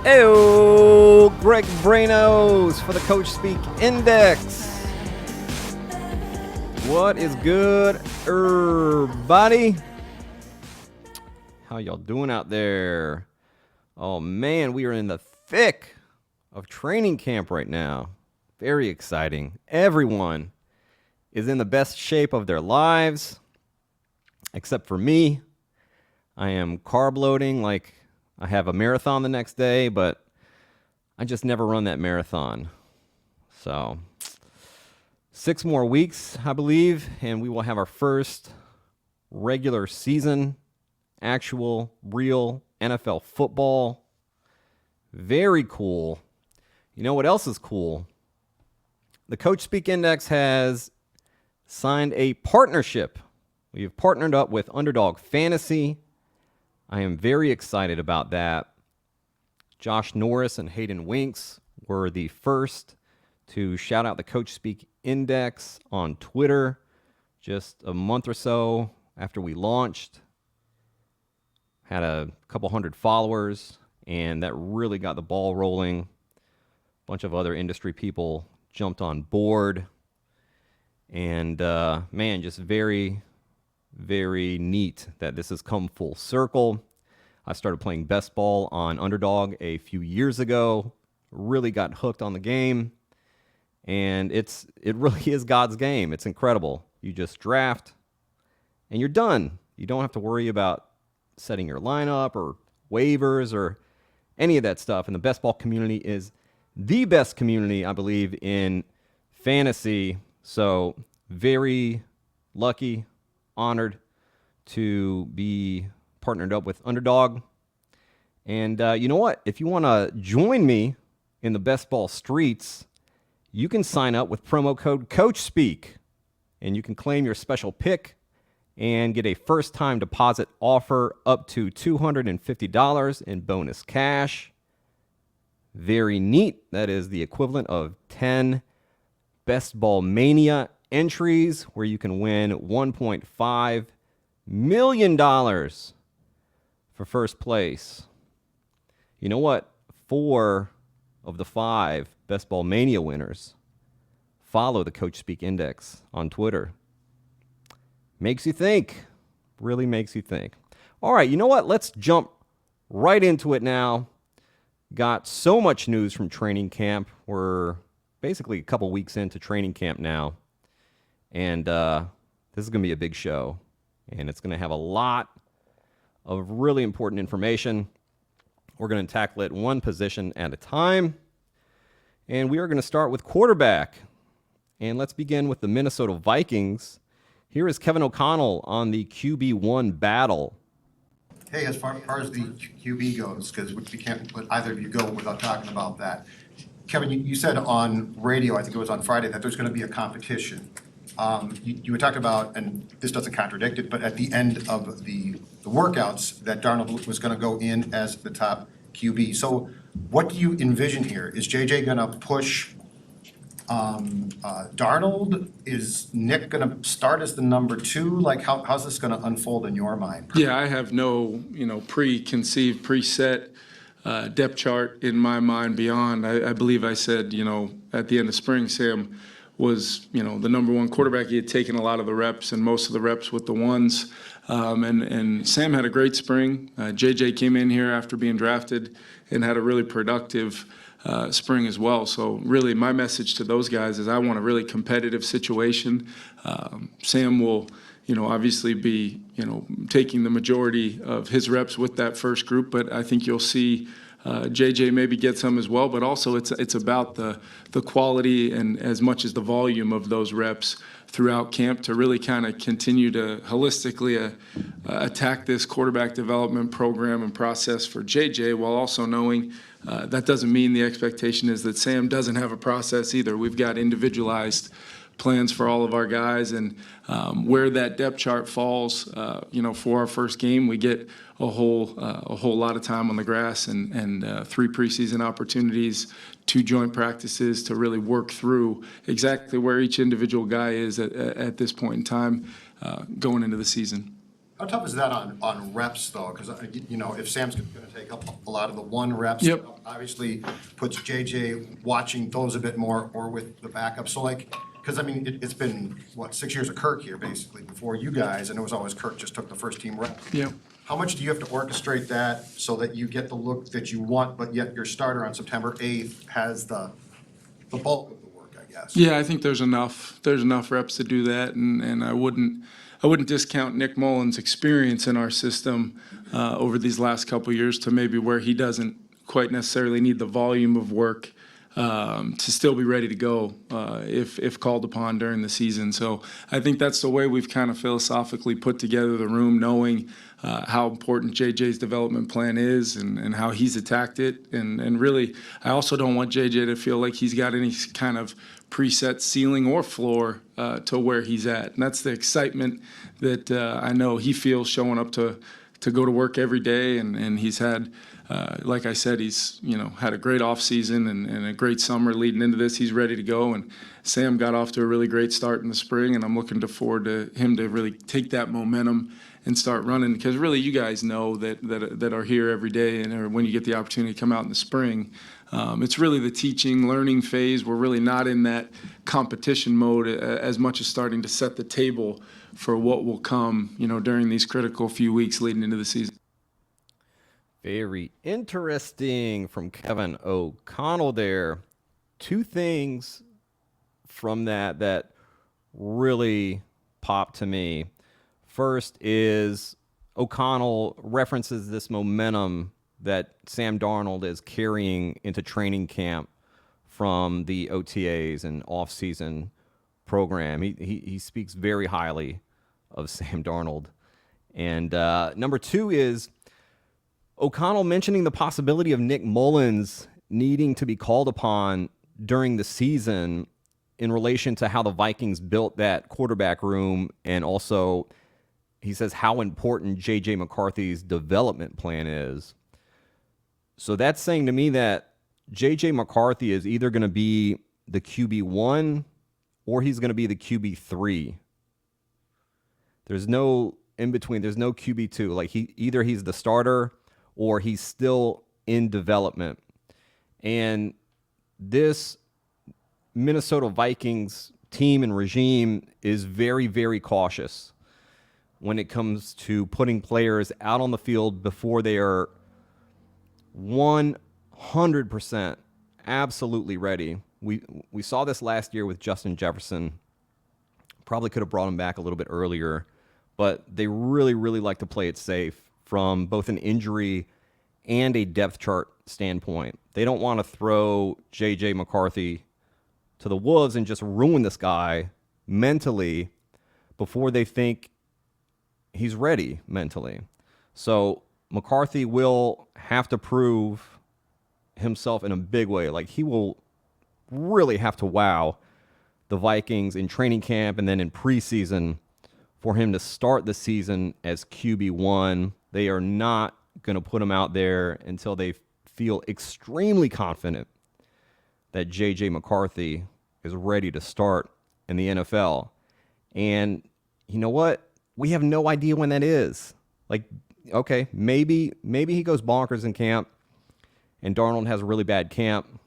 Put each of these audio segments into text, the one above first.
Eyo, Greg Branos for the Coachspeak Index. What is good, everybody? How y'all doing out there? Oh man, we are in the thick of training camp right now. Very exciting. Everyone is in the best shape of their lives, except for me. I am carb loading like I have a marathon the next day, but I just never run that marathon. So 6 more weeks, I believe, and we will have our first regular season, actual, real NFL football. Very cool. You know what else is cool? The Coachspeak Index has signed a partnership. We have partnered up with Underdog Fantasy. I am very excited about that. Josh Norris and Hayden Winks were the first to shout out the Coachspeak Index on Twitter just a month or so after we launched. Had a couple hundred followers, and that really got the ball rolling. A bunch of other industry people jumped on board. And man, just very, very neat that this has come full circle. I started playing best ball on Underdog a few years ago. Really got hooked on the game. And it really is God's game. It's incredible. You just draft and you're done. You don't have to worry about setting your lineup or waivers or any of that stuff. And the best ball community is the best community, I believe, in fantasy. So very lucky, honored to be partnered up with Underdog. And you know what? If you want to join me in the best ball streets, you can sign up with promo code Coachspeak, and you can claim your special pick and get a first-time deposit offer up to $250 in bonus cash. Very neat. That is the equivalent of 10 Best Ball Mania entries where you can win $1.5 million for first place. You know what? 4 of the 5 Best Ball Mania winners follow the Coachspeak Index on Twitter. Makes you think. Really makes you think. All right, you know what? Let's jump right into it now. Got so much news from training camp. We're basically a couple weeks into training camp now. And this is going to be a big show. And it's going to have a lot of really important information. We're going to tackle it one position at a time. And we are going to start with quarterback. And let's begin with the Minnesota Vikings. Here is Kevin O'Connell on the QB1 battle. Hey, as far as the QB goes, because we can't let either of you go without talking about that. Kevin, you said on radio, I think it was on Friday, that there's going to be a competition. You were talking about, and this doesn't contradict it, but at the end of the workouts, that Darnold was going to go in as the top QB. So what do you envision here? Is JJ going to push Darnold? Is Nick going to start as the number 2? Like, how's this going to unfold in your mind? Yeah, I have no, preconceived, preset depth chart in my mind beyond. I believe I said, at the end of spring, Sam was, the number 1 quarterback. He had taken a lot of the reps and most of the reps with the ones. And Sam had a great spring. JJ came in here after being drafted and had a really productive spring as well. So really my message to those guys is I want a really competitive situation. Sam will, obviously be, taking the majority of his reps with that first group, but I think you'll see JJ maybe get some as well, but also it's about the quality and as much as the volume of those reps throughout camp to really kind of continue to holistically attack this quarterback development program and process for JJ, while also knowing that doesn't mean the expectation is that Sam doesn't have a process either. We've got individualized plans for all of our guys, and where that depth chart falls, for our first game, we get a whole lot of time on the grass and 3 preseason opportunities, 2 joint practices to really work through exactly where each individual guy is at this point in time going into the season. How tough is that on reps though? Because, you know, if Sam's going to take up a lot of the one reps, Yep. obviously puts JJ watching those a bit more or with the backup. So like, because I mean, it's been, what, 6 years of Kirk here basically before you guys, and it was always Kirk just took the first team rep. Yep. How much do you have to orchestrate that so that you get the look that you want, but yet your starter on September 8th has the bulk of the work, I guess? Yeah, I think there's enough reps to do that, and I wouldn't discount Nick Mullins' experience in our system over these last couple of years to maybe where he doesn't quite necessarily need the volume of work to still be ready to go if called upon during the season. So I think that's the way we've kind of philosophically put together the room, knowing how important JJ's development plan is and how he's attacked it. And really, I also don't want JJ to feel like he's got any kind of preset ceiling or floor to where he's at. And that's the excitement that I know he feels showing up to go to work every day. And he's had, like I said, he's had a great off season and a great summer leading into this. He's ready to go. And Sam got off to a really great start in the spring, and I'm looking forward to him to really take that momentum and start running, because really you guys know that are here every day, and when you get the opportunity to come out in the spring, it's really the teaching, learning phase. We're really not in that competition mode as much as starting to set the table for what will come, during these critical few weeks leading into the season. Very interesting from Kevin O'Connell there. Two things from that really popped to me. First is O'Connell references this momentum that Sam Darnold is carrying into training camp from the OTAs and off-season program. He speaks very highly of Sam Darnold. And number two is O'Connell mentioning the possibility of Nick Mullins needing to be called upon during the season in relation to how the Vikings built that quarterback room, and also he says how important J.J. McCarthy's development plan is. So that's saying to me that J.J. McCarthy is either going to be the QB1 or he's going to be the QB3. There's no in between. There's no QB2. Like either he's the starter or he's still in development. And this Minnesota Vikings team and regime is very, very cautious when it comes to putting players out on the field before they are 100% absolutely ready. We saw this last year with Justin Jefferson. Probably could have brought him back a little bit earlier, but they really, really like to play it safe from both an injury and a depth chart standpoint. They don't want to throw J.J. McCarthy to the wolves and just ruin this guy mentally before they think he's ready mentally. So McCarthy will have to prove himself in a big way. Like, he will really have to wow the Vikings in training camp and then in preseason for him to start the season as QB1. They are not going to put him out there until they feel extremely confident that J.J. McCarthy is ready to start in the NFL. And you know what? We have no idea when that is. Like, okay, maybe he goes bonkers in camp and Darnold has a really bad camp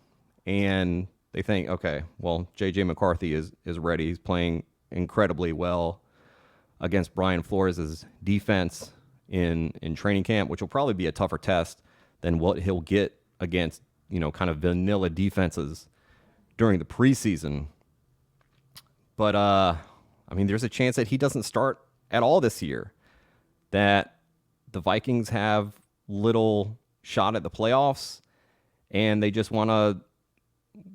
and they think, okay, well, J.J. McCarthy is ready. He's playing incredibly well against Brian Flores' defense in training camp, which will probably be a tougher test than what he'll get against, kind of vanilla defenses during the preseason. But, there's a chance that he doesn't start at all this year, that the Vikings have little shot at the playoffs, and they just want to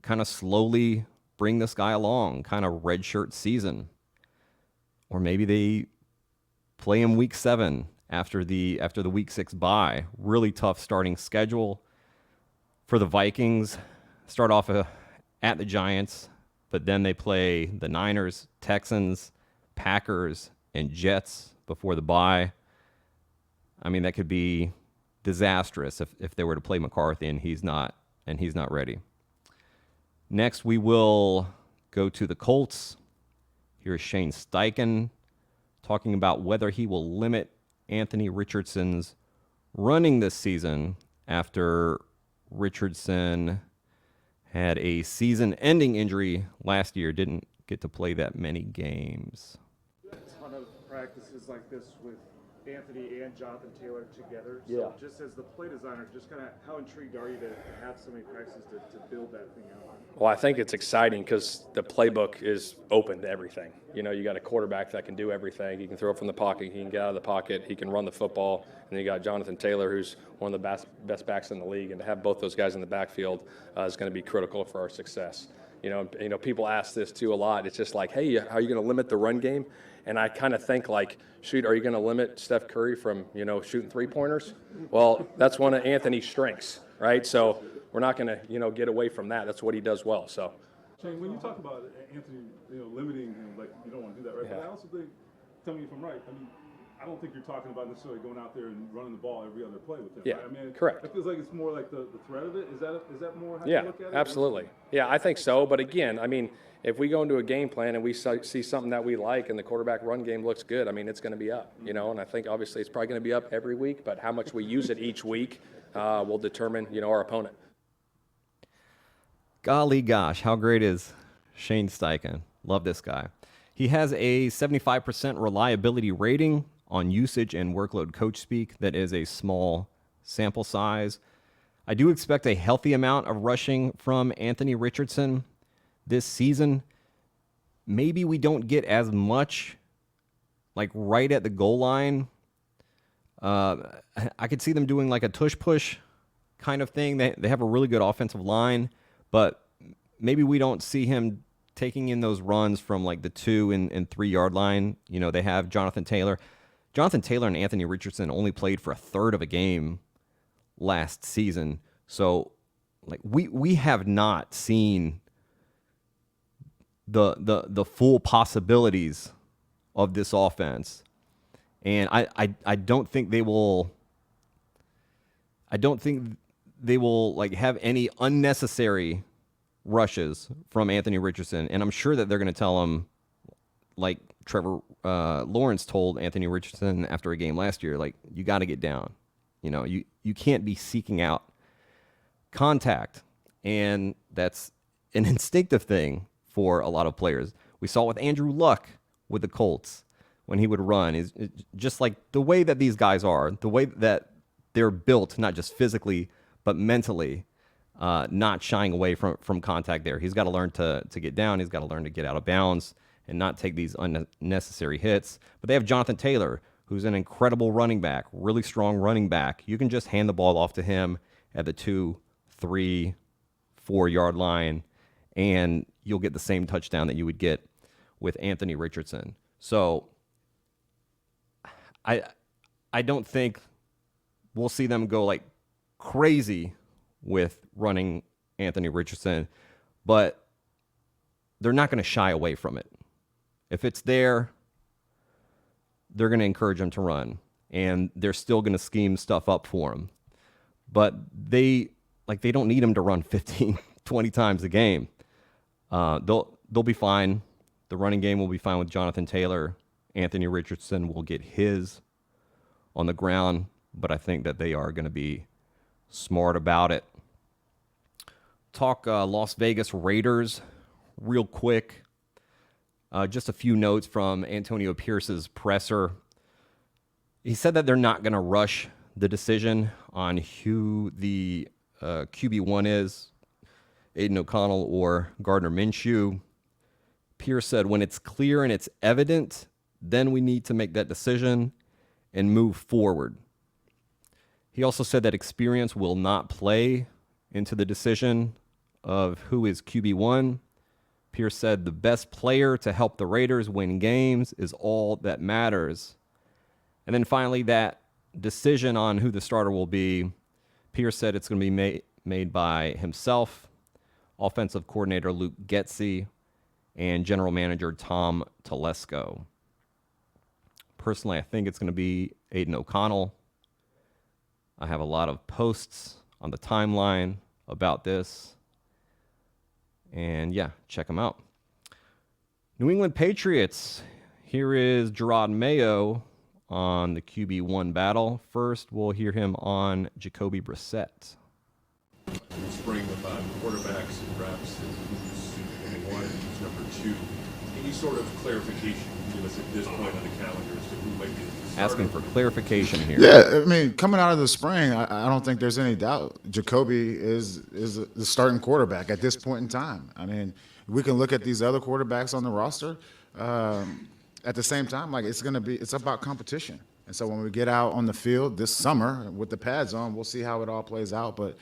kind of slowly bring this guy along, kind of redshirt season. Or maybe they play him week 7 after the week 6 bye. Really tough starting schedule for the Vikings. Start off at the Giants, but then they play the Niners, Texans, Packers, and Jets before the bye. That could be disastrous if they were to play McCarthy and he's not ready. Next, we will go to the Colts. Here's Shane Steichen talking about whether he will limit Anthony Richardson's running this season after Richardson had a season-ending injury last year, didn't get to play that many games. A ton of practices like this with Anthony and Jonathan Taylor together. So Yeah. just as the play designer, just kind of how intrigued are you to have so many practices to build that thing out? Well, I think it's exciting because the playbook is open to everything. You know, you got a quarterback that can do everything. He can throw from the pocket, he can get out of the pocket, he can run the football, and then you got Jonathan Taylor, who's one of the best backs in the league, and to have both those guys in the backfield is going to be critical for our success. You know, people ask this too a lot. It's just like, hey, how are you going to limit the run game? And I kind of think like, shoot, are you going to limit Steph Curry from, shooting three-pointers? Well, that's one of Anthony's strengths, right? So we're not going to, get away from that. That's what he does well. So. Shane, when you talk about Anthony, limiting him, like you don't want to do that, right? Yeah. But I also think, tell me if I'm right. I mean, I don't think you're talking about necessarily going out there and running the ball every other play with him. Yeah, right? I mean, correct. It feels like it's more like the threat of it. Is that more how Yeah, you look at it? absolutely. Yeah, I think so. But again, I mean, if we go into a game plan and we see something that we like and the quarterback run game looks good, I mean, it's going to be up, and I think obviously it's probably going to be up every week, but how much we use it each week will determine, our opponent. Golly gosh, how great is Shane Steichen? Love this guy. He has a 75% reliability rating on usage and workload Coachspeak. That is a small sample size. I do expect a healthy amount of rushing from Anthony Richardson this season. Maybe we don't get as much like right at the goal line. I could see them doing like a tush push kind of thing. They have a really good offensive line, but maybe we don't see him taking in those runs from like the 2 and 3 yard line. They have Jonathan Taylor. Jonathan Taylor and Anthony Richardson only played for a third of a game last season. So like we have not seen the full possibilities of this offense. And I don't think they will like have any unnecessary rushes from Anthony Richardson. And I'm sure that they're going to tell him, like Trevor Lawrence told Anthony Richardson after a game last year, like, you got to get down. You can't be seeking out contact. And that's an instinctive thing for a lot of players. We saw with Andrew Luck with the Colts when he would run. Is just like the way that these guys are, the way that they're built, not just physically, but mentally, not shying away from contact there. He's got to learn to get down. He's got to learn to get out of bounds and not take these unnecessary hits. But they have Jonathan Taylor, who's an incredible running back, really strong running back. You can just hand the ball off to him at the 2, 3, 4 yard line, and you'll get the same touchdown that you would get with Anthony Richardson. So I don't think we'll see them go like crazy with running Anthony Richardson, but they're not going to shy away from it. If it's there, they're going to encourage him to run, and they're still going to scheme stuff up for him. But they don't need him to run 15, 20 times a game. They'll be fine. The running game will be fine with Jonathan Taylor. Anthony Richardson will get his on the ground, but I think that they are going to be smart about it. Talk Las Vegas Raiders real quick. Just a few notes from Antonio Pierce's presser. He said that they're not going to rush the decision on who the QB1 is, Aiden O'Connell or Gardner Minshew. Pierce said, when it's clear and it's evident, then we need to make that decision and move forward. He also said that experience will not play into the decision of who is QB1. Pierce said the best player to help the Raiders win games is all that matters. And then finally, that decision on who the starter will be, Pierce said it's going to be made by himself, offensive coordinator Luke Getsy, and general manager Tom Telesco. Personally, I think it's going to be Aiden O'Connell. I have a lot of posts on the timeline about this. And yeah, check them out. New England Patriots. Here is Gerard Mayo on the QB1 battle. First, we'll hear him on Jacoby Brissett. Spring with quarterbacks and reps and who's number one and who's number two. Any sort of clarification you can give us at this point on the calendar as to who might be the starter? Asking for clarification here. Yeah, I mean, coming out of the spring, I don't think there's any doubt Jacoby is the starting quarterback at this point in time. I mean, we can look at these other quarterbacks on the roster. At the same time, like it's about competition. And so when we get out on the field this summer with the pads on, we'll see how it all plays out. But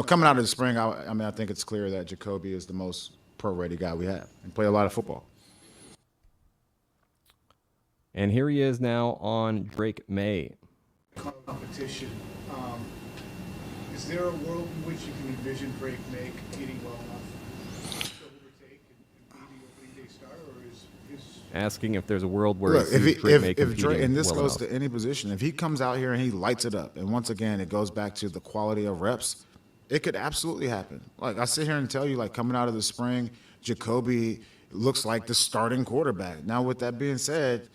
coming out of the spring, I think it's clear that Jacoby is the most pro-ready guy we have and play a lot of football. And here he is now on Drake May. Competition. Is there a world in which you can envision Drake May competing well enough to overtake and be the opening day starter, or is asking if there's a world where Look, Drake May competing Drake, and this well goes enough. to any position, if he comes out here and he lights it up, and once again, it goes back to the quality of reps, it could absolutely happen. Like, I sit here and tell you, like, coming out of the spring, Jacoby looks like the starting quarterback. Now, with that being said,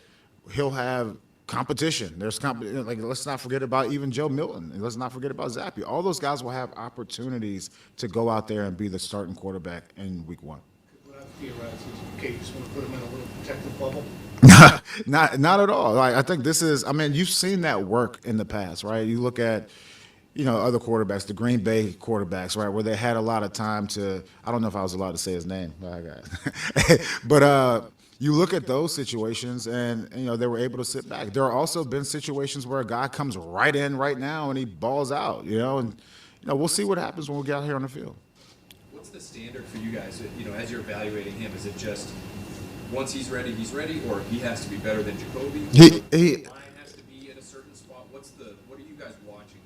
he'll have competition. There's competition. Like, let's not forget about even Joe Milton. And let's not forget about Zappy. All those guys will have opportunities to go out there and be the starting quarterback in week one. without theorizing? Okay, you just want to put them in a little protective bubble? Not at all. Like, I think this is, I mean, you've seen that work in the past, right? You look at, other quarterbacks, the Green Bay quarterbacks, right, where they had a lot of time to, I don't know if I was allowed to say his name, but you look at those situations and, they were able to sit back. There are also been situations where a guy comes right in right now and he balls out, and, we'll see what happens when we get out here on the field. What's the standard for you guys, as you're evaluating him? Is it just once he's ready, or he has to be better than Jacoby? He The line has to be at a certain spot. What are you guys watching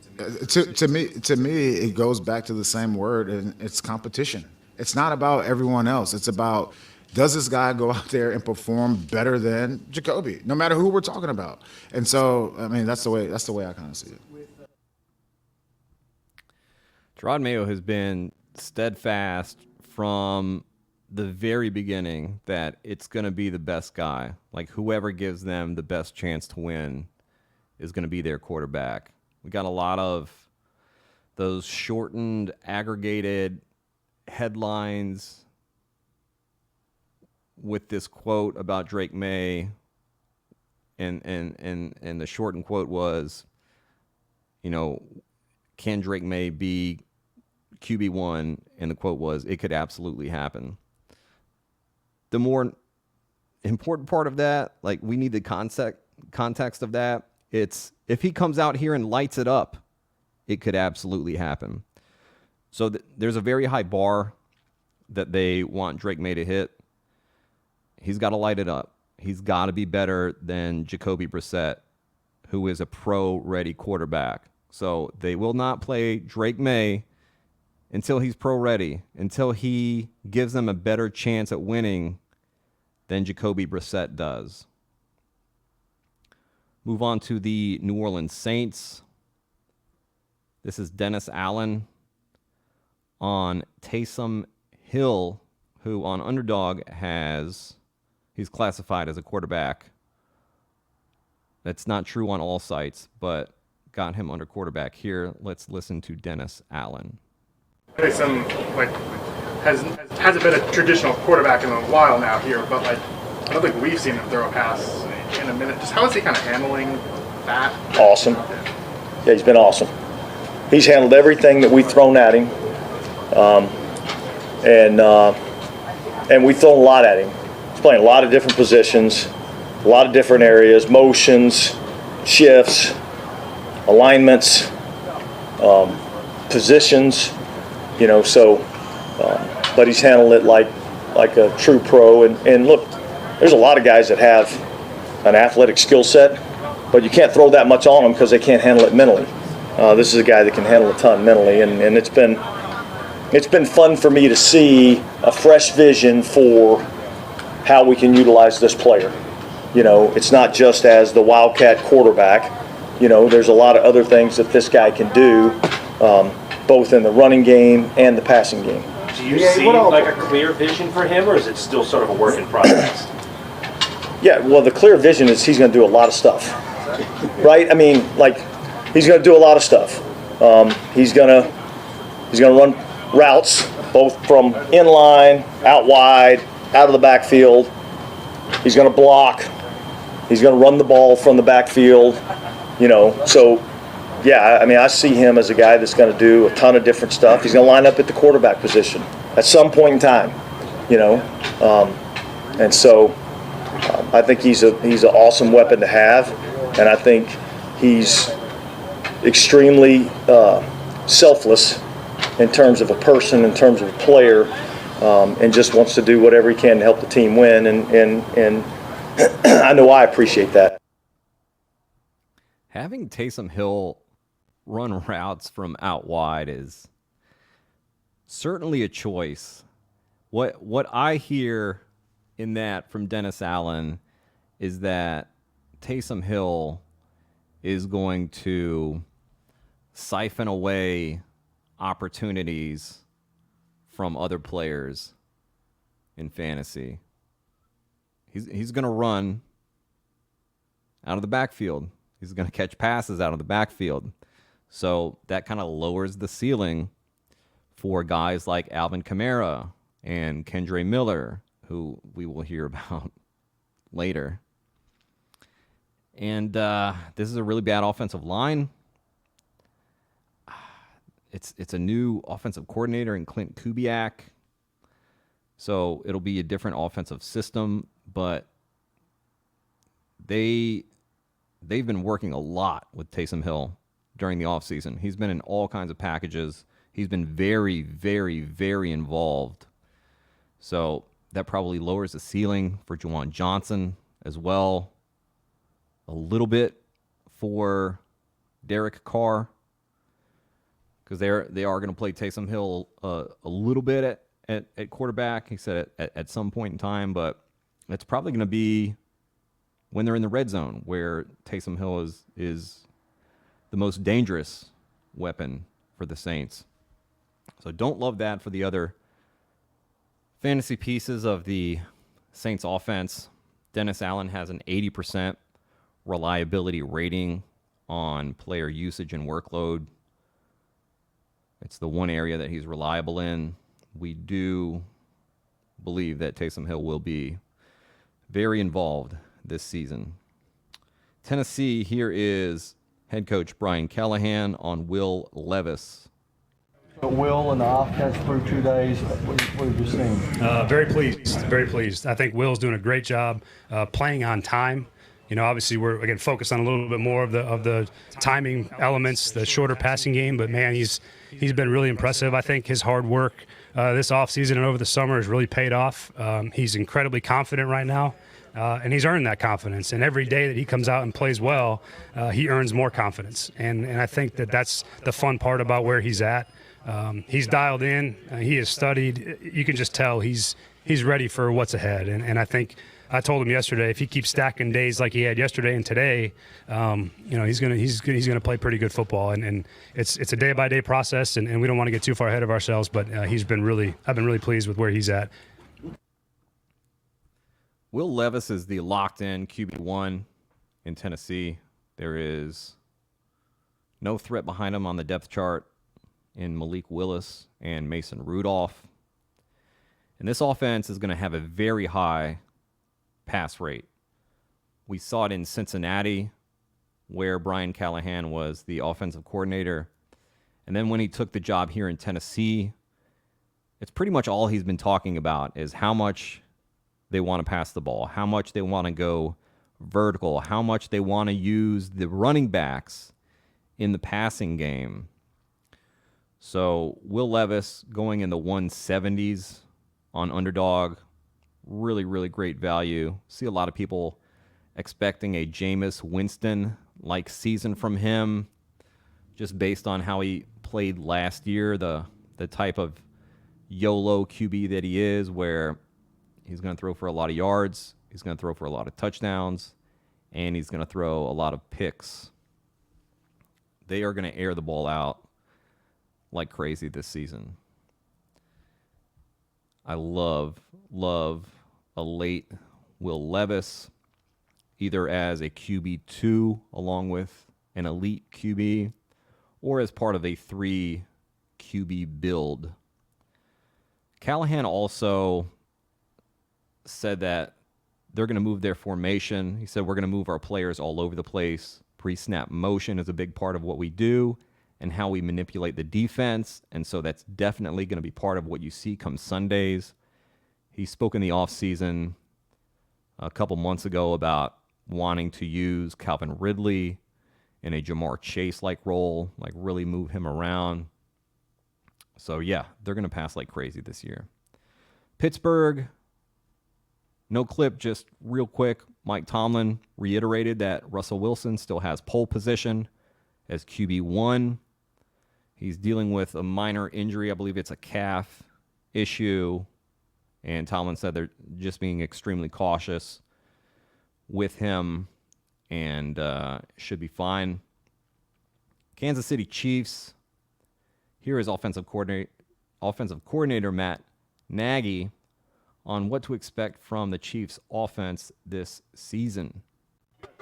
to make to me, it goes back to the same word, and it's competition. It's not about everyone else. It's about, does this guy go out there and perform better than Jacoby, no matter who we're talking about? And so, I mean, that's the way I kind of see it. Gerard Mayo has been steadfast from the very beginning that it's going to be the best guy. Like, whoever gives them the best chance to win is going to be their quarterback. We got a lot of those shortened, aggregated headlines with this quote about Drake May, and the shortened quote was, can Drake May be QB1? And the quote was, it could absolutely happen. The more important part of that, like, we need the context of that. It's, if he comes out here and lights it up, it could absolutely happen. So there's a very high bar that they want Drake May to hit. He's got to light it up. He's got to be better than Jacoby Brissett, who is a pro-ready quarterback. So they will not play Drake May until he's pro-ready, until he gives them a better chance at winning than Jacoby Brissett does. Move on to the New Orleans Saints. This is Dennis Allen on Taysom Hill, who on Underdog he's classified as a quarterback. That's not true on all sites, but got him under quarterback here. Let's listen to Dennis Allen. Taysom, hasn't been a traditional quarterback in a while now here, but I don't think we've seen him throw a pass in a minute. Just how is he kind of handling that? Awesome. Yeah, he's been awesome. He's handled everything that we've thrown at him, and we've thrown a lot at him. He's playing a lot of different positions, a lot of different areas, motions, shifts, alignments, positions, but he's handled it like a true pro. And look, there's a lot of guys that have an athletic skill set, but you can't throw that much on them because they can't handle it mentally. This is a guy that can handle a ton mentally, and it's been fun for me to see a fresh vision for how we can utilize this player. It's not just as the Wildcat quarterback. There's a lot of other things that this guy can do, both in the running game and the passing game. Do you see a clear vision for him, or is it still sort of a work in progress? Yeah, well, the clear vision is he's going to do a lot of stuff. right? I mean, like, he's going to do a lot of stuff. He's going to run routes, both from inline, out wide, out of the backfield. He's going to block. He's going to run the ball from the backfield. So, yeah, I mean, I see him as a guy that's going to do a ton of different stuff. He's going to line up at the quarterback position at some point in time, and so I think he's an awesome weapon to have, and I think he's extremely selfless in terms of a person, in terms of a player, and just wants to do whatever he can to help the team win, and I know I appreciate that. Having Taysom Hill run routes from out wide is certainly a choice. What I hear in that from Dennis Allen is that Taysom Hill is going to siphon away opportunities from other players in fantasy. He's going to run out of the backfield. He's going to catch passes out of the backfield. So that kind of lowers the ceiling for guys like Alvin Kamara and Kendre Miller, who we will hear about later. And this is a really bad offensive line. It's a new offensive coordinator in Clint Kubiak. So it'll be a different offensive system, but they've been working a lot with Taysom Hill during the offseason. He's been in all kinds of packages. He's been very, very, very involved. So that probably lowers the ceiling for Juwan Johnson as well. A little bit for Derek Carr, because they are going to play Taysom Hill a little bit at quarterback. He said at some point in time, but it's probably going to be when they're in the red zone, where Taysom Hill is the most dangerous weapon for the Saints. So don't love that for the other fantasy pieces of the Saints offense. Dennis Allen has an 80% reliability rating on player usage and workload. It's the one area that he's reliable in. We do believe that Taysom Hill will be very involved this season. Tennessee, here is head coach Brian Callahan on Will Levis. Will and the offense through 2 days, what have you seen? Very pleased, very pleased. I think Will's doing a great job playing on time. Obviously we're again focused on a little bit more of the timing elements, the shorter passing game. But man, he's been really impressive. I think his hard work this offseason and over the summer has really paid off. He's incredibly confident right now, and he's earned that confidence. And every day that he comes out and plays well, he earns more confidence. And I think that's the fun part about where he's at. He's dialed in. He has studied. You can just tell he's ready for what's ahead. And I think I told him yesterday, if he keeps stacking days like he had yesterday and today, he's gonna play pretty good football. And it's a day by day process, and we don't want to get too far ahead of ourselves. But I've been really pleased with where he's at. Will Levis is the locked in QB1 in Tennessee. There is no threat behind him on the depth chart in Malik Willis and Mason Rudolph. And this offense is going to have a very high pass rate. We saw it in Cincinnati, where Brian Callahan was the offensive coordinator. And then when he took the job here in Tennessee, it's pretty much all he's been talking about is how much they want to pass the ball, how much they want to go vertical, how much they want to use the running backs in the passing game. So Will Levis going in the 170s on Underdog, really, really great value. See a lot of people expecting a Jameis Winston-like season from him, just based on how he played last year, the type of YOLO QB that he is, where he's going to throw for a lot of yards, he's going to throw for a lot of touchdowns, and he's going to throw a lot of picks. They are going to air the ball out like crazy this season. I love a late Will Levis. either as a QB2 along with an elite QB or as part of a 3 QB build. Callahan also said that they're going to move their formation. He said, we're going to move our players all over the place. Pre-snap motion is a big part of what we do and how we manipulate the defense. And so that's definitely going to be part of what you see come Sundays. He spoke in the offseason a couple months ago about wanting to use Calvin Ridley in a Jamar Chase-like role, like really move him around. So, yeah, they're going to pass like crazy this year. Pittsburgh, no clip, just real quick. Mike Tomlin reiterated that Russell Wilson still has pole position as QB1. He's dealing with a minor injury. I believe it's a calf issue. And Tomlin said they're just being extremely cautious with him and should be fine. Kansas City Chiefs. Here is offensive coordinator Matt Nagy on what to expect from the Chiefs offense this season.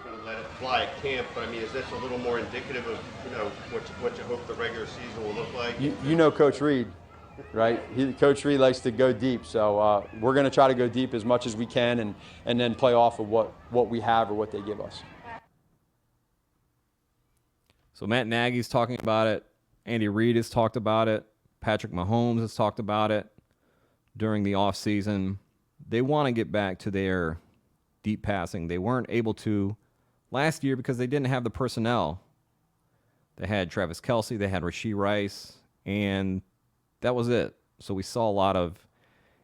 Going to let it fly at camp, but I mean, is this a little more indicative of what you hope the regular season will look like? You know Coach Reed, right? Coach Reed likes to go deep, so we're going to try to go deep as much as we can and then play off of what we have or what they give us. So Matt Nagy's talking about it. Andy Reid has talked about it. Patrick Mahomes has talked about it during the offseason. They want to get back to their deep passing. They weren't able to last year because they didn't have the personnel. They had Travis Kelce, they had Rashee Rice, and that was it. So we saw a lot of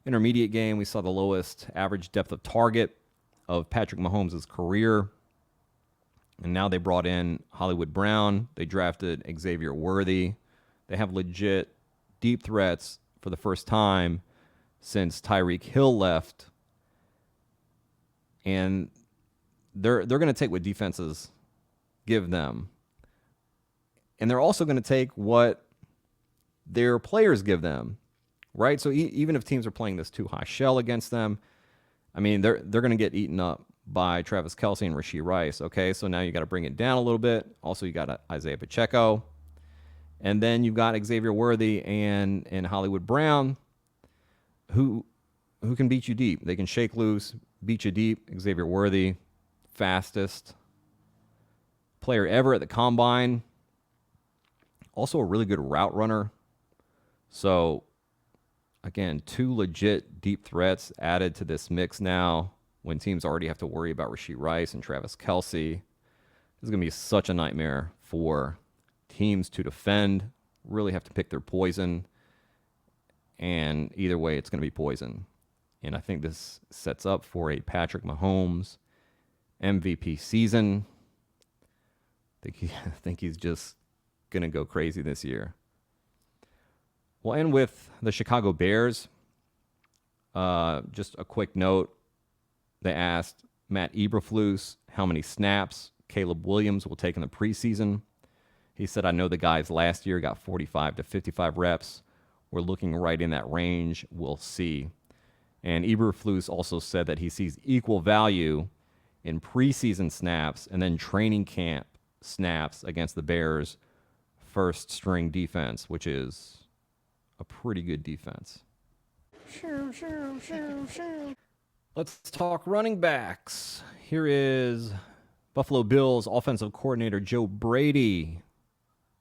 intermediate game. We saw the lowest average depth of target of Patrick Mahomes' career. And now they brought in Hollywood Brown. They drafted Xavier Worthy. They have legit deep threats for the first time since Tyreek Hill left. And they're going to take what defenses give them. And they're also going to take what their players give them, right? So even if teams are playing this too high shell against them, I mean, they're going to get eaten up by Travis Kelce and Rashee Rice, okay? So now you got to bring it down a little bit. Also, you got Isaiah Pacheco. And then you've got Xavier Worthy and Hollywood Brown who can beat you deep. They can shake loose, beat you deep. Xavier Worthy, fastest player ever at the Combine. Also a really good route runner. So, again, 2 legit deep threats added to this mix now when teams already have to worry about Rashee Rice and Travis Kelce. This is going to be such a nightmare for teams to defend. Really have to pick their poison. And either way, it's going to be poison. And I think this sets up for a Patrick Mahomes MVP season. I think he's just going to go crazy this year. We'll end with the Chicago Bears. Just a quick note. They asked Matt Eberflus how many snaps Caleb Williams will take in the preseason. He said, I know the guys last year got 45 to 55 reps. We're looking right in that range. We'll see. And Eberflus also said that he sees equal value in preseason snaps and then training camp snaps against the Bears' first-string defense, which is a pretty good defense. Let's talk running backs. Here is Buffalo Bills offensive coordinator Joe Brady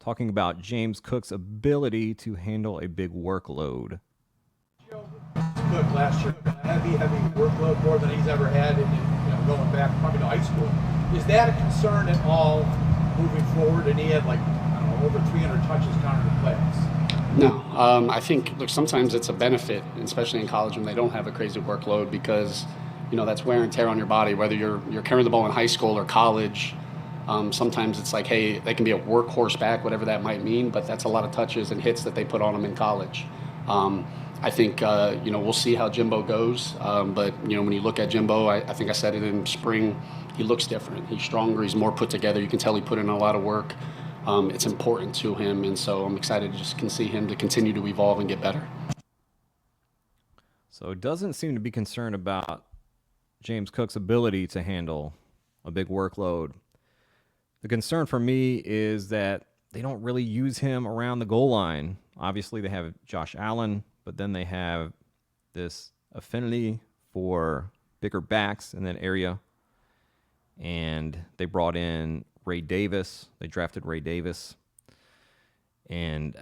talking about James Cook's ability to handle a big workload. Cook last year, a heavy workload, more than he's ever had in going back probably to high school. Is that a concern at all moving forward? And he had over 300 touches counted in playoffs. No, I think, look, sometimes it's a benefit, especially in college when they don't have a crazy workload because, that's wear and tear on your body, whether you're carrying the ball in high school or college. Sometimes it's like, hey, they can be a workhorse back, whatever that might mean, but that's a lot of touches and hits that they put on them in college. I think, we'll see how Jimbo goes. But, when you look at Jimbo, I think I said it in spring, he looks different. He's stronger. He's more put together. You can tell he put in a lot of work. It's important to him. And so I'm excited to just see him to continue to evolve and get better. So it doesn't seem to be concerned about James Cook's ability to handle a big workload. The concern for me is that they don't really use him around the goal line. Obviously, they have Josh Allen, but then they have this affinity for bigger backs in that area. And they brought in Ray Davis. They drafted Ray Davis. And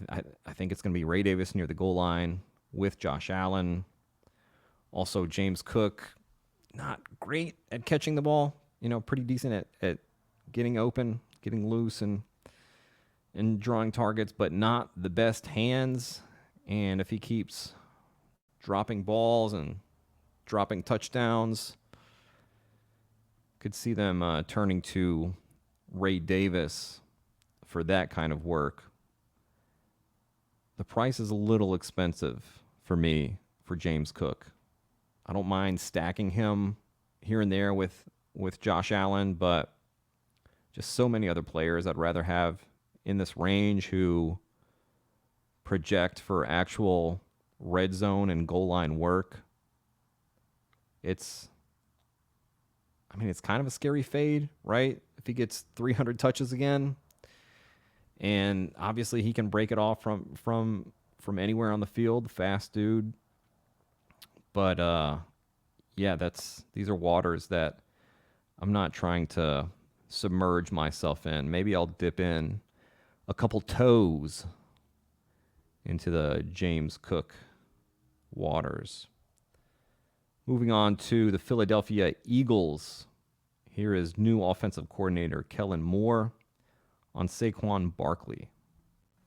I think it's going to be Ray Davis near the goal line with Josh Allen. Also, James Cook, not great at catching the ball. Pretty decent at getting open, getting loose, and drawing targets, but not the best hands. And if he keeps dropping balls and dropping touchdowns, could see them turning to Ray Davis for that kind of work. The price is a little expensive for me for James Cook. I don't mind stacking him here and there with Josh Allen, but just so many other players I'd rather have in this range who project for actual red zone and goal line work. It's kind of a scary fade, right? If he gets 300 touches again, and obviously he can break it off from anywhere on the field, fast dude. But yeah, these are waters that I'm not trying to submerge myself in. Maybe I'll dip in a couple toes into the James Cook waters. Moving on to the Philadelphia Eagles. Here is new offensive coordinator Kellen Moore on Saquon Barkley.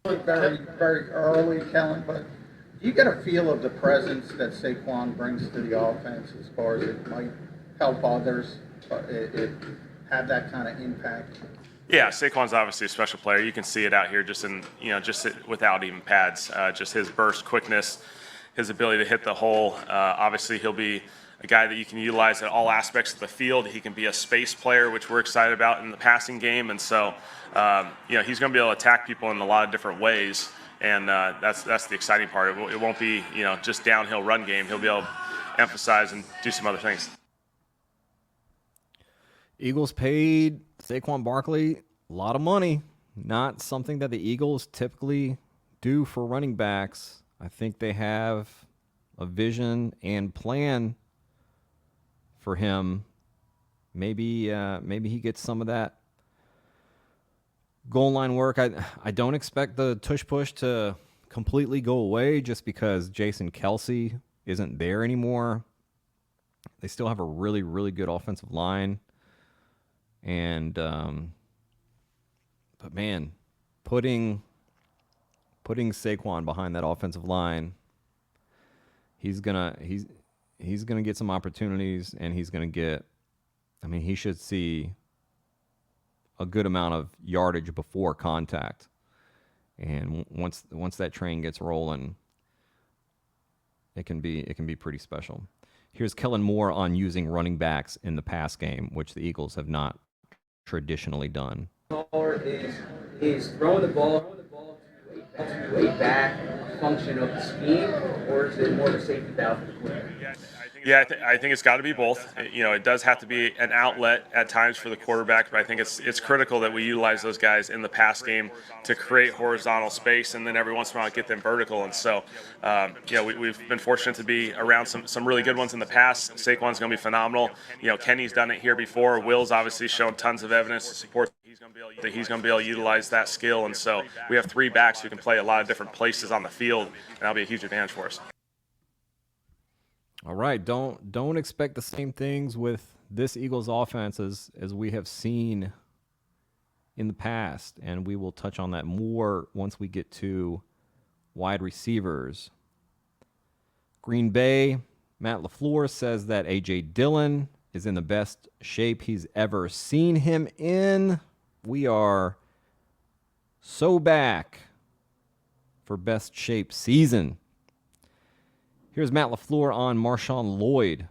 Very, very early, Kellen, but do you get a feel of the presence that Saquon brings to the offense as far as it might help others, it have that kind of impact? Yeah, Saquon's obviously a special player. You can see it out here just without even pads. Just his burst quickness, his ability to hit the hole. Obviously, he'll be a guy that you can utilize at all aspects of the field. He can be a space player, which we're excited about in the passing game. And so, he's going to be able to attack people in a lot of different ways. And that's the exciting part. It won't be, just downhill run game. He'll be able to emphasize and do some other things. Eagles paid Saquon Barkley a lot of money. Not something that the Eagles typically do for running backs. I think they have a vision and plan for him. Maybe he gets some of that goal line work. I don't expect the tush push to completely go away just because Jason Kelce isn't there anymore. They still have a really, really good offensive line. And but man, putting Saquon behind that offensive line, he's gonna get some opportunities, and he's gonna get. He should see a good amount of yardage before contact, and once that train gets rolling, it can be pretty special. Here's Kellen Moore on using running backs in the pass game, which the Eagles have not traditionally done. Is throwing the ball to a back a function of the scheme, or is it more of a safety valve for the quarterback? Yeah, I think it's got to be both. It does have to be an outlet at times for the quarterback, but I think it's critical that we utilize those guys in the pass game to create horizontal space, and then every once in a while get them vertical. And so, we've been fortunate to be around some really good ones in the past. Saquon's going to be phenomenal. Kenny's done it here before. Will's obviously shown tons of evidence to support that he's going to be able to utilize that skill. And so we have three backs who can play a lot of different places on the field, and that'll be a huge advantage for us. All right, don't expect the same things with this Eagles offense as we have seen in the past, and we will touch on that more once we get to wide receivers. Green Bay, Matt LaFleur says that A.J. Dillon is in the best shape he's ever seen him in. We are so back for best shape season. Here's Matt LaFleur on Marshawn Lloyd.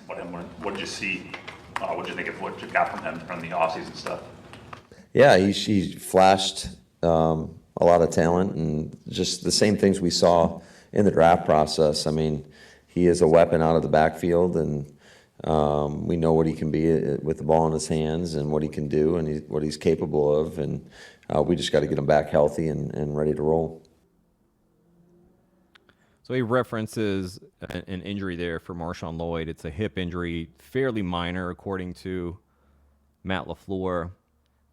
What did you see? What did you think of what you got from him from the offseason stuff? Yeah, he flashed a lot of talent and just the same things we saw in the draft process. He is a weapon out of the backfield, and We know what he can be with the ball in his hands and what he can do and what he's capable of, and we just got to get him back healthy and ready to roll. So he references an injury there for Marshawn Lloyd. It's a hip injury, fairly minor, according to Matt LaFleur.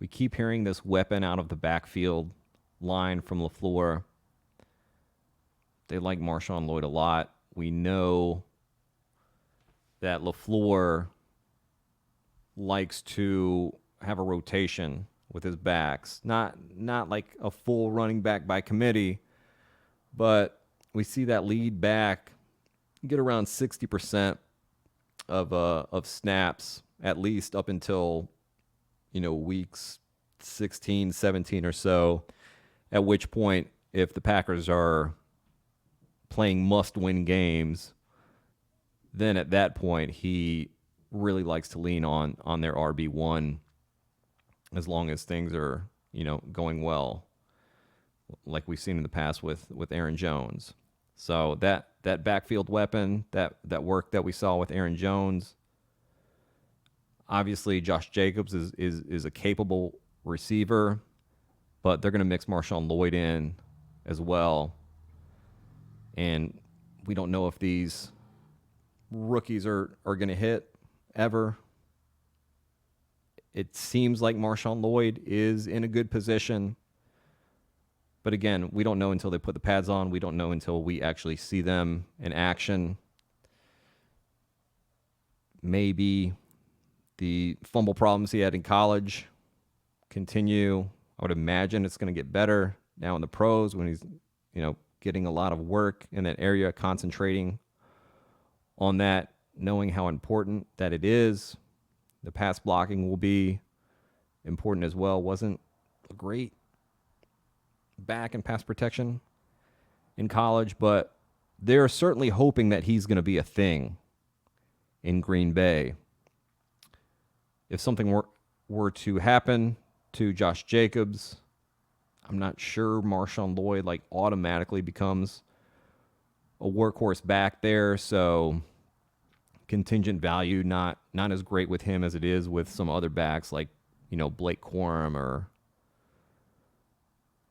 We keep hearing this weapon out of the backfield line from LaFleur. They like Marshawn Lloyd a lot. We know that LaFleur likes to have a rotation with his backs. Not like a full running back by committee, but we see that lead back get around 60% of snaps, at least up until, weeks 16, 17 or so, at which point, if the Packers are playing must-win games, then at that point, he really likes to lean on their RB1 as long as things are, going well, like we've seen in the past with Aaron Jones. So that backfield weapon, that work that we saw with Aaron Jones, obviously Josh Jacobs is a capable receiver, but they're going to mix Marshawn Lloyd in as well. And we don't know if these rookies are going to hit ever. It seems like Marshawn Lloyd is in a good position. But again, we don't know until they put the pads on. We don't know until we actually see them in action. Maybe the fumble problems he had in college continue. I would imagine it's going to get better now in the pros when he's, getting a lot of work in that area, concentrating on that, knowing how important that it is. The pass blocking will be important as well. Wasn't a great back and pass protection in college, but they're certainly hoping that he's going to be a thing in Green Bay. If something were to happen to Josh Jacobs, I'm not sure Marshawn Lloyd automatically becomes a workhorse back there, so contingent value not as great with him as it is with some other backs like Blake Corum or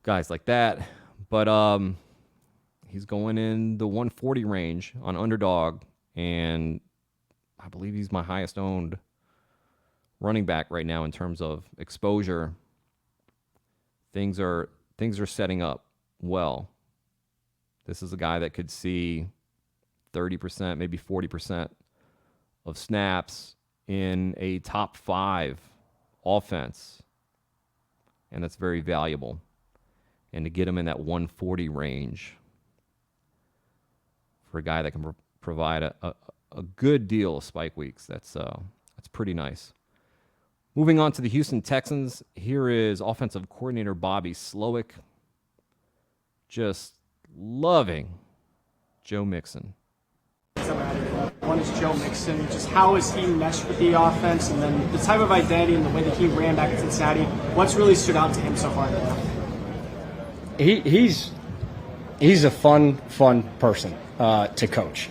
guys like that. But he's going in the 140 range on Underdog, and I believe he's my highest owned running back right now in terms of exposure. Things are setting up well. This is a guy that could see 30%, maybe 40% of snaps in a top 5 offense, and that's very valuable. And to get him in that 140 range for a guy that can provide a good deal of spike weeks, that's pretty nice. Moving on to the Houston Texans, here is offensive coordinator Bobby Slowick. Just loving Joe Mixon. One is Joe Mixon. Just how has he meshed with the offense, and then the type of identity and the way that he ran back in Cincinnati, what's really stood out to him so far now? He's a fun person to coach.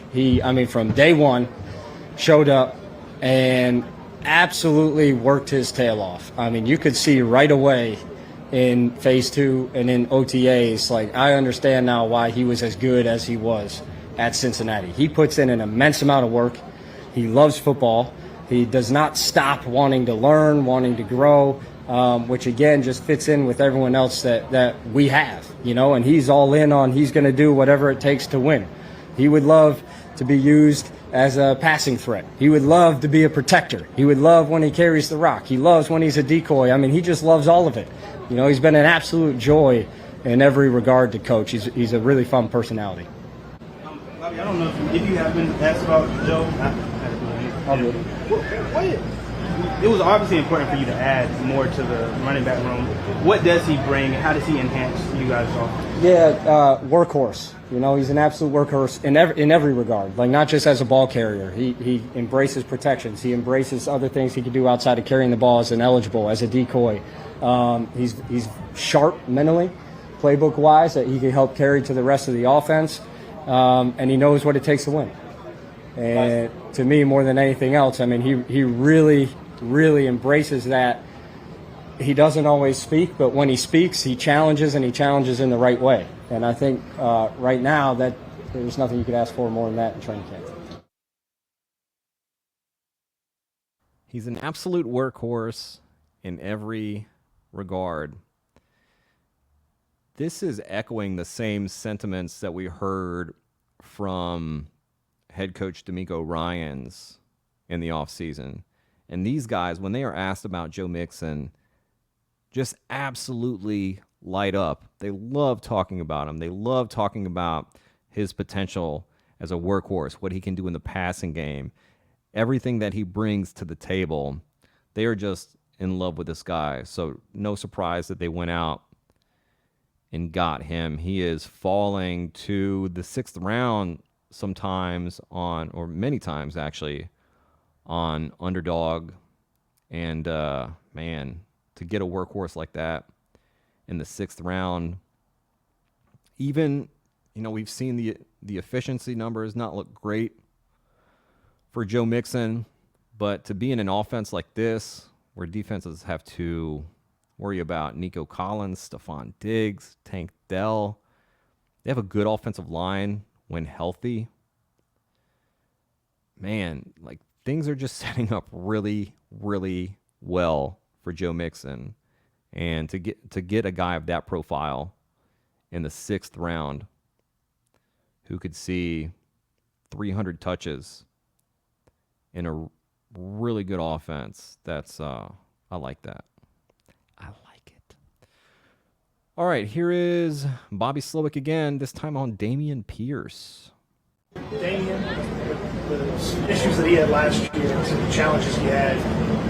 From day one, showed up and absolutely worked his tail off. You could see right away in phase 2 and in OTAs, I understand now why he was as good as he was at Cincinnati. He puts in an immense amount of work. He loves football. He does not stop wanting to learn, wanting to grow, which again just fits in with everyone else that we have, and he's all in on he's going to do whatever it takes to win. He would love to be used as a passing threat. He would love to be a protector. He would love when he carries the rock. He loves when he's a decoy. He just loves all of it. He's been an absolute joy in every regard to coach. He's a really fun personality. Bobby, I don't know if you have been asked about Joe. It was obviously important for you to add more to the running back room. What does he bring? How does he enhance you guys' offense? Yeah, workhorse. He's an absolute workhorse in every regard. Not just as a ball carrier. He embraces protections. He embraces other things he can do outside of carrying the ball as an eligible, as a decoy. He's sharp mentally, playbook-wise, that he can help carry to the rest of the offense. And he knows what it takes to win. And to me more than anything else. I mean, he really, really embraces that. He doesn't always speak, but when he speaks, he challenges, and he challenges in the right way. And I think right now that there's nothing you could ask for more than that in training camp. He's an absolute workhorse in every regard. This is echoing the same sentiments that we heard from head coach D'Amico Ryans in the offseason. And these guys, when they are asked about Joe Mixon, just absolutely light up. They love talking about him. They love talking about his potential as a workhorse, what he can do in the passing game, everything that he brings to the table. They are just in love with this guy. So no surprise that they went out and got him. He is falling to the 6th round sometimes or many times actually, on Underdog. And man, to get a workhorse like that in the 6th round, even, we've seen the efficiency numbers not look great for Joe Mixon, but to be in an offense like this, where defenses have to worry about Nico Collins, Stephon Diggs, Tank Dell, they have a good offensive line when healthy. Man, things are just setting up really, really well for Joe Mixon. And to get a guy of that profile in the 6th round who could see 300 touches in a really good offense, that's I like that. I like it. All right, here is Bobby Slowick again, this time on Dameon Pierce. Dameon, the issues that he had last year, the challenges he had,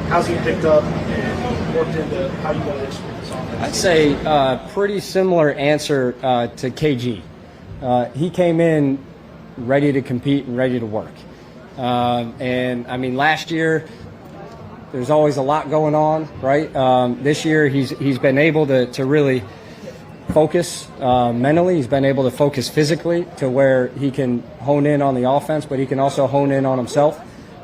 how's he picked up and worked into how you guys expect this offense? I'd say pretty similar answer to KG. He came in ready to compete and ready to work. And I mean, last year, there's always a lot going on, right? This year, he's been able to really focus mentally. He's been able to focus physically to where he can hone in on the offense, but he can also hone in on himself.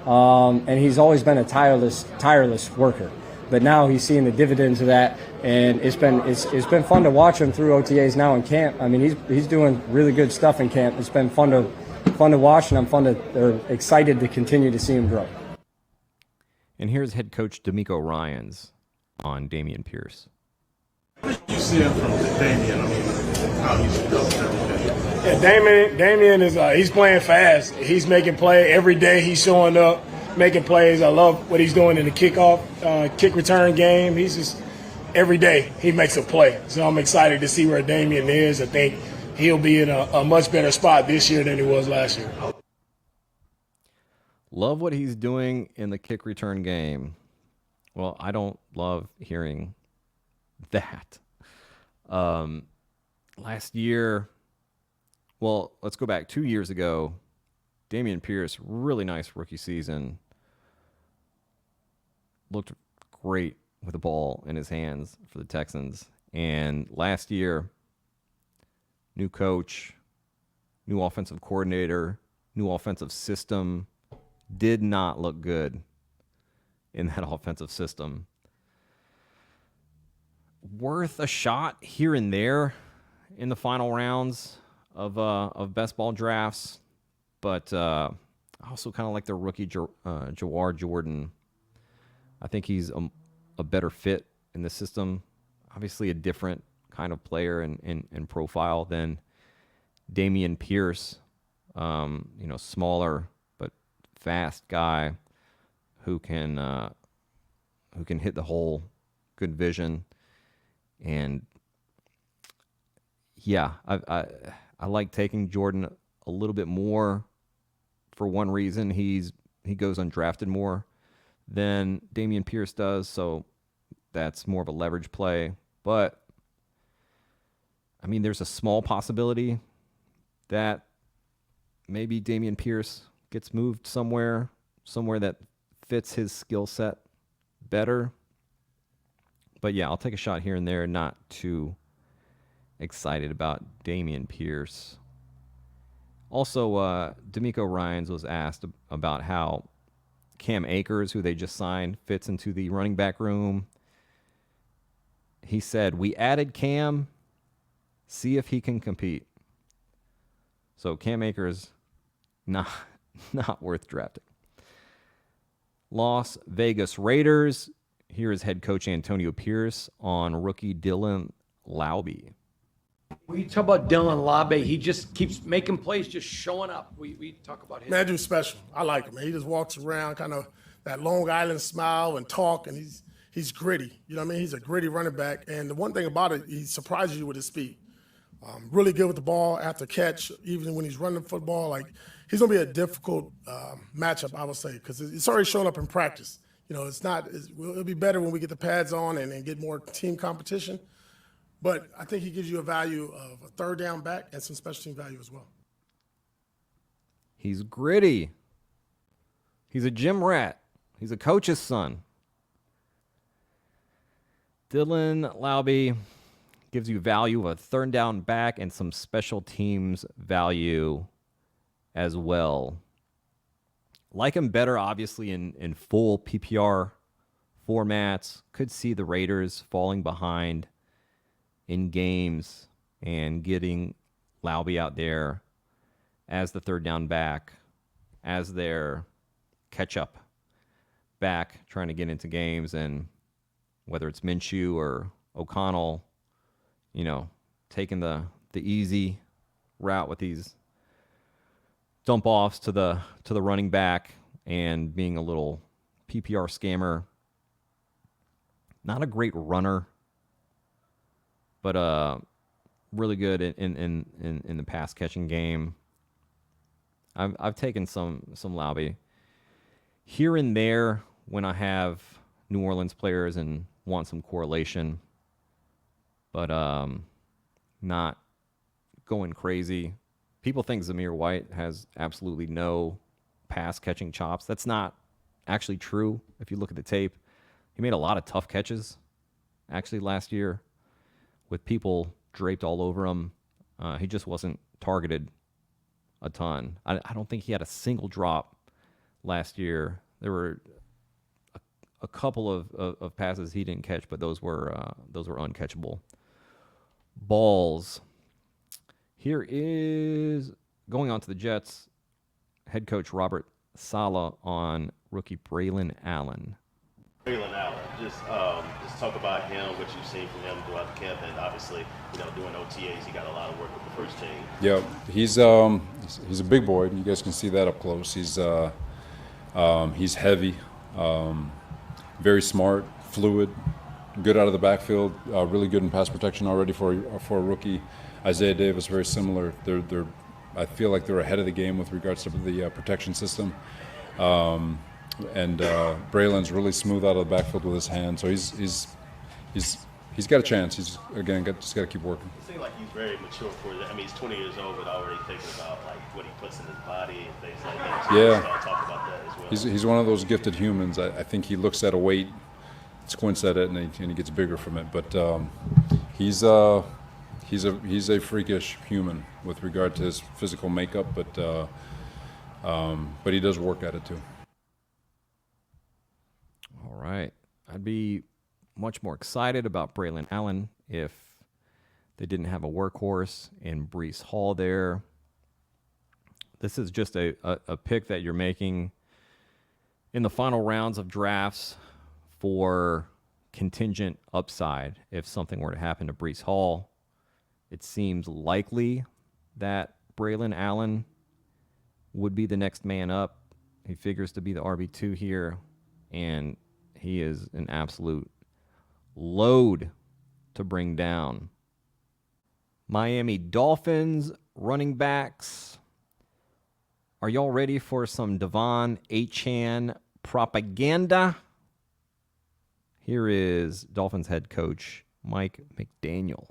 And he's always been a tireless worker. But now he's seeing the dividends of that, and it's been fun to watch him through OTAs now in camp. I mean, he's doing really good stuff in camp. It's been fun to watch, and I'm excited to continue to see him grow. And here's head coach D'Amico Ryans on Dameon Pierce. What did you see from Dameon? I mean, how he's developed every day? Yeah, Dameon is he's playing fast. He's making play every day. He's showing up, making plays. I love what he's doing in the kick return game. He's just every day he makes a play. So I'm excited to see where Dameon is. I think he'll be in a much better spot this year than he was last year. Love what he's doing in the kick return game. Well, I don't love hearing that. Last year, well, let's go back 2 years ago. Dameon Pierce, really nice rookie season. Looked great with the ball in his hands for the Texans. And last year, new coach, new offensive coordinator, new offensive system, did not look good in that offensive system. Worth a shot here and there in the final rounds of best ball drafts, but I also kind of like the rookie Jawar Jordan. I think he's a better fit in the system. Obviously, a different kind of player and profile than Dameon Pierce. Smaller but fast guy who can hit the hole, good vision. And yeah, I like taking Jordan a little bit more for one reason. He goes undrafted more than Dameon Pierce does, so that's more of a leverage play. But I mean, there's a small possibility that maybe Dameon Pierce gets moved somewhere that fits his skill set better. But yeah, I'll take a shot here and there. Not too excited about Dameon Pierce. Also, D'Amico Ryans was asked about how Cam Akers, who they just signed, fits into the running back room. He said, "We added Cam, see if he can compete." So Cam Akers, not worth drafting. Las Vegas Raiders. Here is head coach Antonio Pierce on rookie Dylan Laube. When you talk about Dylan Laube, he just keeps making plays, just showing up. We talk about him. Man, that dude's special. I like him, man. He just walks around, kind of that Long Island smile and talk, and he's gritty. You know what I mean? He's a gritty running back. And the one thing about it, he surprises you with his speed. Really good with the ball after catch, even when he's running the football. Like, he's going to be a difficult matchup, I would say, because it's already shown up in practice. You know, it'll be better when we get the pads on and get more team competition. But I think he gives you a value of a third down back and some special team value as well. He's gritty. He's a gym rat. He's a coach's son. Dylan Laube gives you value of a third down back and some special teams value as well. Like him better, obviously, in full PPR formats. Could see the Raiders falling behind in games and getting Laube out there as the third down back, as their catch-up back, trying to get into games. And whether it's Minshew or O'Connell, you know, taking the easy route with these dump offs to the running back and being a little PPR scammer. Not a great runner, but really good in the pass catching game. I've taken some Laube here and there when I have New Orleans players and want some correlation, but not going crazy. People think Zamir White has absolutely no pass catching chops. That's not actually true. If you look at the tape, he made a lot of tough catches actually last year with people draped all over him. He just wasn't targeted a ton. I don't think he had a single drop last year. There were a couple of passes he didn't catch, but those were uncatchable balls. Here is, going on to the Jets, head coach Robert Saleh on rookie Braylon Allen. Braylon Allen, just talk about him, what you've seen from him throughout the camp, and obviously, you know, doing OTAs, he got a lot of work with the first team. Yeah, he's a big boy. You guys can see that up close. He's heavy, very smart, fluid, good out of the backfield, really good in pass protection already for a rookie. Isaiah Davis, very similar. I feel like they're ahead of the game with regards to the protection system. And Braylon's really smooth out of the backfield with his hand, so he's got a chance. He's again just got to keep working. It seems like he's very mature for that. I mean, he's 20 years old, but already thinking about like what he puts in his body and things like that. So Yeah, talk about that as well. he's one of those gifted humans. I think he looks at a weight, squints at it, and he gets bigger from it. But he's a freakish human with regard to his physical makeup, but he does work at it too. All right. I'd be much more excited about Braylon Allen if they didn't have a workhorse in Breece Hall there. This is just a pick that you're making in the final rounds of drafts for contingent upside. If something were to happen to Breece Hall, it seems likely that Braylon Allen would be the next man up. He figures to be the RB2 here, and he is an absolute load to bring down. Miami Dolphins running backs. Are y'all ready for some Devon Achane propaganda? Here is Dolphins head coach Mike McDaniel.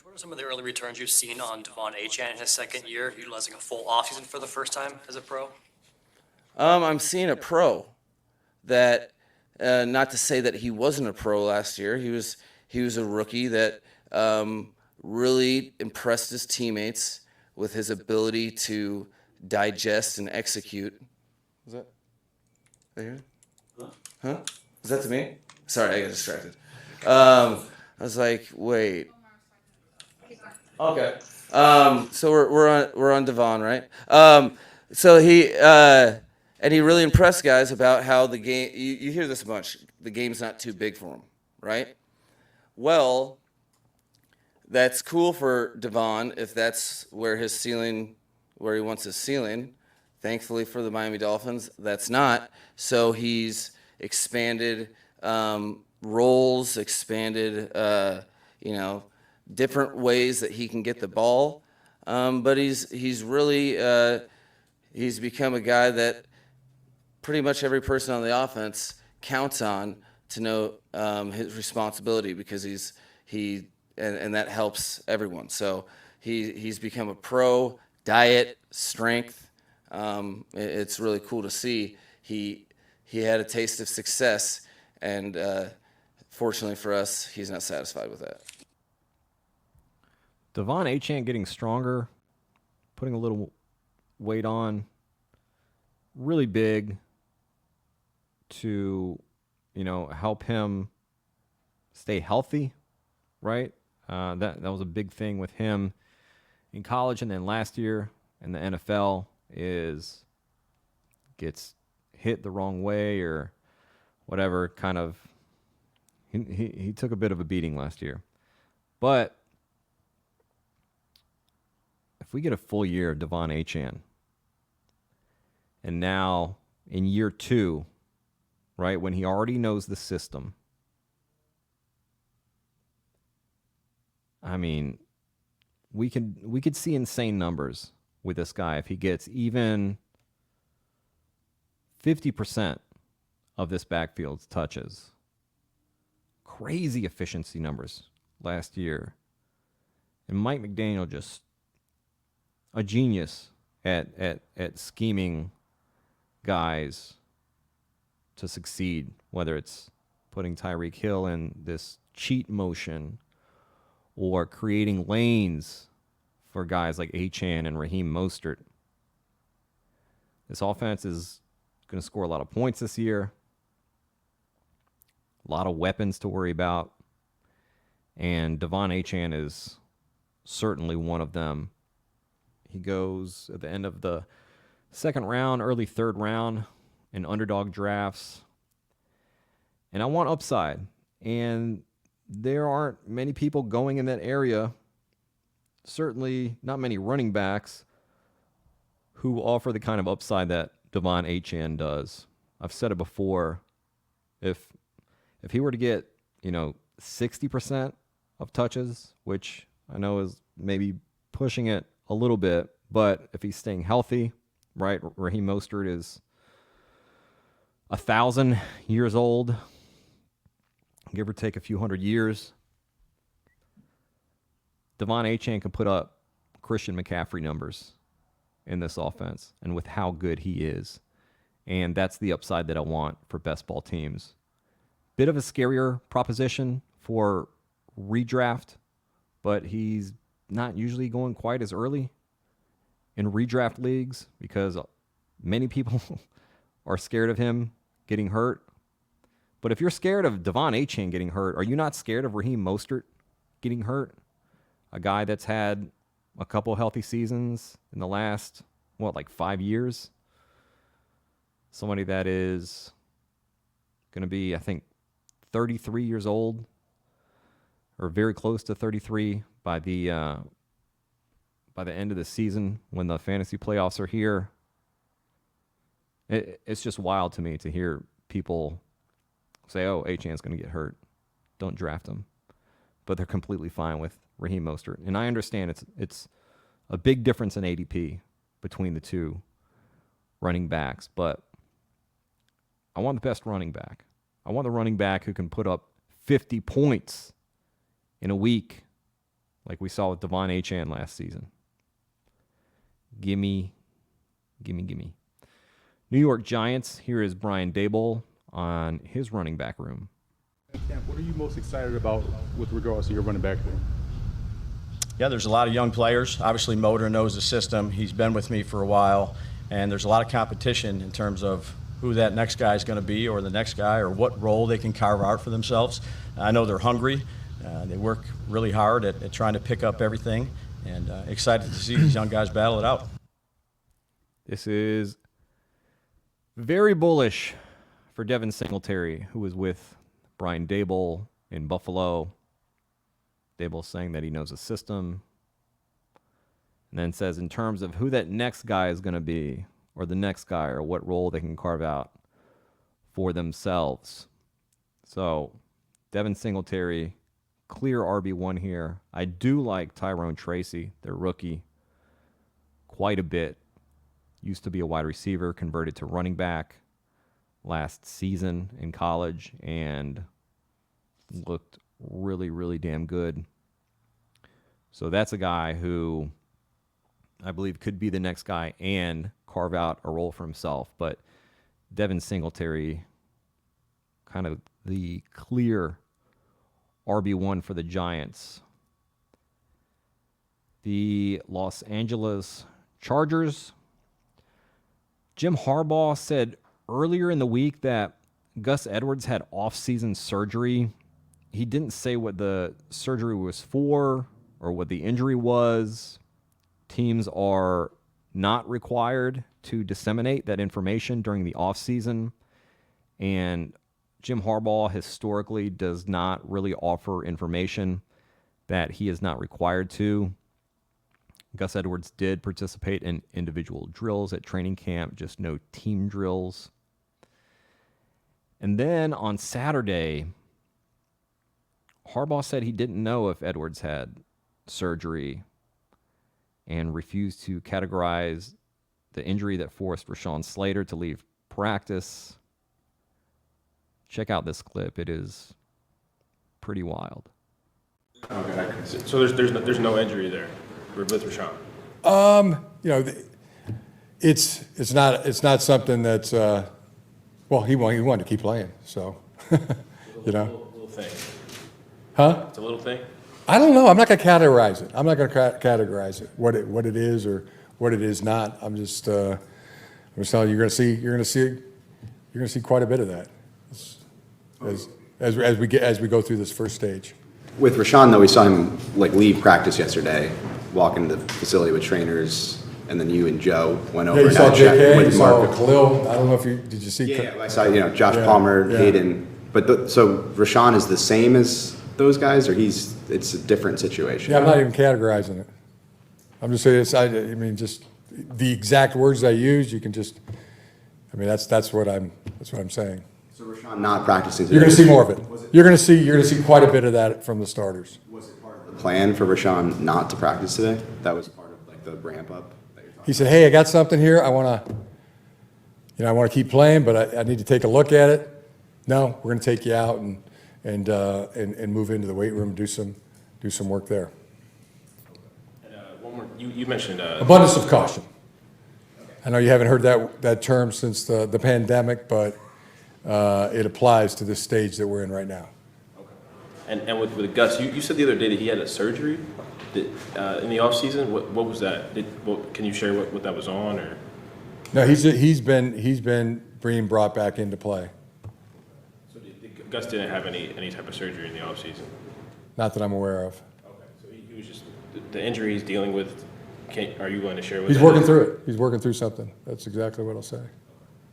What are some of the early returns you've seen on Devon Achane in his second year, utilizing a full offseason for the first time as a pro? I'm seeing a pro that, not to say that he wasn't a pro last year. He was a rookie that really impressed his teammates with his ability to digest and execute. Was that? Right here? Huh? Is that to me? Sorry, I got distracted. I was like, wait. Okay. So we're on Devon, right? So he and he really impressed guys about how the game. You hear this a bunch. The game's not too big for him, right? Well, that's cool for Devon if that's where his ceiling, where he wants his ceiling. Thankfully for the Miami Dolphins, that's not. So he's expanded roles, expanded, different ways that he can get the ball. But he's really he's become a guy that pretty much every person on the offense counts on to know his responsibility, because and that helps everyone. So he's become a pro, diet, strength. It's really cool to see. He had a taste of success, and fortunately for us, he's not satisfied with that. Devon Achane getting stronger, putting a little weight on, really big to, help him stay healthy, right? That was a big thing with him in college, and then last year in the NFL gets hit the wrong way or whatever, kind of. He took a bit of a beating last year, but if we get a full year of Devon Achane, and now in year 2, right, when he already knows the system, I mean, we could see insane numbers with this guy if he gets even 50% of this backfield's touches. Crazy efficiency numbers last year. And Mike McDaniel just a genius at scheming guys to succeed, whether it's putting Tyreek Hill in this cheat motion or creating lanes for guys like Achane and Raheem Mostert. This offense is going to score a lot of points this year. A lot of weapons to worry about. And Devon Achane is certainly one of them. He goes at the end of the second round, early third round in underdog drafts. And I want upside. And there aren't many people going in that area. Certainly not many running backs who offer the kind of upside that Devon Achane does. I've said it before. If he were to get, 60% of touches, which I know is maybe pushing it a little bit, but if he's staying healthy, right? Raheem Mostert is 1,000 years old, give or take a few hundred years. Devon Achane can put up Christian McCaffrey numbers in this offense, and with how good he is. And that's the upside that I want for best ball teams. Bit of a scarier proposition for redraft, but he's not usually going quite as early in redraft leagues because many people are scared of him getting hurt. But if you're scared of Devon Achane getting hurt, are you not scared of Raheem Mostert getting hurt? A guy that's had a couple healthy seasons in the last, 5 years? Somebody that is going to be, I think, 33 years old, or very close to 33 by the end of the season when the fantasy playoffs are here. It's just wild to me to hear people say, "Oh, Achane's going to get hurt. Don't draft him." But they're completely fine with Raheem Mostert. And I understand it's a big difference in ADP between the two running backs, but I want the best running back. I want the running back who can put up 50 points in a week like we saw with Devon Achane last season. Gimme. New York Giants, here is Brian Daboll on his running back room. What are you most excited about with regards to your running back room? Yeah, there's a lot of young players. Obviously, Motor knows the system. He's been with me for a while, and there's a lot of competition in terms of who that next guy is going to be, or the next guy, or what role they can carve out for themselves. I know they're hungry. They work really hard at trying to pick up everything, and excited to see these young guys battle it out. This is very bullish for Devin Singletary, who was with Brian Dable in Buffalo. Dable saying that he knows the system. And then says in terms of who that next guy is going to be, or the next guy, or what role they can carve out for themselves. So, Devin Singletary, clear RB1 here. I do like Tyrone Tracy, their rookie, quite a bit. Used to be a wide receiver, converted to running back last season in college, and looked really, really damn good. So that's a guy who I believe could be the next guy and carve out a role for himself. But Devin Singletary, kind of the clear RB1 for the Giants. The Los Angeles Chargers. Jim Harbaugh said earlier in the week that Gus Edwards had off-season surgery. He didn't say what the surgery was for or what the injury was. Teams are not required to disseminate that information during the offseason. And Jim Harbaugh historically does not really offer information that he is not required to. Gus Edwards did participate in individual drills at training camp, just no team drills. And then on Saturday, Harbaugh said he didn't know if Edwards had surgery and refused to categorize the injury that forced Rashawn Slater to leave practice. Check out this clip. It is pretty wild. Okay. So there's no injury there with Rashawn? You know, it's not something that's, well, he wanted to keep playing, so, you know. Little thing. Huh? It's a little thing? I don't know. I'm not going to categorize it. I'm not going to categorize it, what it is or what it is not. I'm just telling you, you're going to see quite a bit of that as we go through this first stage. With Rashawn, though, we saw him leave practice yesterday, walk into the facility with trainers, and then you and Joe went over. Yeah, you saw JK, you saw Mark. Khalil. I don't know if did you see? Yeah, I saw Josh Palmer, Hayden. But so Rashawn is the same as those guys, or it's a different situation? Yeah, I'm not even categorizing it. I'm just saying I mean, just the exact words I used. You can just. I mean, that's what I'm saying. So Rashawn not practicing today. You're going to see more of it. You're going to see quite a bit of that from the starters. Was it part of the plan for Rashawn not to practice today? That was part of the ramp up. He said, "Hey, I got something here. I want to keep playing, but I need to take a look at it. No, we're going to take you out and move into the weight room and do some work there." And one more, you mentioned abundance of caution. I know you haven't heard that term since the pandemic, but it applies to this stage that we're in right now. Okay. And with Gus, you said the other day that he had a surgery in the off season. What was that? Can you share what that was on, or? No, he's been being brought back into play. So Gus didn't have any type of surgery in the off season? Not that I'm aware of. Okay, so he was just the injury he's dealing with. Are you going to share with? He's working through it. He's working through something. That's exactly what I'll say.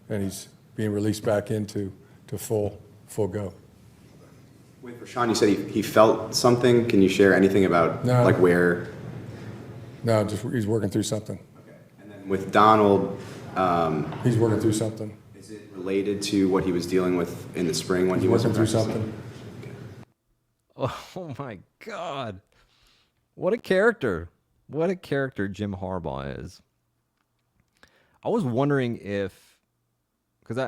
And he's being released back into full go. With Rashawn, you said he felt something. Can you share anything about where? No, just he's working through something. Okay. And then with Donald, he's working through something. Is it related to what he was dealing with in the spring when he was working through something? Okay. Oh my God! What a character! What a character Jim Harbaugh is. I was wondering if, because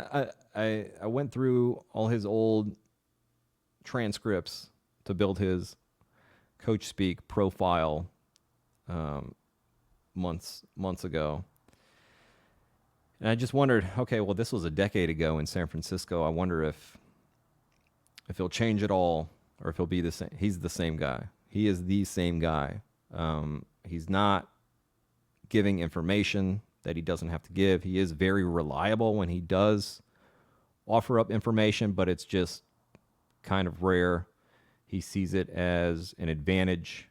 I went through all his old transcripts to build his Coachspeak profile months ago. And I just wondered, okay, well, this was a decade ago in San Francisco. I wonder if he'll change at all, or if he'll be the same. He's the same guy. He is the same guy He's not giving information that he doesn't have to give. He is very reliable when he does offer up information, but it's just kind of rare. He sees it as an advantage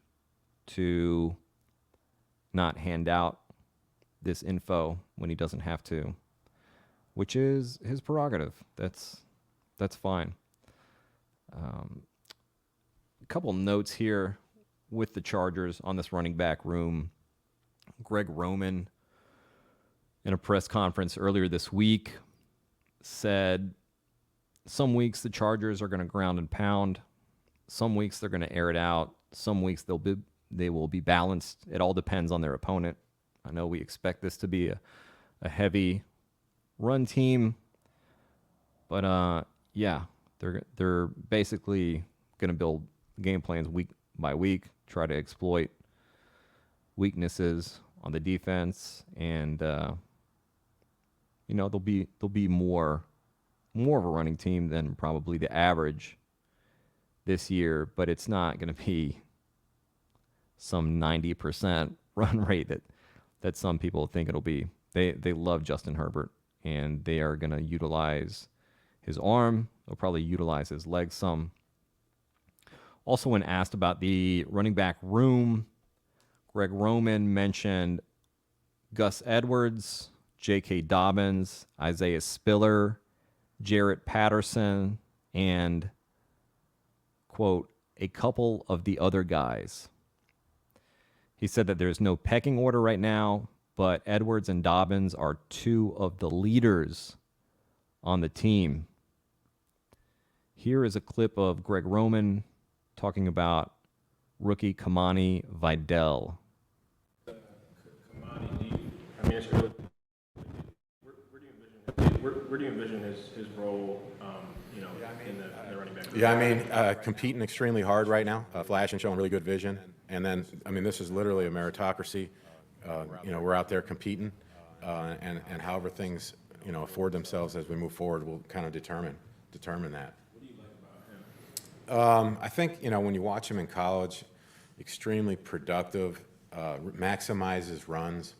to not hand out this info when he doesn't have to, which is his prerogative. That's fine. A couple notes here with the Chargers on this running back room. Greg Roman, in a press conference earlier this week, said some weeks the Chargers are going to ground and pound. Some weeks they're going to air it out. Some weeks they will be balanced. It all depends on their opponent. I know we expect this to be a heavy run team, but yeah, they're basically going to build game plans week by week, try to exploit weaknesses on the defense, and they'll be more of a running team than probably the average this year, but it's not going to be some 90% run rate that some people think it'll be. They love Justin Herbert, and they are going to utilize his arm. They'll probably utilize his legs some. Also, when asked about the running back room, Greg Roman mentioned Gus Edwards, J.K. Dobbins, Isaiah Spiller, Jarrett Patterson, and, quote, a couple of the other guys. He said that there's no pecking order right now, but Edwards and Dobbins are two of the leaders on the team. Here is a clip of Greg Roman talking about rookie Kamani Vidal. Where do you envision his role, in the running back? Yeah, I mean, competing extremely hard right now, flashing, showing really good vision. And then, I mean, this is literally a meritocracy. We're out there competing, and however things, afford themselves as we move forward will kind of determine that. What do you like about him? I think, when you watch him in college, extremely productive, maximizes runs,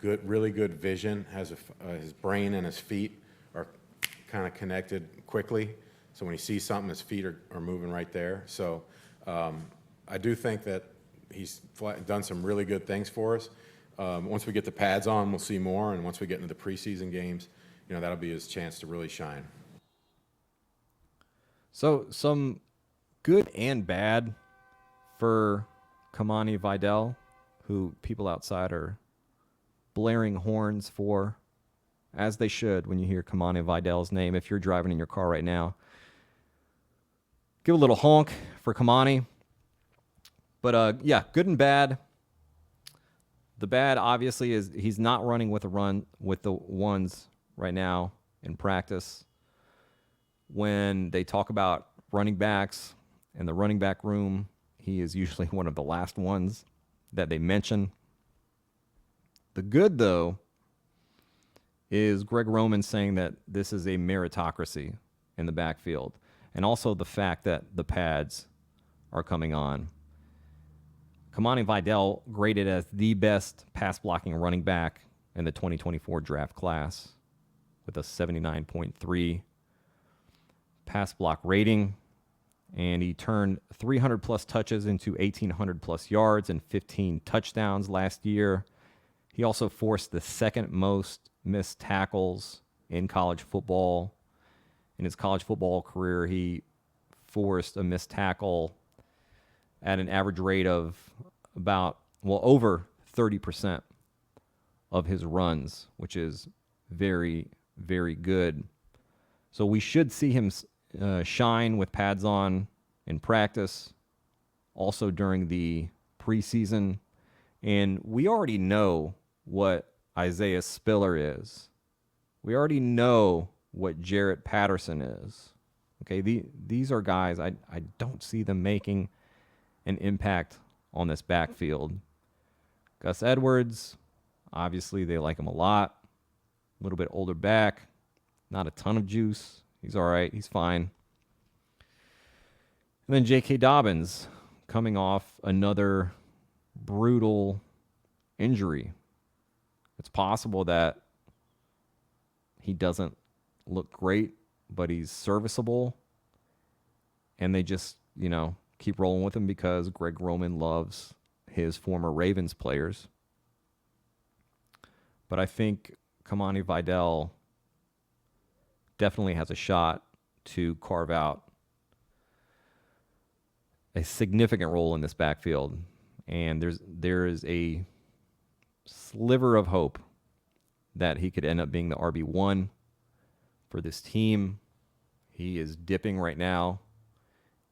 really good vision, has his brain and his feet are kind of connected quickly. So when he sees something, his feet are moving right there. So I do think that he's done some really good things for us. Once we get the pads on, we'll see more. And once we get into the preseason games, that'll be his chance to really shine. So some good and bad for Kamani Vidal, who people outside are blaring horns for, as they should when you hear Kamani Vidal's name. If you're driving in your car right now, give a little honk for Kamani. But yeah, good and bad. The bad, obviously, is he's not running with the ones right now in practice. When they talk about running backs in the running back room, he is usually one of the last ones that they mention. The good, though, is Greg Roman saying that this is a meritocracy in the backfield, and also the fact that the pads are coming on. Kamani Vidal graded as the best pass-blocking running back in the 2024 draft class with a 79.3 pass block rating, and he turned 300-plus touches into 1,800-plus yards and 15 touchdowns last year. He also forced the second most missed tackles in college football. In his college football career, he forced a missed tackle at an average rate of over 30% of his runs, which is very, very good. So we should see him shine with pads on in practice, also during the preseason. And we already know what Isaiah Spiller is. We already know what Jarrett Patterson is. Okay, these are guys I don't see them making an impact on this backfield. Gus Edwards, obviously they like him a lot. A little bit older back, not a ton of juice. He's all right. He's fine. And then J.K. Dobbins, coming off another brutal injury. It's possible that he doesn't look great, but he's serviceable. And they just, keep rolling with him because Greg Roman loves his former Ravens players. But I think Kamani Vidal definitely has a shot to carve out a significant role in this backfield. And there is a sliver of hope that he could end up being the RB1 for this team. He is dipping right now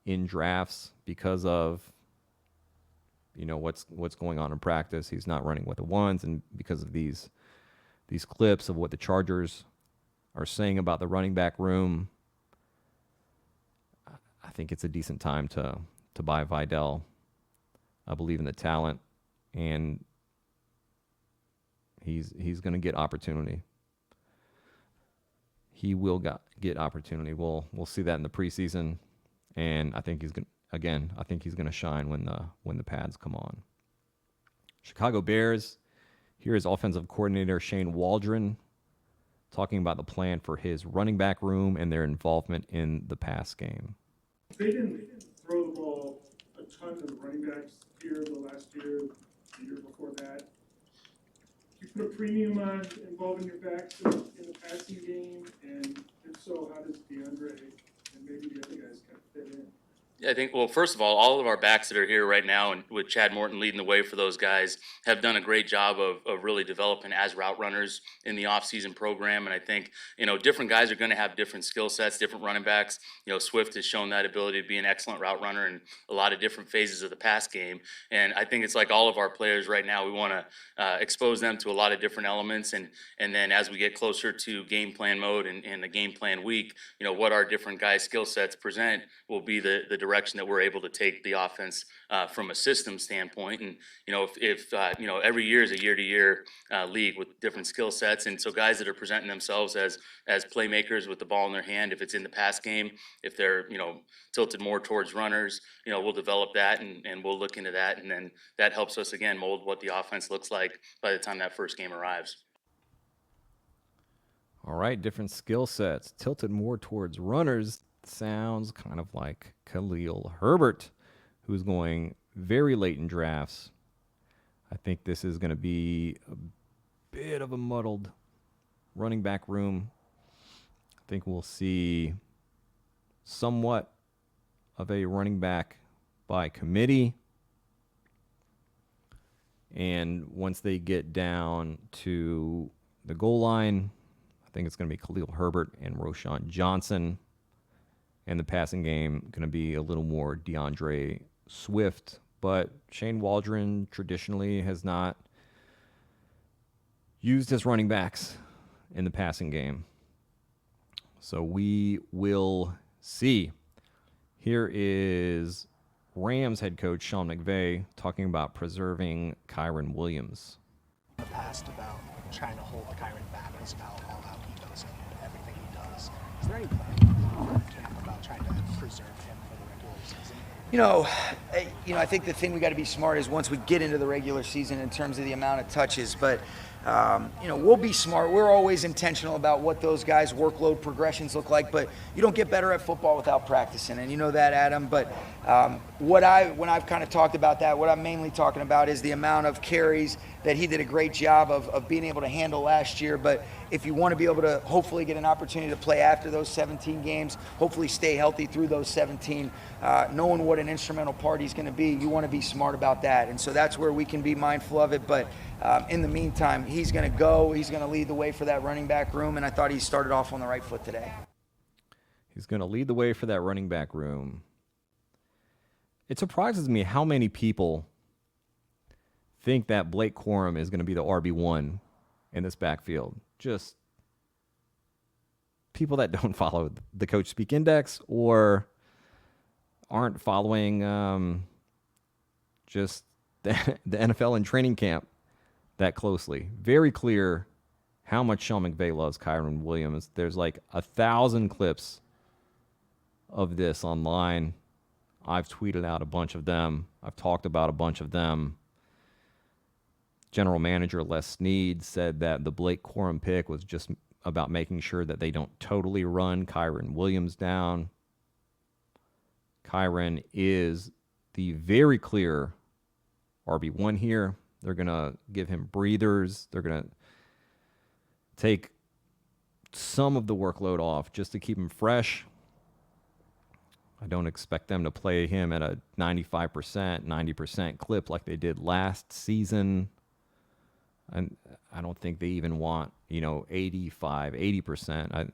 in drafts because of what's going on in practice. He's not running with the ones, and because of these clips of what the Chargers are saying about the running back room, I think it's a decent time to buy Vidal. I believe in the talent, and he's going to get opportunity. He will get opportunity. We'll see that in the preseason, and I think he's going to shine when the pads come on. Chicago Bears. Here is offensive coordinator Shane Waldron talking about the plan for his running back room and their involvement in the pass game. They didn't throw the ball a ton to the running backs here the last year, the year before that. You put a premium on involving your backs in the passing game, and if so, how does DeAndre and maybe the other guys kind of fit in? I think, well, first of all of our backs that are here right now, and with Chad Morton leading the way for those guys, have done a great job of really developing as route runners in the offseason program. And I think, different guys are going to have different skill sets, different running backs. Swift has shown that ability to be an excellent route runner in a lot of different phases of the pass game. And I think it's like all of our players right now, we want to expose them to a lot of different elements. And then as we get closer to game plan mode and the game plan week, what our different guys' skill sets present will be the direction that we're able to take the offense from a system standpoint. And if every year is a year-to-year league with different skill sets, and so guys that are presenting themselves as playmakers with the ball in their hand, if it's in the pass game, if they're tilted more towards runners, we'll develop that and we'll look into that, and then that helps us again mold what the offense looks like by the time that first game arrives. All right, different skill sets tilted more towards runners. Sounds kind of like Khalil Herbert, who's going very late in drafts. I think this is going to be a bit of a muddled running back room. I think we'll see somewhat of a running back by committee. And once they get down to the goal line, I think it's going to be Khalil Herbert and Roschon Johnson. And the passing game going to be a little more DeAndre Swift. But Shane Waldron traditionally has not used his running backs in the passing game. So we will see. Here is Rams head coach Sean McVay talking about preserving Kyren Williams. In the past about trying to hold Kyren back is about all out he does and everything he does. Is there any plan for the camp about trying to preserve him for the regular season? I think the thing we got to be smart is once we get into the regular season in terms of the amount of touches, but we'll be smart. We're always intentional about what those guys' workload progressions look like, but you don't get better at football without practicing, and you know that, Adam. But when I've kind of talked about that, what I'm mainly talking about is the amount of carries that he did a great job of being able to handle last year. But if you want to be able to hopefully get an opportunity to play after those 17 games, hopefully stay healthy through those 17, knowing what an instrumental part he's going to be, you want to be smart about that. And so that's where we can be mindful of it. But in the meantime, he's going to lead the way for that running back room, and I thought he started off on the right foot today. He's going to lead the way for that running back room. It surprises me how many people think that Blake Corum is going to be the RB1 in this backfield. Just people that don't follow the Coachspeak Index or aren't following just the NFL and training camp that closely. Very clear how much Sean McVay loves Kyren Williams. There's like 1,000 clips of this online. I've tweeted out a bunch of them. I've talked about a bunch of them. General manager Les Snead said that the Blake Corum pick was just about making sure that they don't totally run Kyren Williams down. Kyren is the very clear RB1 here. They're going to give him breathers. They're going to take some of the workload off just to keep him fresh. I don't expect them to play him at a 95%, 90% clip like they did last season. And I don't think they even want, 85, 80%.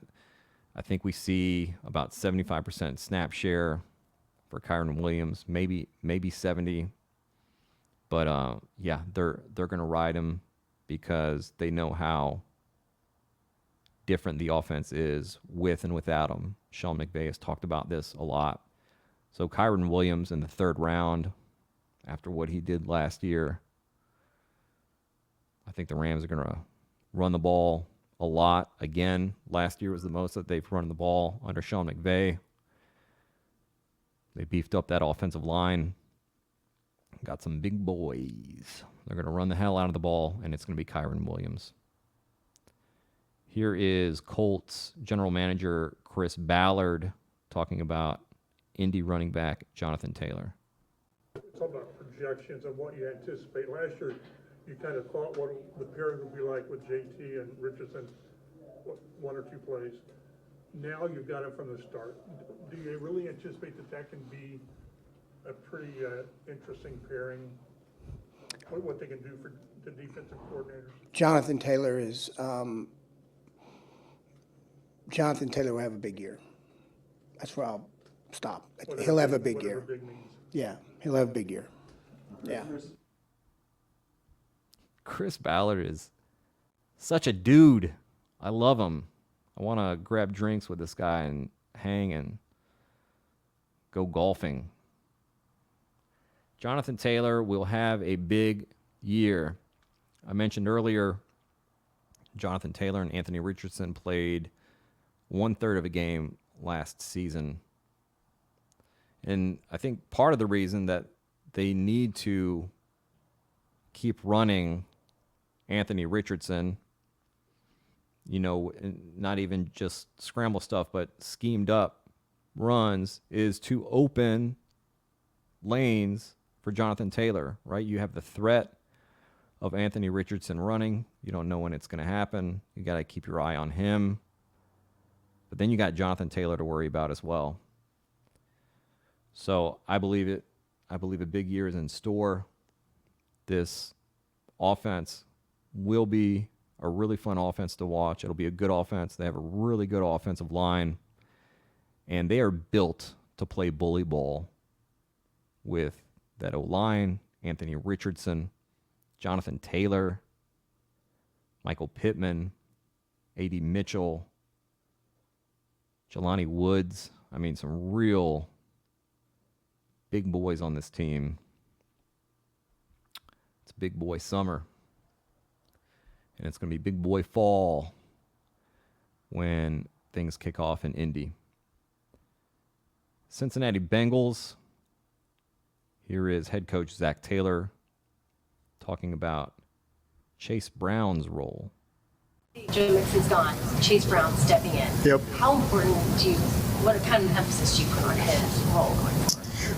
I think we see about 75% snap share for Kyren Williams, maybe 70. But yeah, they're going to ride him because they know how different the offense is with and without him. Sean McVay has talked about this a lot. So Kyren Williams in the third round, after what he did last year, I think the Rams are going to run the ball a lot. Again, last year was the most that they've run the ball under Sean McVay. They beefed up that offensive line. Got some big boys. They're going to run the hell out of the ball, and it's going to be Kyren Williams. Here is Colts general manager Chris Ballard talking about Indy running back Jonathan Taylor. Talk about projections and what you anticipate. Last year, you kind of thought what the pairing would be like with JT and Richardson, one or two plays. Now you've got him from the start. Do you really anticipate that can be a pretty interesting pairing? What they can do for the defensive coordinators? Jonathan Taylor will have a big year. That's where I'll stop. He'll have a big year. Big means. Yeah, he'll have a big year. Yeah. Chris Ballard is such a dude. I love him. I want to grab drinks with this guy and hang and go golfing. Jonathan Taylor will have a big year. I mentioned earlier, Jonathan Taylor and Anthony Richardson played 1/3 of a game last season. And I think part of the reason that they need to keep running Anthony Richardson, not even just scramble stuff, but schemed up runs, is to open lanes for Jonathan Taylor, right? You have the threat of Anthony Richardson running. You don't know when it's going to happen. You got to keep your eye on him. But then you got Jonathan Taylor to worry about as well. So I believe it. I believe a big year is in store. This offense will be a really fun offense to watch. It'll be a good offense. They have a really good offensive line. And they are built to play bully ball with that O-line, Anthony Richardson, Jonathan Taylor, Michael Pittman, A.D. Mitchell, Jelani Woods. I mean, some real big boys on this team. It's big boy summer. And it's going to be big boy fall when things kick off in Indy. Cincinnati Bengals. Here is head coach Zach Taylor talking about Chase Brown's role. Joe Mixon's gone. Chase Brown stepping in. Yep. How important what kind of emphasis do you put on his role going forward?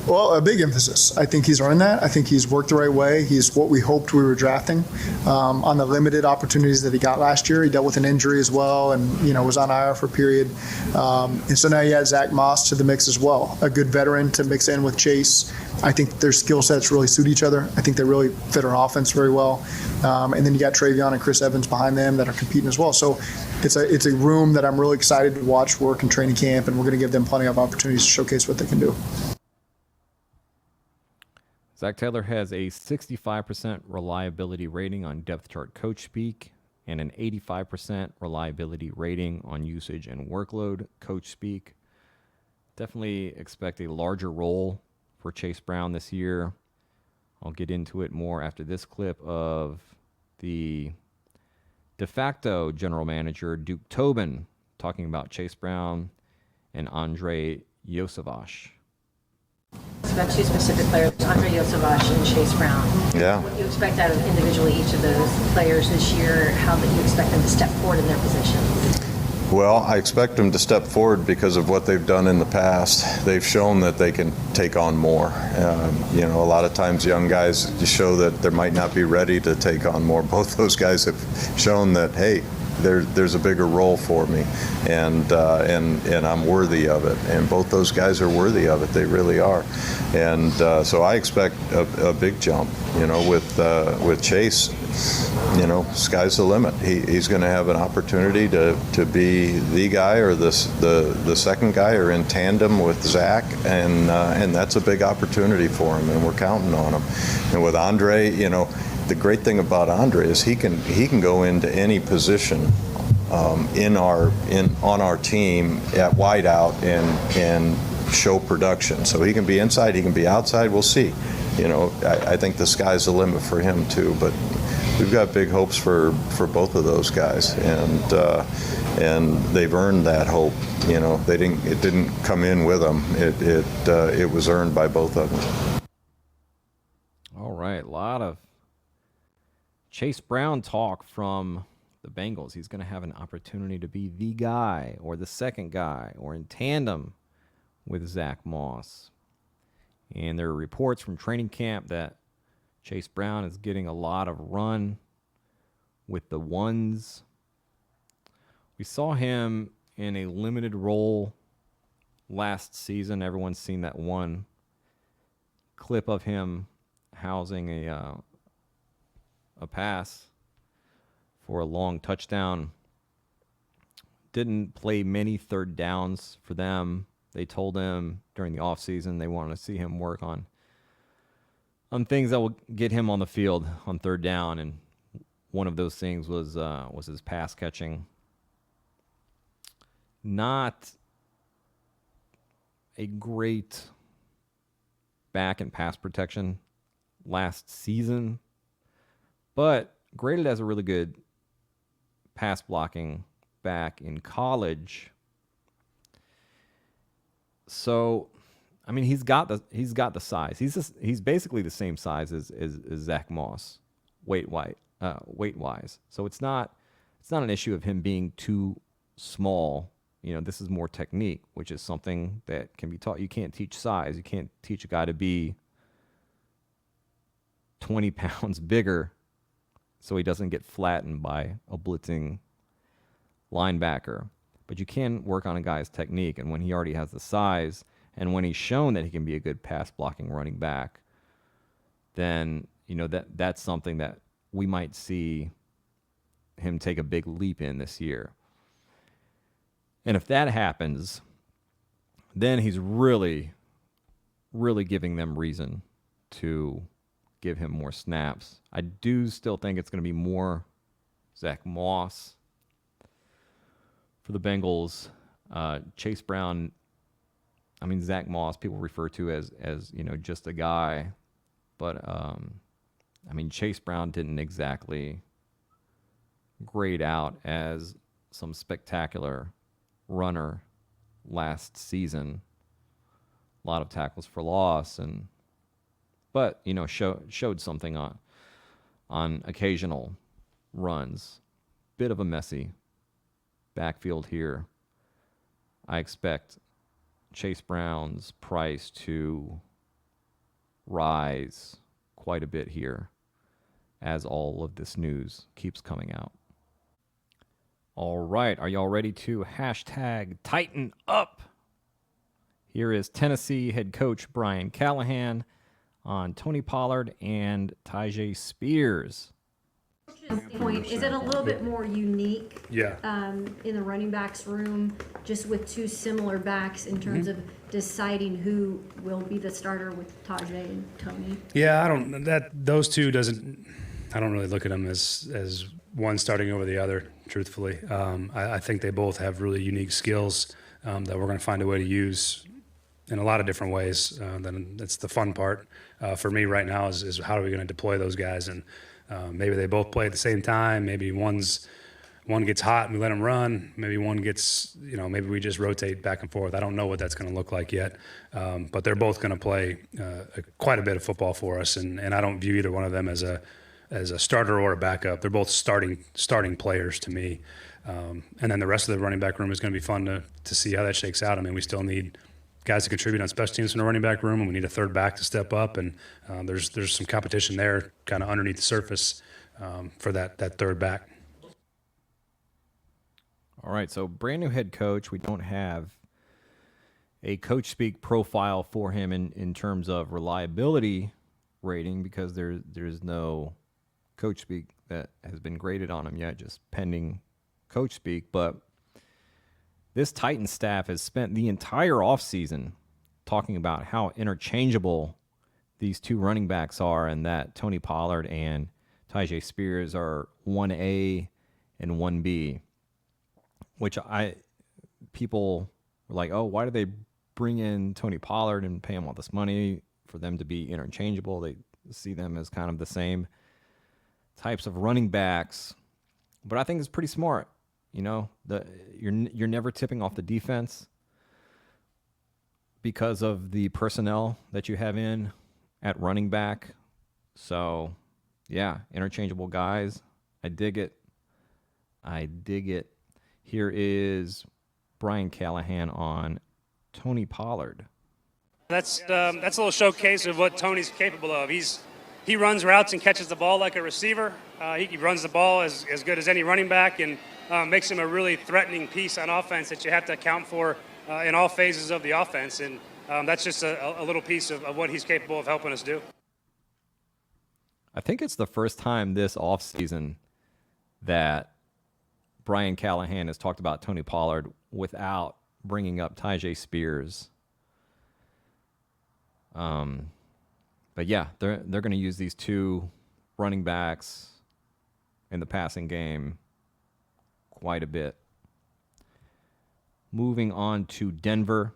Well, a big emphasis. I think he's earned that. I think he's worked the right way. He's what we hoped we were drafting. On the limited opportunities that he got last year, he dealt with an injury as well and, was on IR for a period. And so now you add Zach Moss to the mix as well, a good veteran to mix in with Chase. I think their skill sets really suit each other. I think they really fit our offense very well. And then you got Travion and Chris Evans behind them that are competing as well. So it's a room that I'm really excited to watch work in training camp, and we're going to give them plenty of opportunities to showcase what they can do. Zach Taylor has a 65% reliability rating on depth chart Coachspeak and an 85% reliability rating on usage and workload Coachspeak. Definitely expect a larger role for Chase Brown this year. I'll get into it more after this clip of the de facto general manager, Duke Tobin, talking about Chase Brown and Andre Yosavash. about two specific players, Andre Yosevich and Chase Brown. Yeah. What do you expect out of individually each of those players this year? How that you expect them to step forward in their positions? Well, I expect them to step forward because of what they've done in the past. They've shown that they can take on more. A lot of times young guys just show that they might not be ready to take on more. Both those guys have shown that, hey, there's a bigger role for me, and I'm worthy of it. And both those guys are worthy of it. They really are. And so I expect a big jump. With Chase, sky's the limit. He's going to have an opportunity to be the guy or the second guy or in tandem with Zach, and that's a big opportunity for him, and we're counting on him. And with Andre, the great thing about Andre is he can go into any position on our team at wideout and show production. So he can be inside, he can be outside. We'll see. I think the sky's the limit for him too. But we've got big hopes for both of those guys, and they've earned that hope. It didn't come in with them. It was earned by both of them. All right, a lot of Chase Brown talk from the Bengals. He's going to have an opportunity to be the guy or the second guy or in tandem with Zach Moss. And there are reports from training camp that Chase Brown is getting a lot of run with the ones. We saw him in a limited role last season. Everyone's seen that one clip of him housing a pass for a long touchdown. Didn't play many third downs for them. They told him during the offseason they wanted to see him work on things that will get him on the field on third down, and one of those things was his pass catching. Not a great back and pass protection last season, but graded as a really good pass blocking back in college. So, I mean, he's got the size. He's basically the same size as Zach Moss, weight wise. So it's not an issue of him being too small. This is more technique, which is something that can be taught. You can't teach size. You can't teach a guy to be 20 pounds bigger so he doesn't get flattened by a blitzing linebacker. But you can work on a guy's technique, and when he already has the size, and when he's shown that he can be a good pass blocking running back, then that's something that we might see him take a big leap in this year. And if that happens, then he's really, really giving them reason to give him more snaps. I do still think it's going to be more Zach Moss for the Bengals. Chase Brown, Zach Moss, people refer to as just a guy, but Chase Brown didn't exactly grade out as some spectacular runner last season. A lot of tackles for loss, but showed something on occasional runs. Bit of a messy backfield here. I expect Chase Brown's price to rise quite a bit here as all of this news keeps coming out. All right, are y'all ready to hashtag Tighten Up? Here is Tennessee head coach Brian Callahan on Tony Pollard and Tyjae Spears. Point, is it a little bit more unique Yeah. In the running backs room, just with two similar backs in terms of deciding who will be the starter with Tyjae and Tony? Yeah, I don't really look at them as one starting over the other, truthfully. I think they both have really unique skills that we're going to find a way to use in a lot of different ways. Then that's the fun part for me right now is how are we going to deploy those guys, and maybe they both play at the same time. Maybe one's one gets hot and we let him run. Maybe one gets, maybe we just rotate back and forth. I don't know what that's going to look like yet. But they're both going to play quite a bit of football for us. And I don't view either one of them as a starter or a backup. They're both starting players to me. And then the rest of the running back room is going to be fun to see how that shakes out. I mean, we still need guys to contribute on special teams in the running back room, and we need a third back to step up. And there's some competition there kind of underneath the surface for that third back. All right, so brand new head coach. We don't have a Coachspeak profile for him in terms of reliability rating because there's no Coachspeak that has been graded on him yet, just pending Coachspeak. But this Titans staff has spent the entire offseason talking about how interchangeable these two running backs are and that Tony Pollard and Tyjae Spears are 1A and 1B. Which people were like, oh, why do they bring in Tony Pollard and pay him all this money for them to be interchangeable? They see them as kind of the same types of running backs. But I think it's pretty smart. You're never tipping off the defense because of the personnel that you have in at running back. So, yeah, interchangeable guys. I dig it. Here is Brian Callahan on Tony Pollard. That's a little showcase of what Tony's capable of. He runs routes and catches the ball like a receiver. He runs the ball as good as any running back and makes him a really threatening piece on offense that you have to account for in all phases of the offense. And that's just a little piece of what he's capable of helping us do. I think it's the first time this offseason that Brian Callahan has talked about Tony Pollard without bringing up Tyjae Spears. But yeah, they're going to use these two running backs in the passing game quite a bit. Moving on to Denver.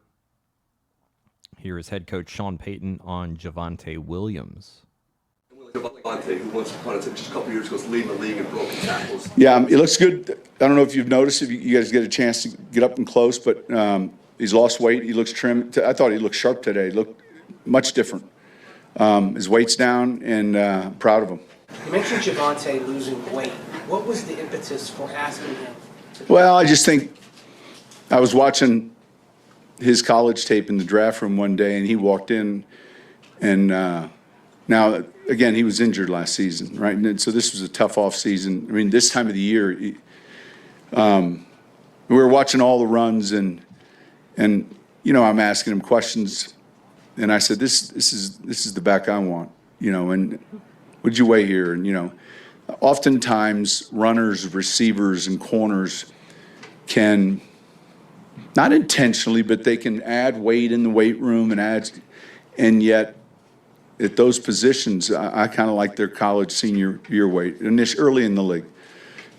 Here is head coach Sean Payton on Javonte Williams. Javonte, who once upon a time, just a couple years ago, was leading the league in broken tackles. Yeah, it looks good. I don't know if you've noticed, if you guys get a chance to get up and close, but he's lost weight. He looks trim. I thought he looked sharp today. He looked much different. His weight's down, and proud of him. You mentioned Javonte losing weight. What was the impetus for asking him? Well, I just think I was watching his college tape in the draft room one day, and he walked in, and now, again, he was injured last season, right? And so this was a tough off season. I mean, this time of the year, we were watching all the runs, and I'm asking him questions, and I said, "This is the back I want," and what'd you weigh here? And oftentimes runners, receivers, and corners can, not intentionally, but they can add weight in the weight room and yet at those positions, I kind of like their college senior year weight, early in the league.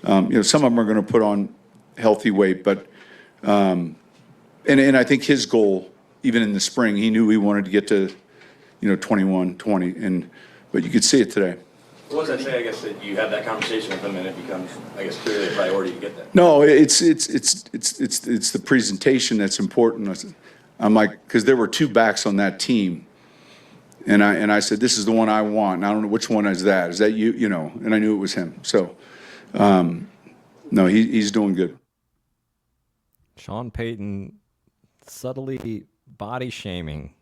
Some of them are going to put on healthy weight, but and I think his goal, even in the spring, he knew he wanted to get to 21, 20, but you could see it today. What does that say? I guess that you have that conversation with him, and it becomes, I guess, clearly a priority to get that. No, it's the presentation that's important. I'm like, because there were two backs on that team. And I said, this is the one I want. And I don't know which one is that. Is that you? And I knew it was him. So, no, he's doing good. Sean Payton subtly body shaming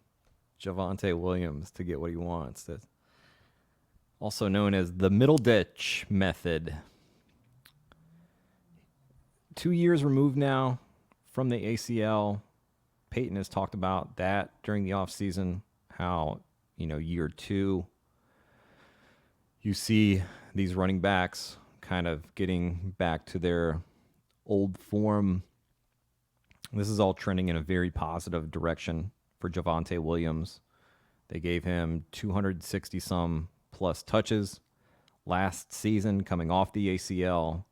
Javonte Williams to get what he wants. That's also known as the middle ditch method. 2 years removed now from the ACL. Payton has talked about that during the offseason, how year two, you see these running backs kind of getting back to their old form. This is all trending in a very positive direction for Javonte Williams. They gave him 260-some plus touches last season coming off the ACL.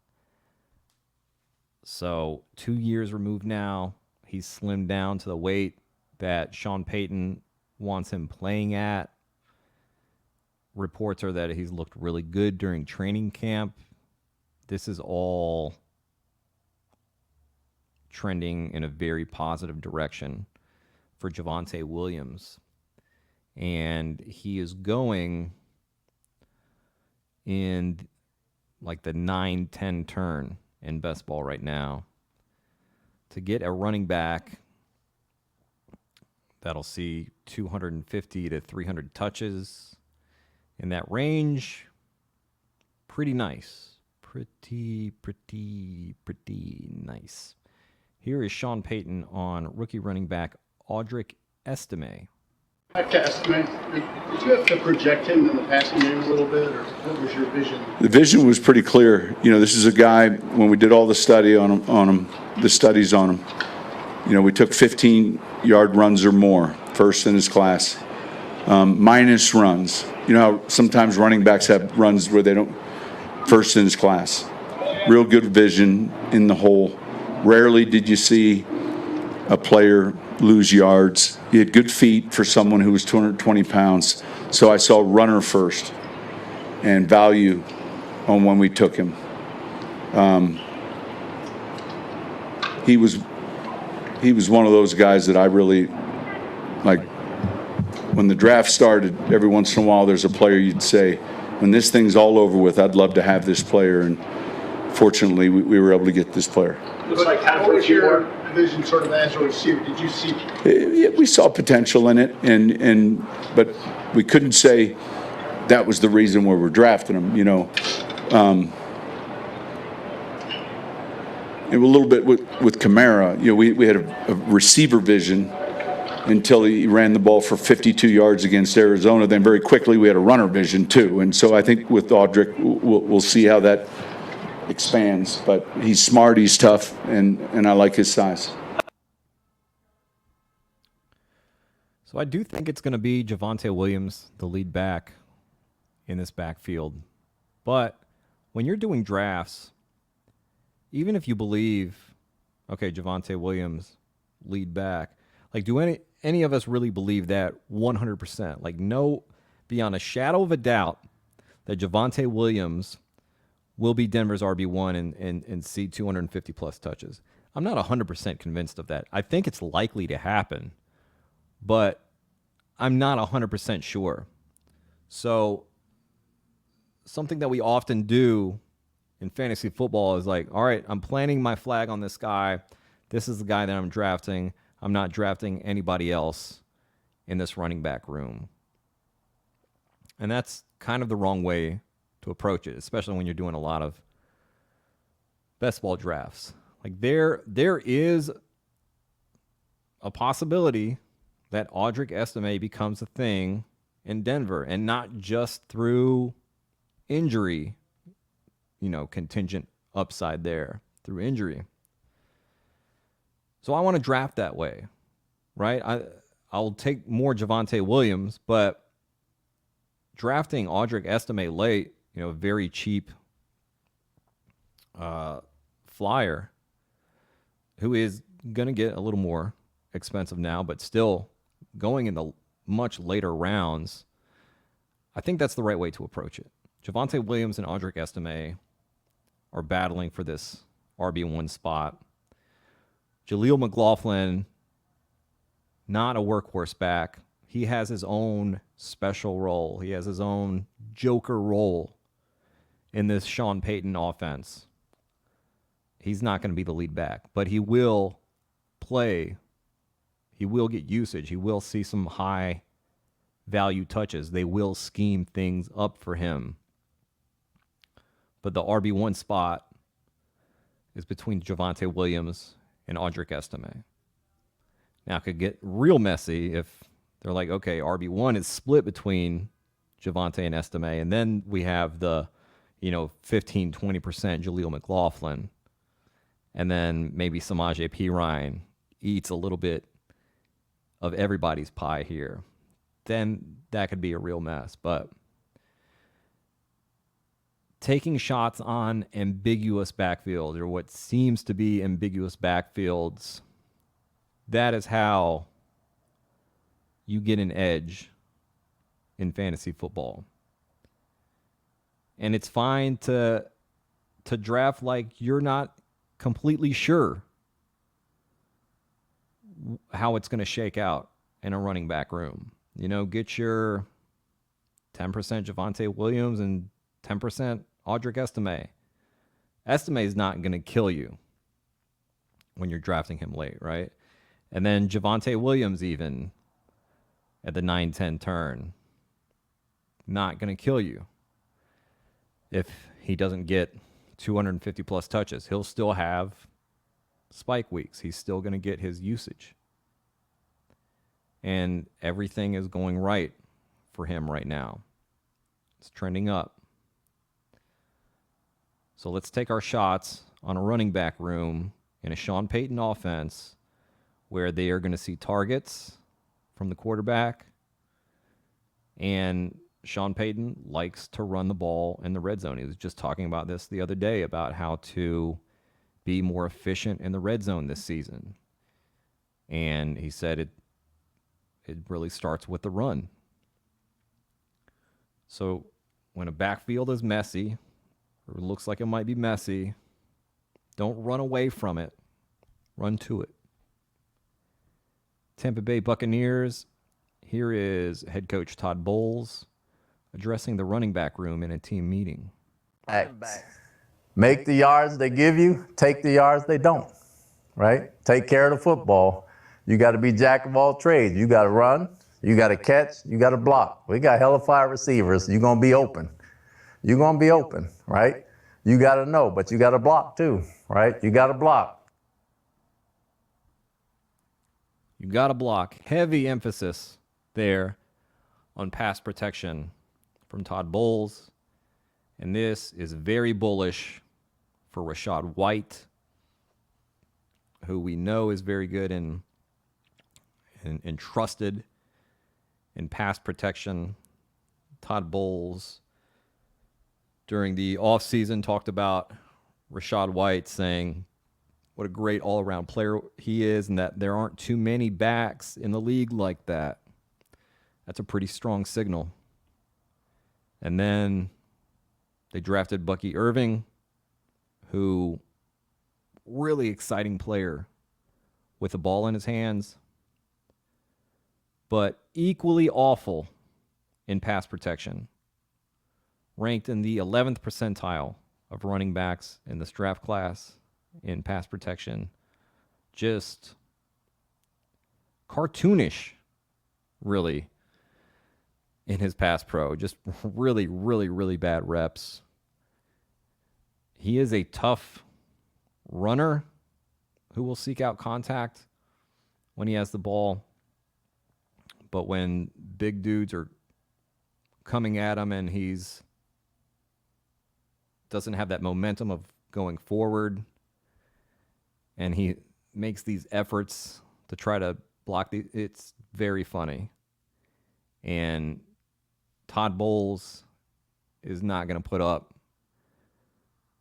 So 2 years removed now, he's slimmed down to the weight that Sean Payton wants him playing at. Reports are that he's looked really good during training camp. This is all trending in a very positive direction for Javonte Williams. And he is going in like the 9-10 turn in best ball right now. To get a running back that'll see 250 to 300 touches in that range, pretty nice. Pretty nice. Here is Sean Payton on rookie running back Audric Estime. I have to estimate, did you have to project him in the passing game a little bit, or what was your vision? The vision was pretty clear. You know, this is a guy, when we did all the studies on him, you know, we took 15-yard runs or more, first in his class, minus runs. You know how sometimes running backs have runs where they don't, first in his class. Real good vision in the hole. Rarely did you see a player lose yards. He had good feet for someone who was 220 pounds. So I saw runner first and value on when we took him. He was one of those guys that I really, like, when the draft started, every once in a while there's a player you'd say, when this thing's all over with, I'd love to have this player. And fortunately, we were able to get this player. Looks like what was your vision sort of as a receiver? Did you see? We saw potential in it, but we couldn't say that was the reason why we're drafting him. You know, and a little bit with Kamara. You know, we had a receiver vision until he ran the ball for 52 yards against Arizona. Then very quickly we had a runner vision too. And so I think with Audric, we'll see how that expands. But he's smart, he's tough, and I like his size. So I do think it's going to be Javonte Williams, the lead back in this backfield. But when you're doing drafts, even if you believe, okay, Javonte Williams, lead back, like, do any of us really believe that 100%? Like, no, beyond a shadow of a doubt that Javonte Williams will be Denver's RB1 and see 250-plus touches. I'm not 100% convinced of that. I think it's likely to happen, but I'm not 100% sure. So something that we often do in fantasy football is like, all right, I'm planting my flag on this guy. This is the guy that I'm drafting. I'm not drafting anybody else in this running back room. And that's kind of the wrong way to approach it, especially when you're doing a lot of best ball drafts. Like there is a possibility that Audric Estime becomes a thing in Denver, and not just through injury, contingent upside there, through injury. So I want to draft that way, right? I'll take more Javonte Williams, but drafting Audric Estime late, very cheap flyer, who is going to get a little more expensive now, but still going in the much later rounds, I think that's the right way to approach it. Javonte Williams and Audric Estime are battling for this RB1 spot. Jaleel McLaughlin, not a workhorse back. He has his own special role. He has his own joker role in this Sean Payton offense. He's not going to be the lead back, but he will play. He will get usage. He will see some high value touches. They will scheme things up for him. But the RB1 spot is between Javonte Williams and Audric Estime. Now, it could get real messy if they're like, okay, RB1 is split between Javonte and Estime, and then we have the, 15, 20% Jaleel McLaughlin, and then maybe Samaje Perine eats a little bit of everybody's pie here. Then that could be a real mess. But taking shots on ambiguous backfield, or what seems to be ambiguous backfields, that is how you get an edge in fantasy football. And it's fine to draft like you're not completely sure how it's going to shake out in a running back room. Get your 10% Javonte Williams and 10% Audric Estime. Estime is not going to kill you when you're drafting him late, right? And then Javonte Williams even at the 9-10 turn, not going to kill you. If he doesn't get 250 plus touches, he'll still have spike weeks. He's still going to get his usage. And everything is going right for him right now. It's trending up. So let's take our shots on a running back room in a Sean Payton offense where they are going to see targets from the quarterback. And Sean Payton likes to run the ball in the red zone. He was just talking about this the other day about how to be more efficient in the red zone this season. And he said it really starts with the run. So when a backfield is messy, or looks like it might be messy, don't run away from it. Run to it. Tampa Bay Buccaneers, here is head coach Todd Bowles addressing the running back room in a team meeting. Make the yards they give you, take the yards they don't, right? Take care of the football. You got to be jack of all trades. You got to run, you got to catch, you got to block. We got hella fire receivers. You're going to be open. You're going to be open, right? You got to know, but you got to block too, right? You got to block. You got to block. Heavy emphasis there on pass protection from Todd Bowles. And this is very bullish for Rachaad White, who we know is very good and trusted in pass protection. Todd Bowles, during the offseason, talked about Rachaad White, saying what a great all-around player he is and that there aren't too many backs in the league like that. That's a pretty strong signal. And then they drafted Bucky Irving, who really exciting player with the ball in his hands, but equally awful in pass protection. Ranked in the 11th percentile of running backs in this draft class in pass protection. Just cartoonish, really, in his pass pro. Just really, really, really bad reps. He is a tough runner who will seek out contact when he has the ball. But when big dudes are coming at him and he's doesn't have that momentum of going forward, and he makes these efforts to try to block it's very funny. And Todd Bowles is not going to put up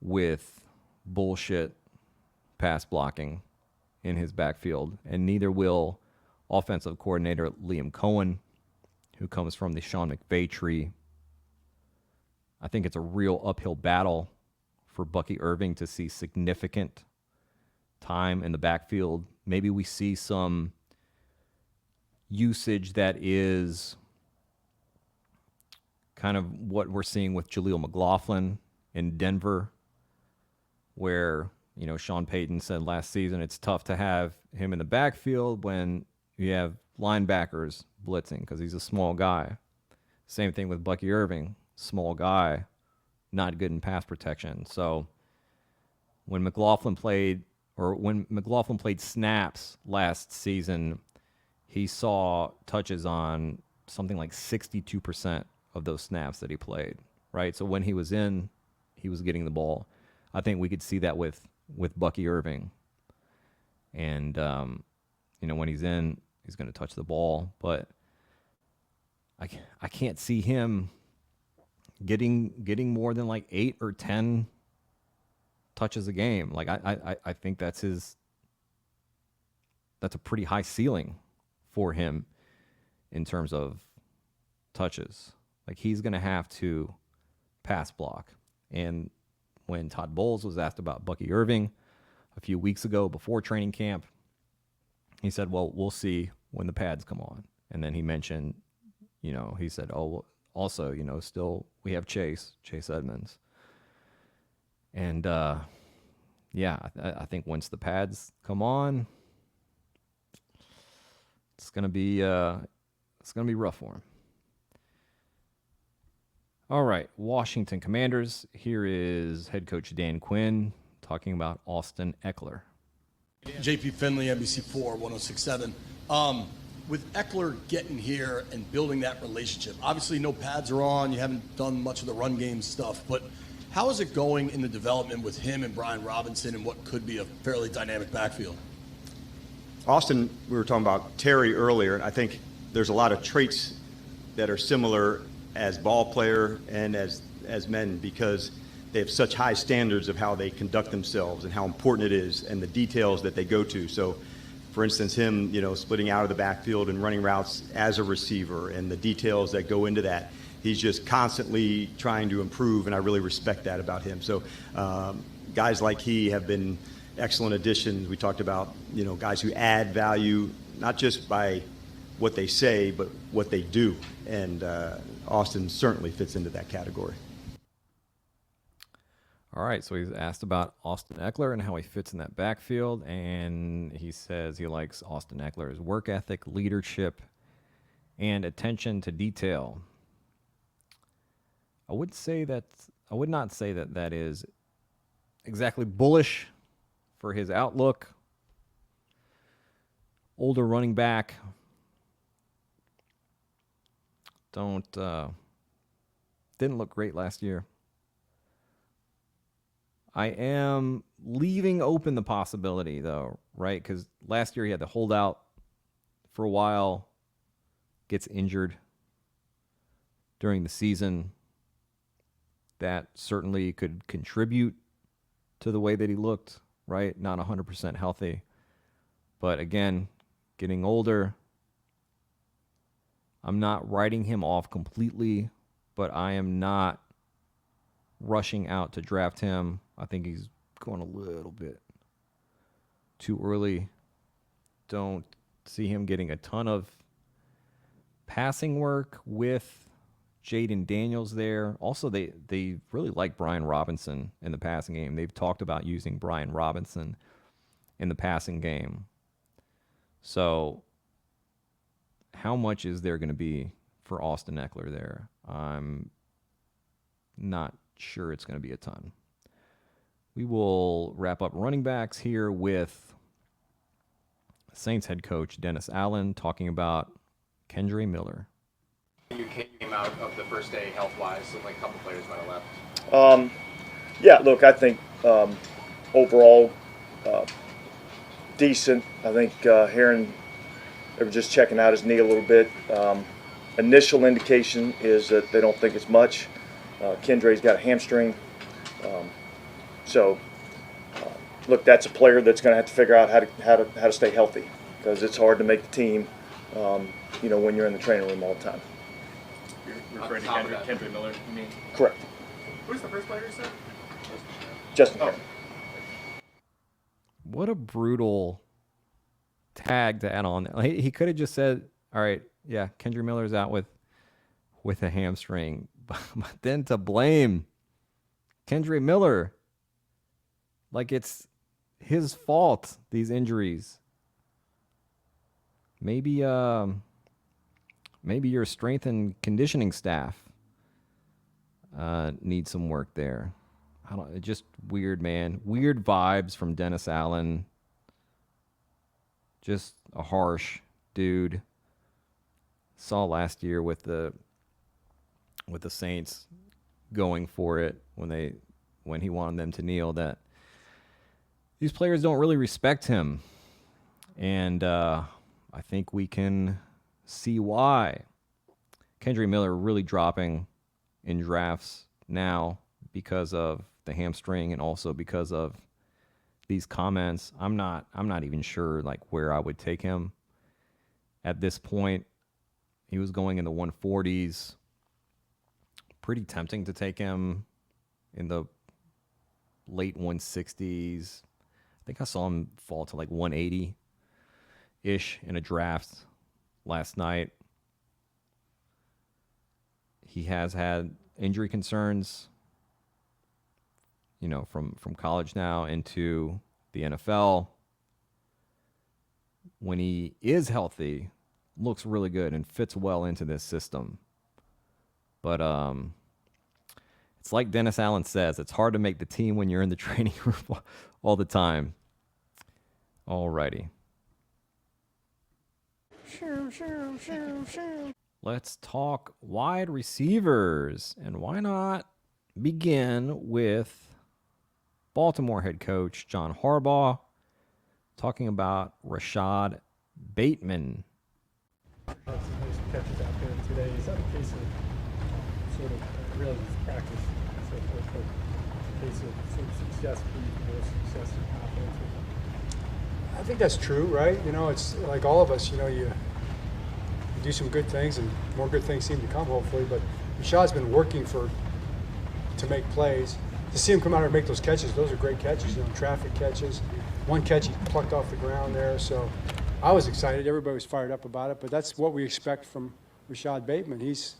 with bullshit pass blocking in his backfield, and neither will offensive coordinator Liam Cohen, who comes from the Sean McVay tree. I think it's a real uphill battle for Bucky Irving to see significant time in the backfield. Maybe we see some usage that is kind of what we're seeing with Jaleel McLaughlin in Denver, where, Sean Payton said last season it's tough to have him in the backfield when you have linebackers blitzing because he's a small guy. Same thing with Bucky Irving, small guy, not good in pass protection. So when McLaughlin played snaps last season, he saw touches on something like 62% of those snaps that he played, right? So when he was in, he was getting the ball. I think we could see that with Bucky Irving. And, when he's in, he's going to touch the ball. But I can't see him getting more than like 8 or 10 touches a game. Like I think that's a pretty high ceiling for him in terms of touches. Like he's going to have to pass block. And when Todd Bowles was asked about Bucky Irving a few weeks ago before training camp, he said, well, we'll see when the pads come on. And then he mentioned, he said, oh, well, also, still we have Chase Edmonds. And, yeah, I think once the pads come on, it's gonna be rough for him. All right, Washington Commanders. Here is head coach Dan Quinn talking about Austin Eckler. JP Finley, NBC4, 1067. With Eckler getting here and building that relationship, obviously no pads are on, you haven't done much of the run game stuff, but how is it going in the development with him and Brian Robinson and what could be a fairly dynamic backfield? Austin, we were talking about Terry earlier, and I think there's a lot of traits that are similar as ball player and as men, because they have such high standards of how they conduct themselves and how important it is and the details that they go to. So, for instance, him, splitting out of the backfield and running routes as a receiver and the details that go into that. He's just constantly trying to improve, and I really respect that about him. So guys like he have been excellent additions. We talked about, guys who add value, not just by what they say, but what they do. And Austin certainly fits into that category. All right, so he's asked about Austin Eckler and how he fits in that backfield, and he says he likes Austin Eckler's work ethic, leadership, and attention to detail. I would not say that that is exactly bullish for his outlook. Older running back. Didn't look great last year. I am leaving open the possibility, though, right? Because last year he had to hold out for a while, gets injured during the season. That certainly could contribute to the way that he looked, right? Not 100% healthy. But again, getting older, I'm not writing him off completely, but I am not rushing out to draft him. I think he's going a little bit too early. Don't see him getting a ton of passing work with Jaden Daniels there. Also, they really like Brian Robinson in the passing game. They've talked about using Brian Robinson in the passing game. So how much is there going to be for Austin Eckler there? I'm not sure it's going to be a ton. We will wrap up running backs here with Saints head coach Dennis Allen talking about Kendre Miller. You came out of the first day health-wise, so like a couple players might have left. Yeah, look, I think overall decent. I think Heron, they were just checking out his knee a little bit. Initial indication is that they don't think it's much. Kendre's got a hamstring. Look, that's a player that's going to have to figure out how to stay healthy, because it's hard to make the team, when you're in the training room all the time. You're referring to Kendre Miller, you mean? Correct. Who's the first player you said? Justin Heron. What a brutal tag to add on there. He could have just said, all right, yeah, Kendre Miller's out with a hamstring. But then to blame Kendre Miller like it's his fault, these injuries. Maybe your strength and conditioning staff needs some work there. Just weird, man. Weird vibes from Dennis Allen. Just a harsh dude. Saw last year with the Saints going for it when he wanted them to kneel, that these players don't really respect him. And I think we can see why. Kendre Miller really dropping in drafts now because of the hamstring and also because of these comments. I'm not even sure like where I would take him at this point. He was going in the 140s. Pretty tempting to take him in the late 160s. I think I saw him fall to like 180 ish in a draft last night. He has had injury concerns, from college now into the NFL. When he is healthy, looks really good and fits well into this system. But it's like Dennis Allen says, it's hard to make the team when you're in the training room all the time. Alrighty. Let's talk wide receivers. And why not begin with Baltimore head coach John Harbaugh talking about Rashad Bateman. Some nice catches out there today. Is that a case of sort of really just practice and so forth, but a case of sort of success, more success and confidence? I think that's true, right? It's like all of us, you do some good things and more good things seem to come, hopefully, but Rashad's been working to make plays. To see him come out and make those catches, those are great catches, traffic catches. One catch he plucked off the ground there, so I was excited. Everybody was fired up about it, but that's what we expect from Rashad Bateman. He's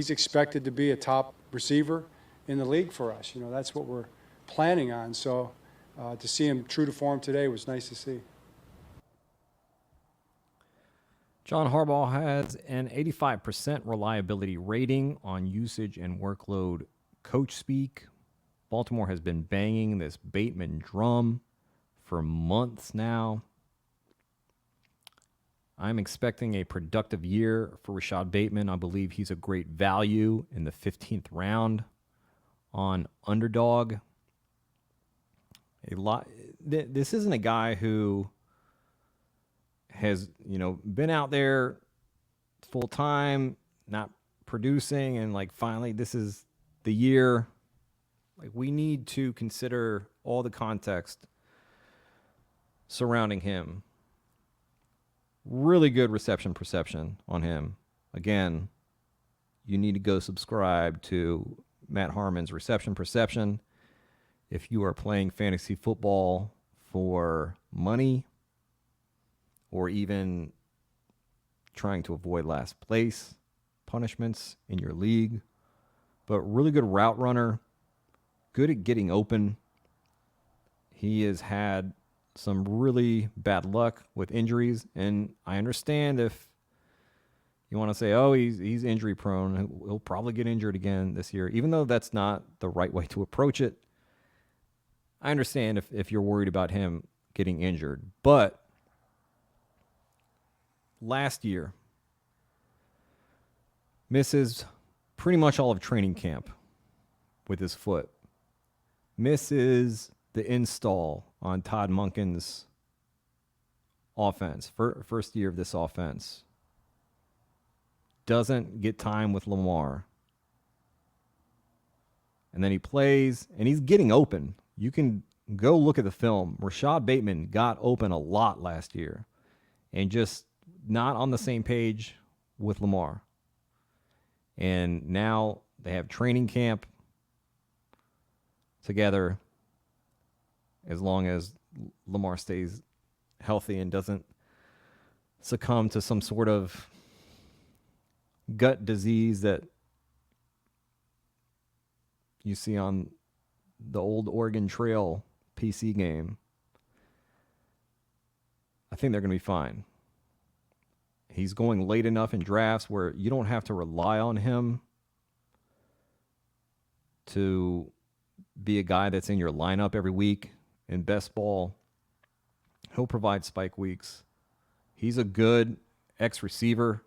expected to be a top receiver in the league for us. That's what we're planning on. So to see him true to form today was nice to see. John Harbaugh has an 85% reliability rating on usage and workload Coachspeak. Baltimore has been banging this Bateman drum for months now. I'm expecting a productive year for Rashad Bateman. I believe he's a great value in the 15th round on Underdog. This isn't a guy who has, been out there full time, not producing, and finally this is the year. We need to consider all the context surrounding him. Really good reception perception on him. Again, you need to go subscribe to Matt Harmon's Reception Perception if you are playing fantasy football for money or even trying to avoid last place punishments in your league. But really good route runner, good at getting open. He has had some really bad luck with injuries, and I understand if you want to say, oh, he's injury prone, he'll probably get injured again this year, even though that's not the right way to approach it. I understand if you're worried about him getting injured, but last year misses pretty much all of training camp with his foot. Misses the install on Todd Monken's offense, first year of this offense. Doesn't get time with Lamar. And then he plays, and he's getting open. You can go look at the film. Rashad Bateman got open a lot last year and just not on the same page with Lamar. And now they have training camp together as long as Lamar stays healthy and doesn't succumb to some sort of gut disease that you see on the old Oregon Trail PC game. I think they're going to be fine. He's going late enough in drafts where you don't have to rely on him to be a guy that's in your lineup every week in best ball. He'll provide spike weeks. He's a good ex-receiver.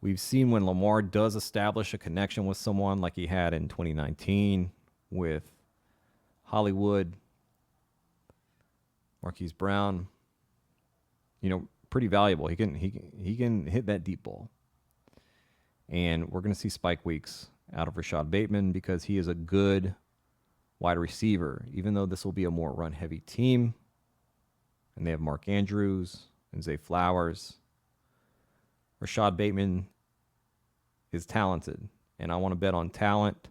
We've seen when Lamar does establish a connection with someone like he had in 2019 with Hollywood, Marquise Brown, pretty valuable. He can hit that deep ball. And we're going to see spike weeks out of Rashad Bateman because he is a good wide receiver, even though this will be a more run-heavy team. And they have Mark Andrews and Zay Flowers. Rashad Bateman is talented, and I want to bet on talent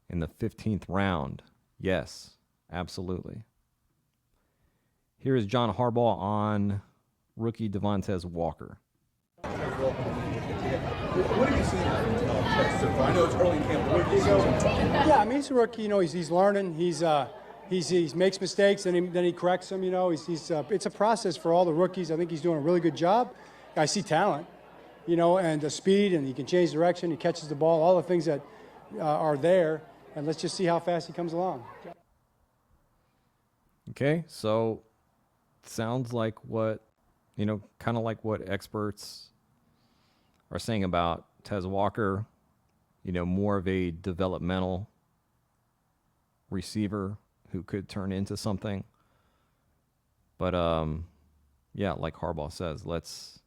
in the 15th round. Yes, absolutely. Here is John Harbaugh on rookie Devontae Walker. What are you seeing so far? I know it's early in camp. What are you seeing? Yeah, I mean, he's a rookie. You know, he's learning. He makes mistakes and then he corrects them. You know, it's a process for all the rookies. I think he's doing a really good job. I see talent, you know, and the speed, and he can change direction. He catches the ball. All the things that are there, and let's just see how fast he comes along. Okay, so sounds like what, you know, kind of like what experts are saying about Tez Walker, you know, more of a developmental receiver who could turn into something. But, yeah, like Harbaugh says, let's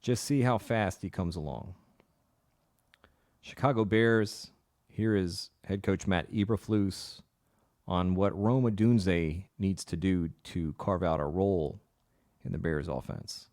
just see how fast he comes along. Chicago Bears, here is head coach Matt Eberflus on what Rome Odunze needs to do to carve out a role in the Bears offense.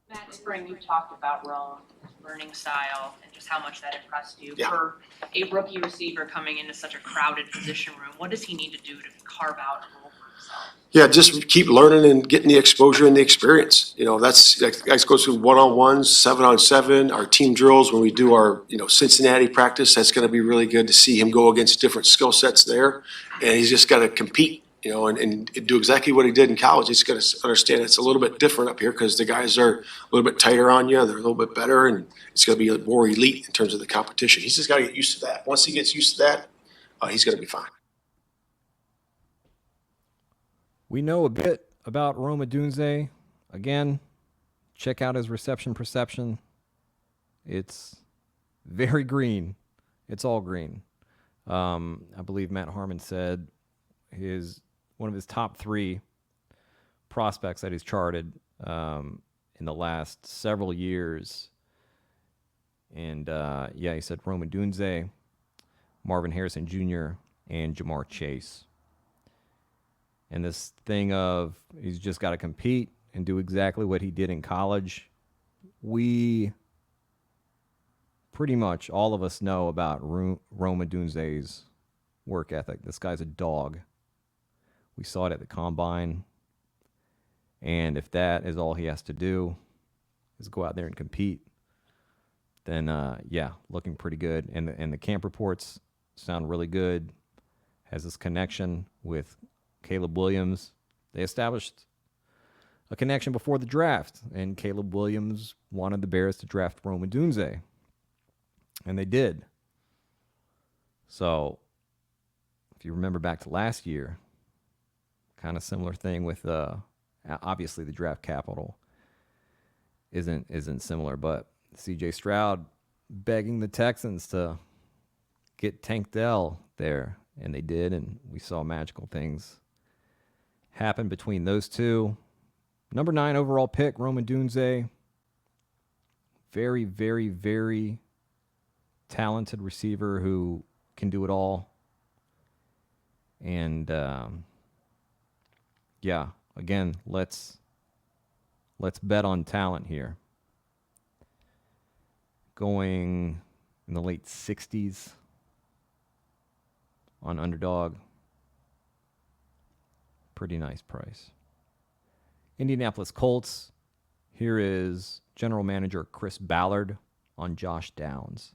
Matt, spring, you talked about Rome, learning style, and just how much that impressed you. Yeah. For a rookie receiver coming into such a crowded position room, what does he need to do to carve out a role for himself? Yeah, just keep learning and getting the exposure and the experience. You know, that's like guys go through 1-on-1s, 7-on-7, our team drills when we do our, you know, Cincinnati practice. That's going to be really good to see him go against different skill sets there. And he's just got to compete, you know, and do exactly what he did in college. He's got to understand it's a little bit different up here because the guys are a little bit tighter on you. They're a little bit better, and it's going to be more elite in terms of the competition. He's just got to get used to that. Once he gets used to that, he's going to be fine. We know a bit about Rome Odunze. Again, check out his reception perception. It's very green. It's all green. I believe Matt Harmon said one of his top 3 prospects that he's charted in the last several years. And, yeah, he said Rome Odunze, Marvin Harrison Jr., and Jamar Chase. And this thing of he's just got to compete and do exactly what he did in college. We pretty much, all of us know about Rome Odunze's work ethic. This guy's a dog. We saw it at the Combine. And if that is all he has to do is go out there and compete, then, yeah, looking pretty good. And the camp reports sound really good. Has this connection with Caleb Williams. They established a connection before the draft, and Caleb Williams wanted the Bears to draft Rome Odunze, and they did. So, if you remember back to last year, kind of similar thing with obviously the draft capital isn't similar, but C.J. Stroud begging the Texans to get Tank Dell there, and they did, and we saw magical things happen between those two. Number 9 overall pick, Rome Odunze. Very, very, very talented receiver who can do it all. And, yeah, again, let's bet on talent here. Going in the late 60s on Underdog. Pretty nice price. Indianapolis Colts. Here is general manager Chris Ballard on Josh Downs.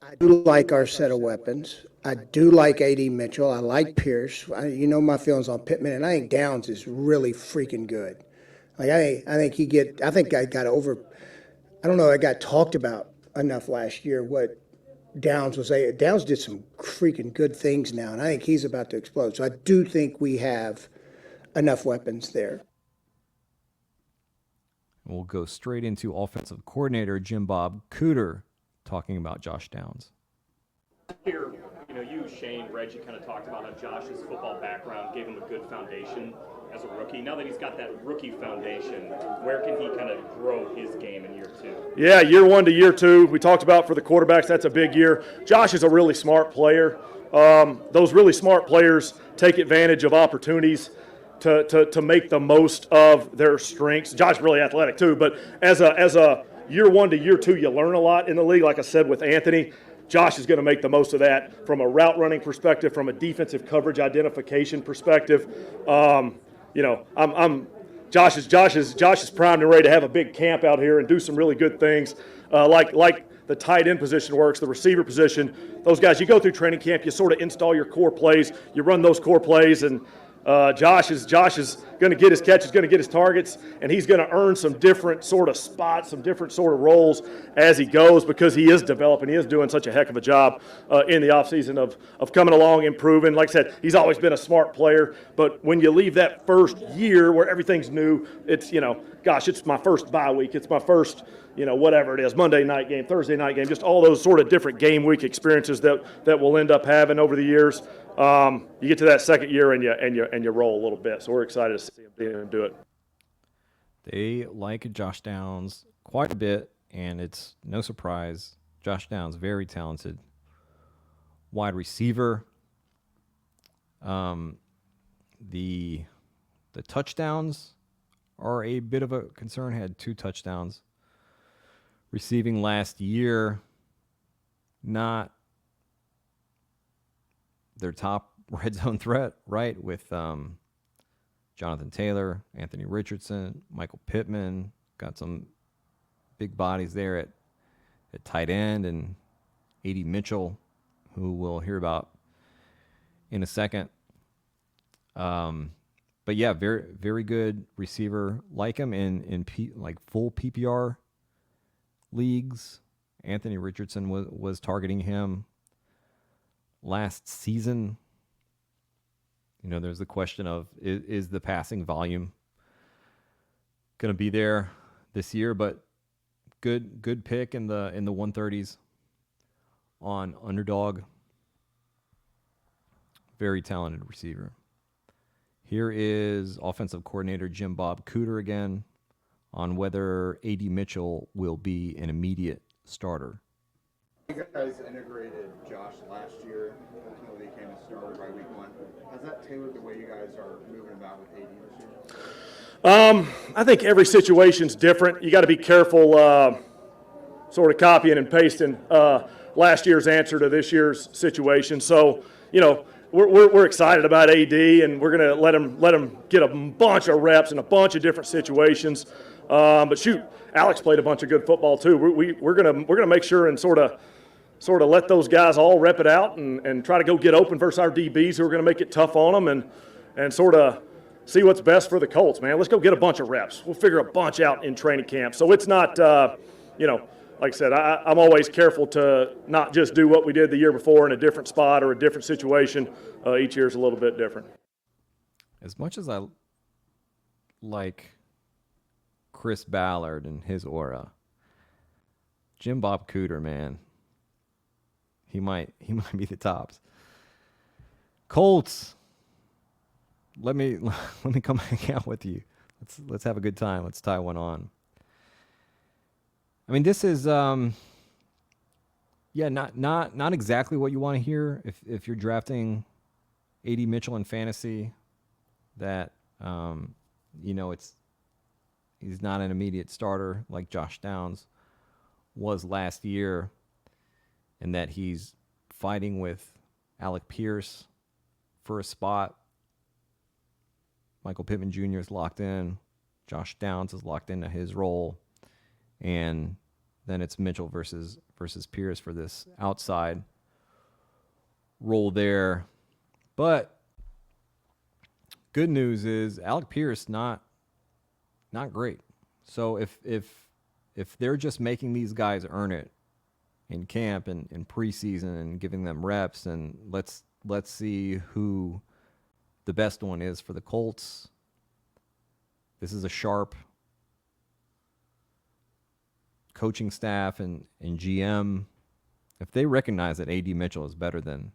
I do like our set of weapons. I do like A.D. Mitchell. I like Pierce. You know my feelings on Pittman, and I think Downs is really freaking good. Like I think I got over. I don't know. I got talked about enough last year. What Downs was. Downs did some freaking good things now, and I think he's about to explode. So I do think we have enough weapons there. We'll go straight into offensive coordinator Jim Bob Cooter talking about Josh Downs. Here, you know, you, Shane, Reggie kind of talked about how Josh's football background gave him a good foundation as a rookie. Now that he's got that rookie foundation, where can he kind of grow his game in year 2? Yeah, year 1 to year 2. We talked about for the quarterbacks, that's a big year. Josh is a really smart player. Those really smart players take advantage of opportunities to make the most of their strengths. Josh is really athletic too, but as a year 1 to year 2, you learn a lot in the league. Like I said with Anthony, Josh is going to make the most of that from a route running perspective, from a defensive coverage identification perspective. You know, Josh is primed and ready to have a big camp out here and do some really good things, like the tight end position works, the receiver position. Those guys, you go through training camp, you sort of install your core plays, you run those core plays, and Josh is going to get his catches, going to get his targets, and he's going to earn some different sort of spots, some different sort of roles as he goes, because he is developing. He is doing such a heck of a job in the offseason of coming along, improving. Like I said, he's always been a smart player, but when you leave that first year where everything's new, it's, it's my first bye week. It's my first, whatever it is, Monday night game, Thursday night game, just all those sort of different game week experiences that we'll end up having over the years. You get to that second year and you roll a little bit. So we're excited to see him do it. They like Josh Downs quite a bit, and it's no surprise. Josh Downs, very talented wide receiver. The touchdowns are a bit of a concern. Had 2 touchdowns receiving last year. Not their top red zone threat, right? With Jonathan Taylor, Anthony Richardson, Michael Pittman. Got some big bodies there at tight end, and A.D. Mitchell, who we'll hear about in a second. But yeah, very, very good receiver. Like him in full PPR leagues. Anthony Richardson was targeting him last season. There's the question of is the passing volume going to be there this year? But good pick in the 130s on Underdog. Very talented receiver. Here is offensive coordinator Jim Bob Cooter again on whether A.D. Mitchell will be an immediate starter. You guys integrated Josh last year. Ultimately became a starter by week 1. Has that tailored the way you guys are moving about with AD this year? I think every situation's different. You got to be careful sort of copying and pasting last year's answer to this year's situation. So, we're excited about AD, and we're going to let him get a bunch of reps in a bunch of different situations. But shoot, Alex played a bunch of good football too. We're gonna make sure and sort of let those guys all rep it out and try to go get open versus our DBs who are going to make it tough on them and sort of see what's best for the Colts, man. Let's go get a bunch of reps. We'll figure a bunch out in training camp. So it's not, like I said, I'm always careful to not just do what we did the year before in a different spot or a different situation. Each year is a little bit different. As much as I like Chris Ballard and his aura, Jim Bob Cooter, man, he might be the tops. Colts, let me come hang out with you. Let's have a good time. Let's tie one on. I mean, this is not exactly what you want to hear if you're drafting A.D. Mitchell in fantasy. That he's not an immediate starter like Josh Downs was last year, and that he's fighting with Alec Pierce for a spot. Michael Pittman Jr. is locked in. Josh Downs is locked into his role. And then it's Mitchell versus Pierce for this outside role there. But good news is Alec Pierce not great. So if they're just making these guys earn it in camp and in preseason and giving them reps, and let's see who the best one is for the Colts. This is a sharp coaching staff and GM. If they recognize that A.D. Mitchell is better than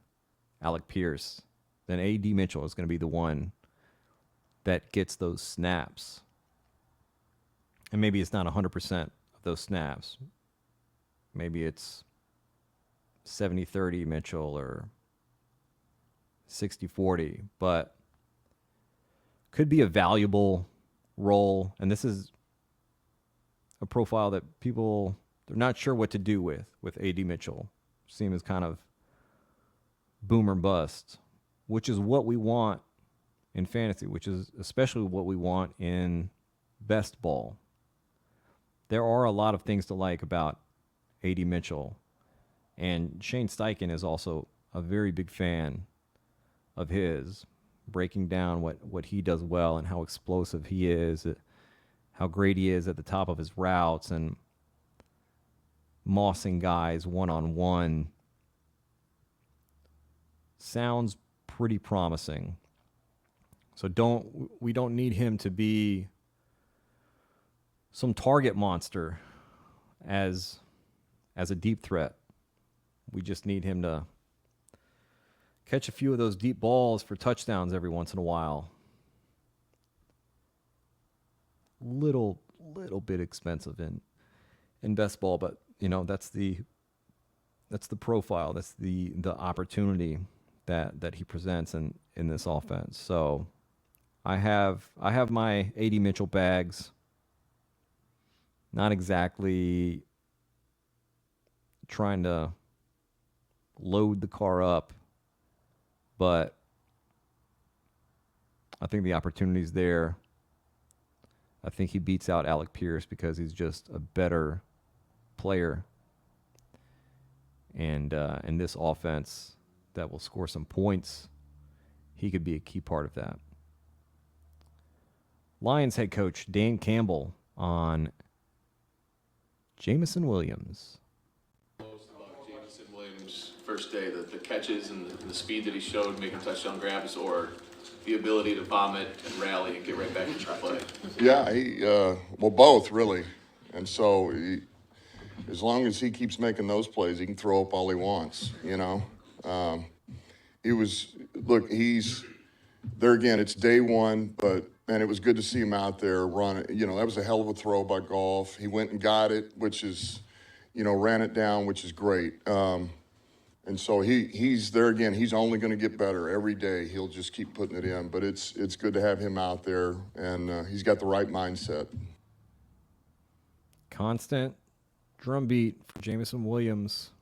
Alec Pierce, then A.D. Mitchell is going to be the one that gets those snaps. And maybe it's not 100% of those snaps. Maybe it's 70-30 Mitchell or 60-40, but could be a valuable role. And this is a profile that they're not sure what to do with A.D. Mitchell. See him as kind of boom or bust, which is what we want in fantasy, which is especially what we want in best ball. There are a lot of things to like about A.D. Mitchell, and Shane Steichen is also a very big fan of his, breaking down what he does well and how explosive he is, how great he is at the top of his routes, and mossing guys one-on-one. Sounds pretty promising. So we don't need him to be some target monster as a deep threat. We just need him to catch a few of those deep balls for touchdowns every once in a while. Little bit expensive in best ball, but that's the profile, that's the opportunity that he presents in this offense. So I have my A.D. Mitchell bags. Not exactly trying to load the car up, but I think the opportunity's there. I think he beats out Alec Pierce because he's just a better player. And in this offense that will score some points, he could be a key part of that. Lions head coach Dan Campbell on Jameson Williams. Most about Jameson Williams' first day, the catches and the speed that he showed making touchdown grabs, or the ability to vomit and rally and get right back into play? Yeah, well, both really. And so as long as he keeps making those plays, he can throw up all he wants, he's there again, it's day one, but man, it was good to see him out there running. That was a hell of a throw by Goff. He went and got it, which is, ran it down, which is great. And so he's there again. He's only going to get better every day. He'll just keep putting it in. But it's good to have him out there, and he's got the right mindset. Constant drumbeat for Jameson Williams,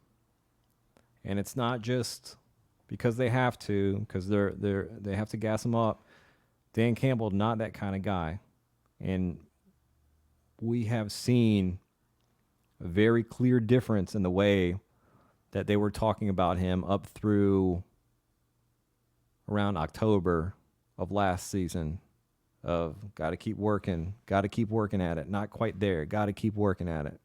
and it's not just because they have to, because they have to gas him up. Dan Campbell, not that kind of guy, and we have seen a very clear difference in the way that they were talking about him up through around October of last season, of got to keep working at it, not quite there, got to keep working at it.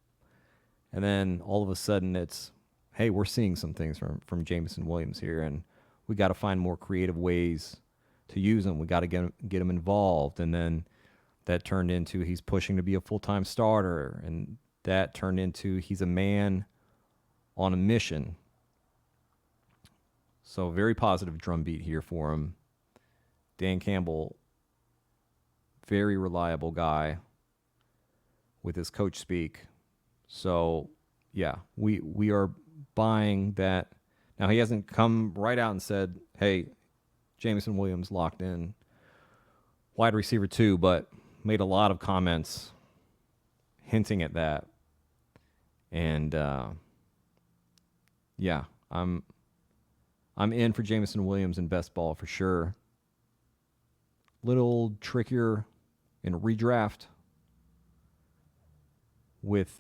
And then all of a sudden it's, hey, we're seeing some things from Jameson Williams here, and we got to find more creative ways to use him. We got to get him involved. And then that turned into he's pushing to be a full-time starter, and that turned into he's a man on a mission. So very positive drumbeat here for him. Dan Campbell, very reliable guy with his Coachspeak. So yeah, we are buying that. Now he hasn't come right out and said, hey, Jameson Williams locked in wide receiver 2, but made a lot of comments hinting at that. And yeah, I'm in for Jameson Williams in best ball for sure. Little trickier in redraft with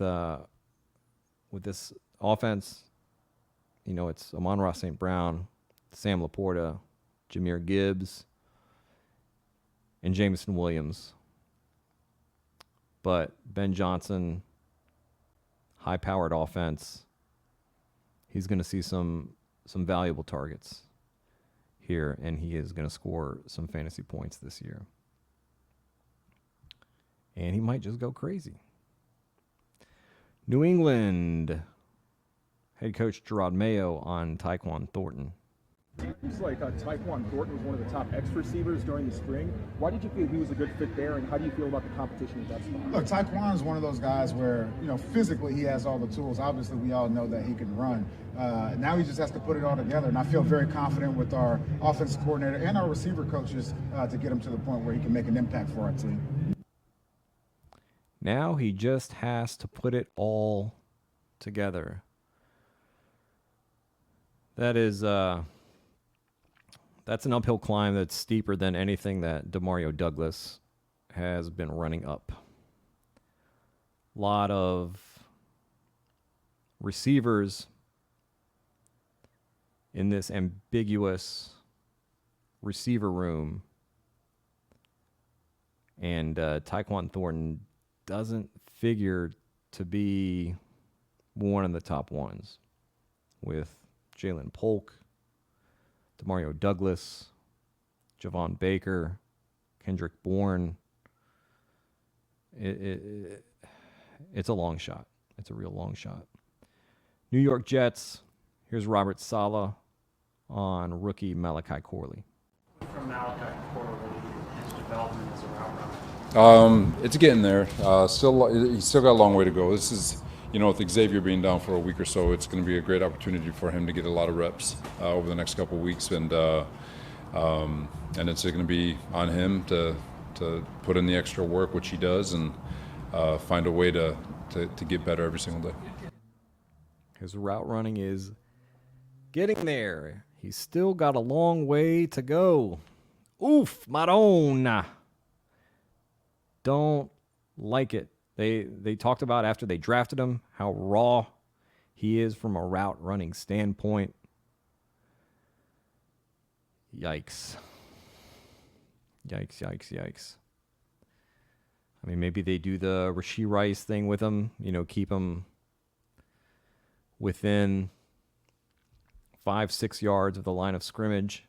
this offense. It's Amon-Ra St. Brown, Sam Laporta, Jahmyr Gibbs, and Jameson Williams. But Ben Johnson, high-powered offense, he's going to see some valuable targets here, and he is going to score some fantasy points this year. And he might just go crazy. New England head coach Gerard Mayo on Tyquan Thornton. Seems like Tyquan Thornton was one of the top X receivers during the spring. Why did you feel he was a good fit there, and how do you feel about the competition at that spot? Look, Tyquan is one of those guys where, physically he has all the tools. Obviously, we all know that he can run. Now he just has to put it all together, and I feel very confident with our offensive coordinator and our receiver coaches to get him to the point where he can make an impact for our team. Now he just has to put it all together. That is that's an uphill climb that's steeper than anything that Demario Douglas has been running up. lot of receivers in this ambiguous receiver room, and Tyquan Thornton doesn't figure to be one of the top ones, with Jalen Polk, Demario Douglas, Javon Baker, Kendrick Bourne. It's a long shot. It's a real long shot. New York Jets, here's Robert Saleh on rookie Malachi Corley. From Malachi Corley, his development as a route runner? It's getting there. He's still got a long way to go. This is, with Xavier being down for a week or so, it's going to be a great opportunity for him to get a lot of reps over the next couple of weeks, and it's going to be on him to put in the extra work, which he does, and find a way to get better every single day. His route running is getting there. He's still got a long way to go. Oof, Madonna. Don't like it. They talked about after they drafted him how raw he is from a route running standpoint. Yikes. Yikes. I mean, maybe they do the Rashee Rice thing with him, keep him within 5-6 yards of the line of scrimmage.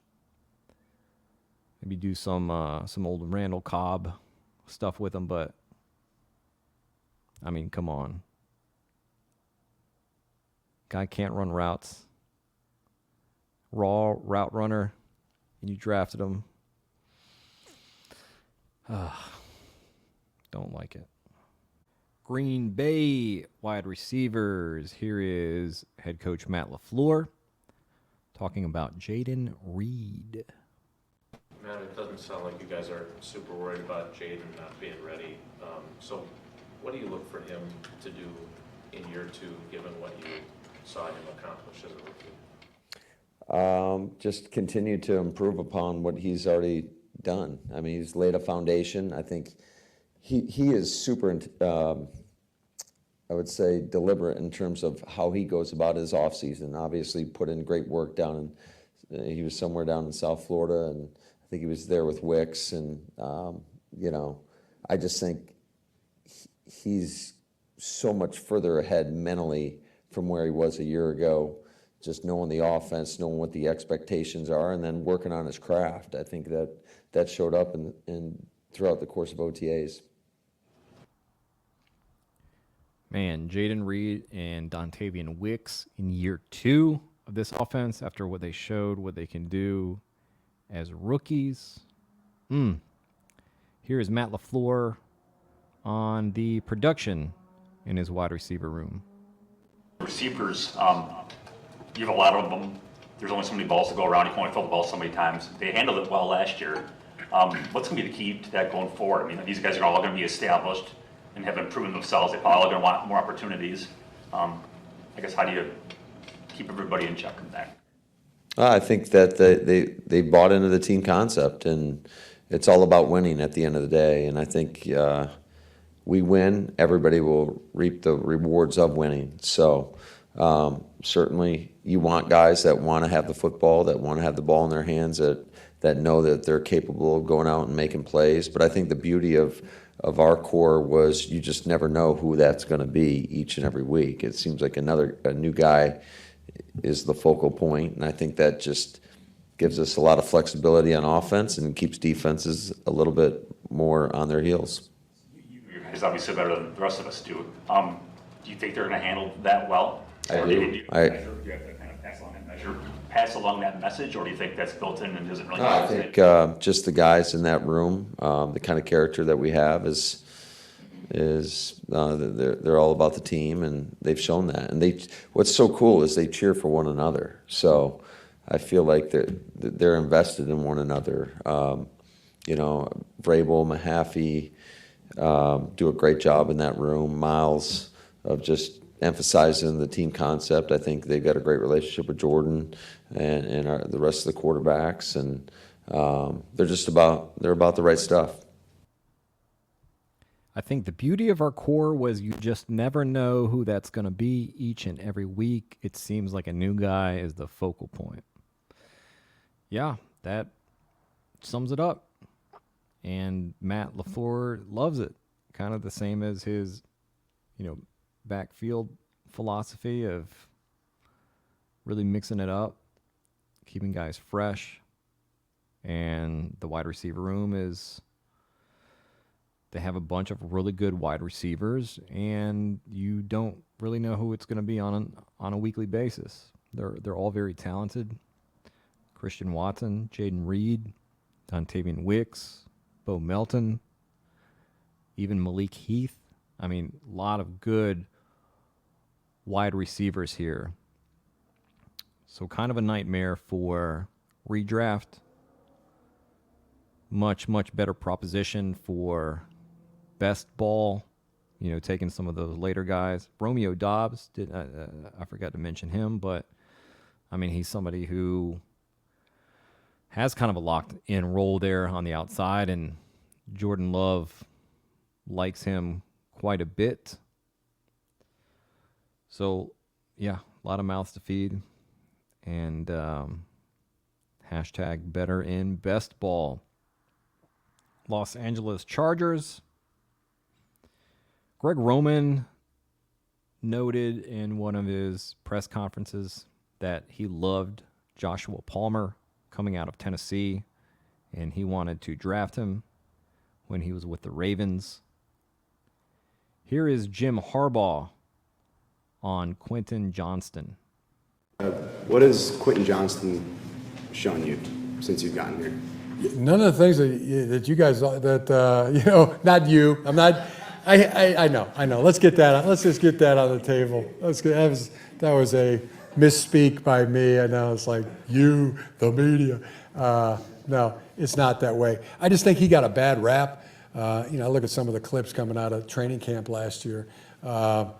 Maybe do some old Randall Cobb stuff with him, but I mean, come on. Guy can't run routes. Raw route runner, and you drafted him. Don't like it. Green Bay wide receivers. Here is head coach Matt LaFleur talking about Jaden Reed. Matt, it doesn't sound like you guys are super worried about Jaden not being ready. So what do you look for him to do in year two, given what you saw him accomplish as a rookie? Just continue to improve upon what he's already done. I mean, he's laid a foundation. I think he is super, I would say, deliberate in terms of how he goes about his offseason. Obviously put in great work down in, he was somewhere down in South Florida, and I think he was there with Wicks, and, I just think he's so much further ahead mentally from where he was a year ago, just knowing the offense, knowing what the expectations are, and then working on his craft. I think that showed up in throughout the course of OTAs. Man, Jaden Reed and Dontavian Wicks in year two of this offense after what they showed, what they can do as rookies. Here is Matt LaFleur on the production in his wide receiver room. Receivers, you have a lot of them. There's only so many balls to go around. You can only throw the ball so many times. They handled it well last year. What's going to be the key to that going forward? I mean, these guys are all going to be established and have been proven themselves. They're all going to want more opportunities. I guess, how do you keep everybody in check from that? I think that they bought into the team concept, and it's all about winning at the end of the day. And I think we win, everybody will reap the rewards of winning. So certainly you want guys that want to have the football, that want to have the ball in their hands, that know that they're capable of going out and making plays. But I think the beauty of our core was you just never know who that's going to be each and every week. It seems like a new guy is the focal point, and I think that just gives us a lot of flexibility on offense and keeps defenses a little bit more on their heels. You guys obviously better than the rest of us do. Do you think they're going to handle that well? I Or do. do you have to kind of pass along that message, or do you think that's built in and doesn't really No, I resonate? think just the guys in that room, the kind of character that we have is they're all about the team, and they've shown that. And what's so cool is they cheer for one another. So I feel like they're invested in one another. Vrabel, Mahaffey do a great job in that room. Miles of just emphasizing the team concept. I think they've got a great relationship with Jordan and the rest of the quarterbacks, and they're about the right stuff. I think the beauty of our core was you just never know who that's going to be each and every week. It seems like a new guy is the focal point. Yeah, that sums it up. And Matt LaFleur loves it. Kind of the same as his, backfield philosophy of really mixing it up, keeping guys fresh. And the wide receiver room is, they have a bunch of really good wide receivers, and you don't really know who it's going to be on a weekly basis. They're all very talented. Christian Watson, Jaden Reed, Dontavian Wicks, Bo Melton, even Malik Heath. I mean, a lot of good wide receivers here. So kind of a nightmare for redraft. Much, much better proposition for best ball, taking some of those later guys. Romeo Dobbs, I forgot to mention him, but, I mean, he's somebody who has kind of a locked-in role there on the outside, and Jordan Love likes him quite a bit. So, yeah, a lot of mouths to feed. And hashtag better in best ball. Los Angeles Chargers. Greg Roman noted in one of his press conferences that he loved Joshua Palmer coming out of Tennessee, and he wanted to draft him when he was with the Ravens. Here is Jim Harbaugh on Quentin Johnston. What has Quentin Johnston shown you since you've gotten here? None of the things that you guys, not you. I'm not. I know. Let's get that. Let's just get that on the table. That was a misspeak by me. I know it's like you, the media. No, it's not that way. I just think he got a bad rap. I look at some of the clips coming out of training camp last year. That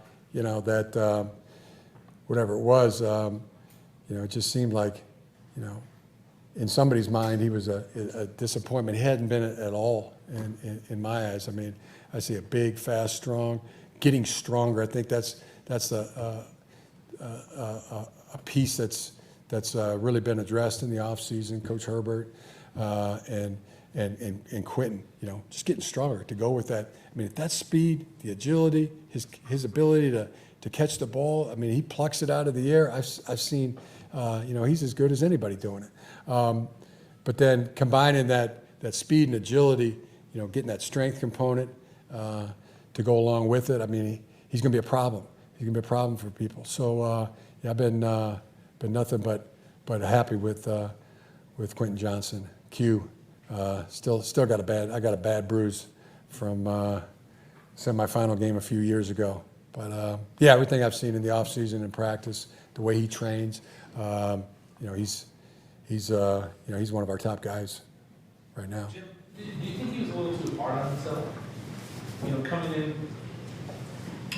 whatever it was, it just seemed like, in somebody's mind, he was a disappointment. He hadn't been at all in my eyes. I mean, I see a big, fast, strong, getting stronger. I think that's a piece that's really been addressed in the offseason. Coach Herbert and Quentin, just getting stronger to go with that. I mean, that speed, the agility, his ability to catch the ball. I mean, he plucks it out of the air. I've seen, he's as good as anybody doing it. But then combining that speed and agility, getting that strength component to go along with it. I mean, he's going to be a problem. He's going to be a problem for people. So I've been nothing but happy with Quentin Johnston. Q, still got I got a bad bruise from semifinal game a few years ago. But everything I've seen in the offseason and practice, the way he trains, he's one of our top guys right now. Jim, do you think he was a little too hard on himself? Coming in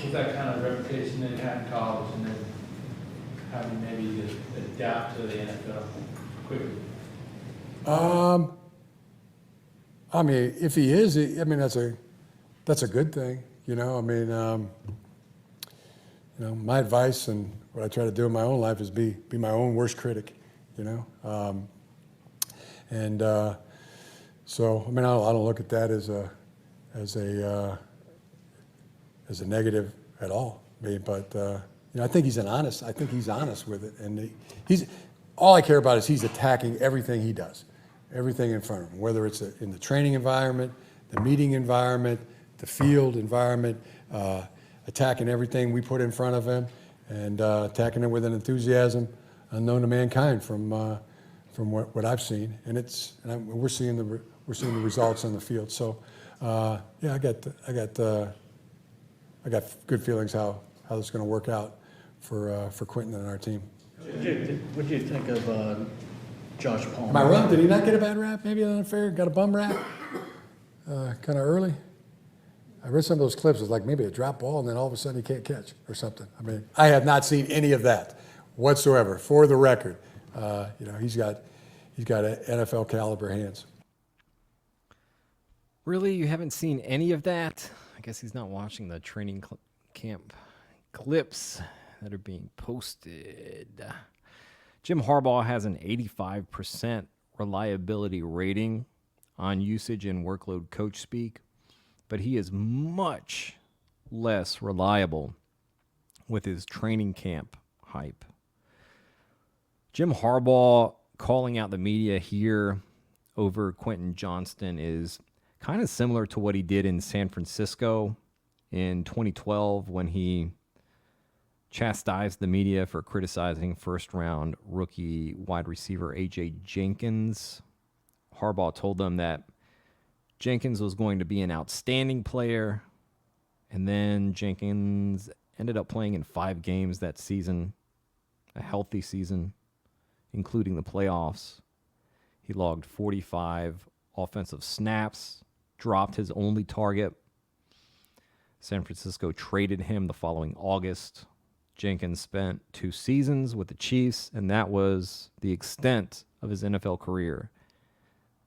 with that kind of reputation that he had in college, and then having maybe to adapt to the NFL quickly. I mean, if he is, that's a good thing. My advice and what I try to do in my own life is be my own worst critic. So I don't look at that as a negative at all. But I think he's honest. I think he's honest with it, and he's all I care about is he's attacking everything he does, everything in front of him, whether it's in the training environment, the meeting environment, the field environment, attacking everything we put in front of him, and attacking it with an enthusiasm unknown to mankind from what I've seen, and we're seeing the results on the field. So I got good feelings how this is going to work out for Quentin and our team. What do you think of Josh Palmer? Am I wrong? Did he not get a bad rap? Maybe unfair? Got a bum rap? Kind of early? I read some of those clips. It's like maybe a drop ball, and then all of a sudden he can't catch or something. I mean, I have not seen any of that whatsoever. For the record, he's got NFL caliber hands. Really, you haven't seen any of that? I guess he's not watching the training camp clips that are being posted. Jim Harbaugh has an 85% reliability rating on usage and workload Coachspeak, but he is much less reliable with his training camp hype. Jim Harbaugh calling out the media here over Quentin Johnston is kind of similar to what he did in San Francisco in 2012 when he chastised the media for criticizing first-round rookie wide receiver A.J. Jenkins. Harbaugh told them that Jenkins was going to be an outstanding player, and then Jenkins ended up playing in 5 games that season, a healthy season, including the playoffs. He logged 45 offensive snaps, dropped his only target. San Francisco traded him the following August. Jenkins spent 2 seasons with the Chiefs, and that was the extent of his NFL career.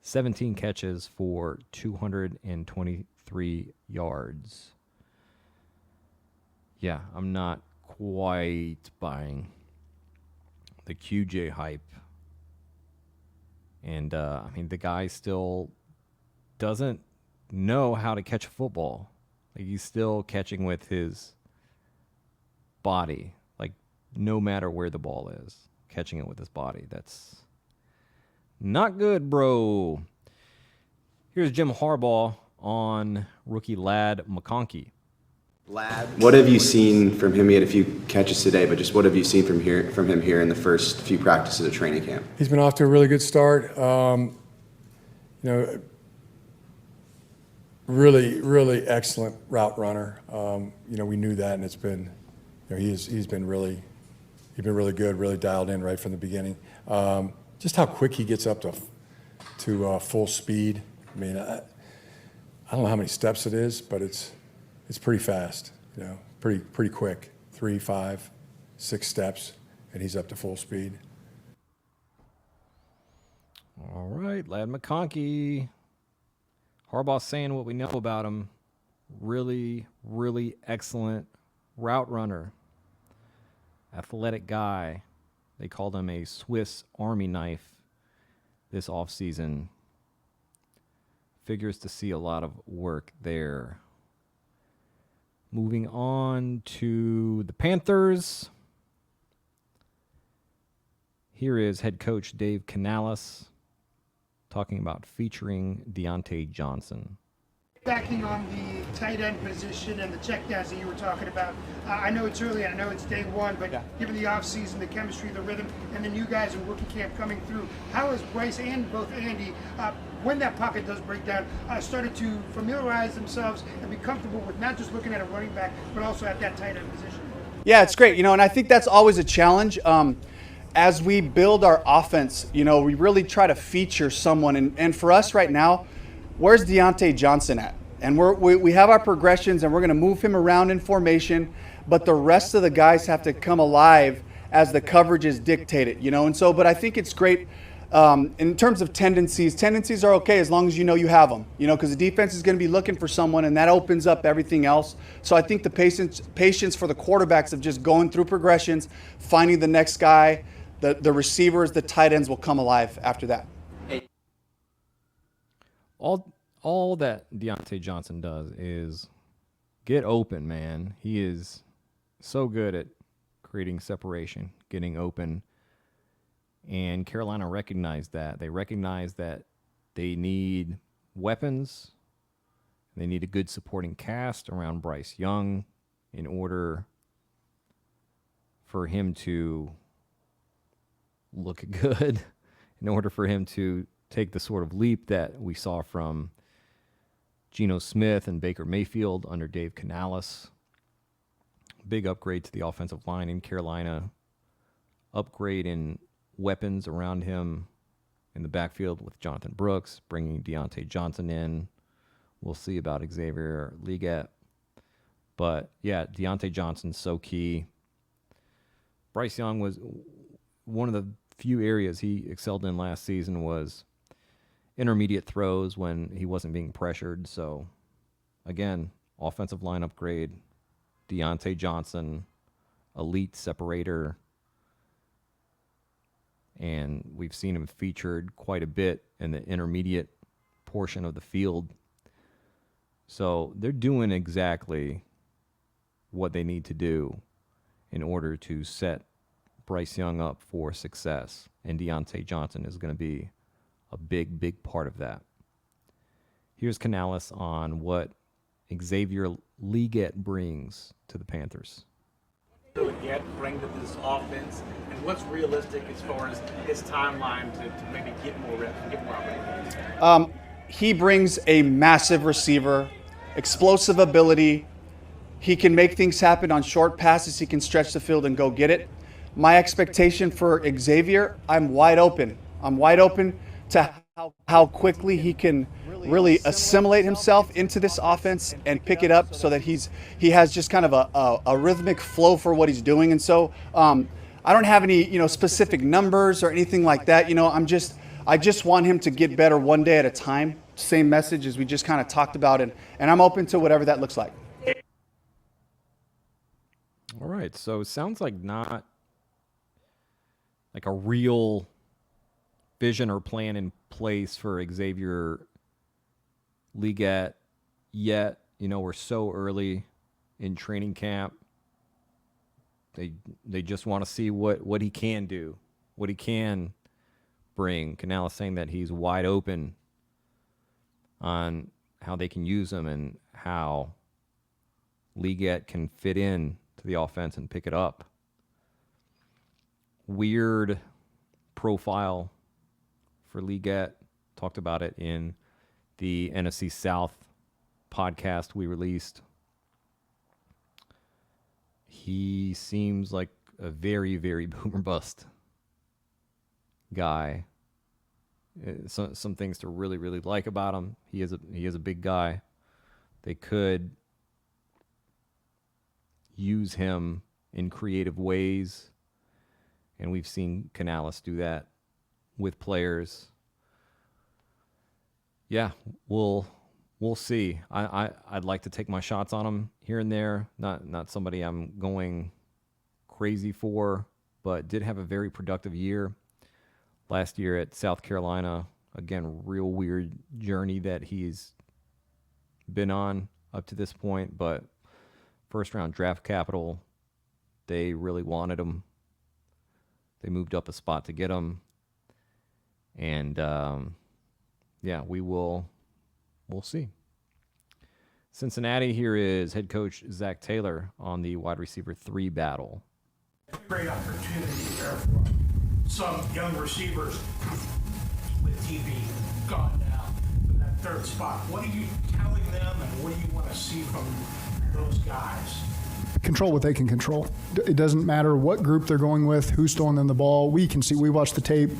17 catches for 223 yards. Yeah, I'm not quite buying the QJ hype. And, I mean, the guy still doesn't know how to catch a football. Like, he's still catching with his body. Like, no matter where the ball is, catching it with his body. That's not good, bro. Here's Jim Harbaugh on rookie Ladd McConkey. What have you seen from him? He had a few catches today, but just what have you seen from him here in the first few practices of training camp? He's been off to a really good start. Really, really excellent route runner. We knew that, and it's been, he's been really good, really dialed in right from the beginning. Just how quick he gets up to full speed. I mean, I don't know how many steps it is, but it's pretty fast. Pretty quick. 3, 5, 6 steps, and he's up to full speed. All right, Ladd McConkey. Harbaugh saying what we know about him. Really, really excellent route runner. Athletic guy. They called him a Swiss Army knife this offseason. Figures to see a lot of work there. Moving on to the Panthers. Here is head coach Dave Canales talking about featuring Deontay Johnson. Backing on the tight end position and the checkdowns that you were talking about. I know it's early, I know it's day one, but given the offseason, the chemistry, the rhythm, and then you guys in rookie camp coming through, how has Bryce and both Andy, when that pocket does break down, started to familiarize themselves and be comfortable with not just looking at a running back, but also at that tight end position? Yeah, it's great, and I think that's always a challenge. As we build our offense, we really try to feature someone, and for us right now, where's Deontay Johnson at? And we have our progressions, and we're going to move him around in formation, but the rest of the guys have to come alive as the coverage is dictated, and so, but I think it's great in terms of tendencies are okay as long as you have them, because the defense is going to be looking for someone, and that opens up everything else. So I think the patience for the quarterbacks of just going through progressions, finding the next guy, the receivers, the tight ends will come alive after that. All that Deontay Johnson does is get open, man. He is so good at creating separation, getting open. And Carolina recognized that. They recognized that they need weapons. They need a good supporting cast around Bryce Young in order for him to look good, in order for him to take the sort of leap that we saw from Geno Smith and Baker Mayfield under Dave Canales. Big upgrade to the offensive line in Carolina. Upgrade in weapons around him in the backfield with Jonathan Brooks, bringing Deontay Johnson in. We'll see about Xavier Leggett. But, yeah, Deontay Johnson's so key. Bryce Young was one of the few areas he excelled in last season was intermediate throws when he wasn't being pressured. So, again, offensive line upgrade. Deontay Johnson, elite separator. And we've seen him featured quite a bit in the intermediate portion of the field. So they're doing exactly what they need to do in order to set Bryce Young up for success. And Deontay Johnson is going to be a big, big part of that. Here's Canales on what Xavier Legette brings to the Panthers. Legette bring to this offense, and what's realistic as far as his timeline to maybe get more reps and get more opportunities? He brings a massive receiver, explosive ability. He can make things happen on short passes. He can stretch the field and go get it. My expectation for Xavier, I'm wide open. I'm wide open to how quickly he can really assimilate himself into this offense and pick it up so that he has just kind of a rhythmic flow for what he's doing. And so I don't have any specific numbers or anything like that. I just want him to get better one day at a time. Same message as we just kind of talked about, and I'm open to whatever that looks like. All right, so it sounds like not like a real vision or plan in place for Xavier Legette yet. We're so early in training camp. They just want to see what he can do, what he can bring. Canales saying that he's wide open on how they can use him and how Legette can fit in to the offense and pick it up. Weird profile for Legette. Talked about it in the NFC South podcast we released. He seems like a very, very boomer bust guy. Some things to really, really like about him. He is a big guy. They could use him in creative ways, and we've seen Canales do that with players. Yeah, we'll see. I'd like to take my shots on him here and there. Not somebody I'm going crazy for, but did have a very productive year last year at South Carolina. Again, real weird journey that he's been on up to this point, but first round draft capital, they really wanted him. They moved up a spot to get him. And yeah, we'll see. Cincinnati, here is head coach Zach Taylor on the wide receiver 3 battle. Great opportunity there for some young receivers with TV gone now for that third spot. What are you telling them, and what do you want to see from those guys? Control what they can control. It doesn't matter what group they're going with, who's throwing them the ball. We can see, we watch the tape.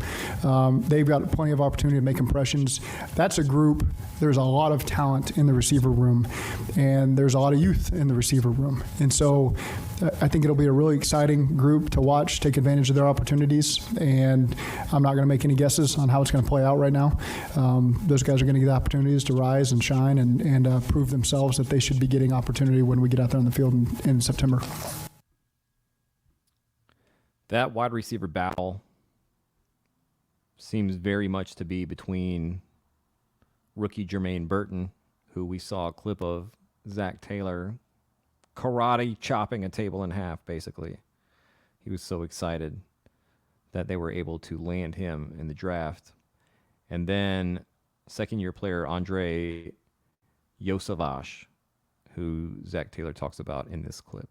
They've got plenty of opportunity to make impressions. That's a group. There's a lot of talent in the receiver room, and there's a lot of youth in the receiver room. And so I think it'll be a really exciting group to watch, take advantage of their opportunities. And I'm not going to make any guesses on how it's going to play out right now. Those guys are going to get opportunities to rise and shine and prove themselves that they should be getting opportunity when we get out there on the field in September. That wide receiver battle seems very much to be between rookie Jermaine Burton, who we saw a clip of Zach Taylor karate chopping a table in half, basically. He was so excited that they were able to land him in the draft. And then second-year player Andre Yosavash, who Zach Taylor talks about in this clip.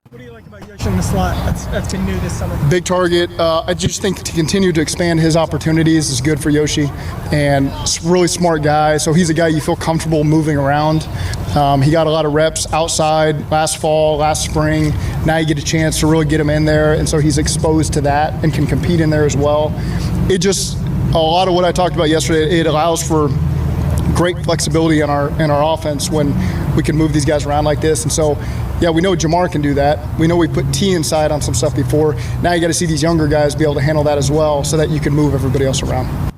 What do you like about Yoshi in the slot? That's been new this summer. Big target. I just think to continue to expand his opportunities is good for Yoshi. And really smart guy. So he's a guy you feel comfortable moving around. He got a lot of reps outside last fall, last spring. Now you get a chance to really get him in there. And so he's exposed to that and can compete in there as well. It just, a lot of what I talked about yesterday, it allows for great flexibility in our offense when we can move these guys around like this. And so, yeah, we know Jamar can do that. We know we put T inside on some stuff before. Now you got to see these younger guys be able to handle that as well so that you can move everybody else around.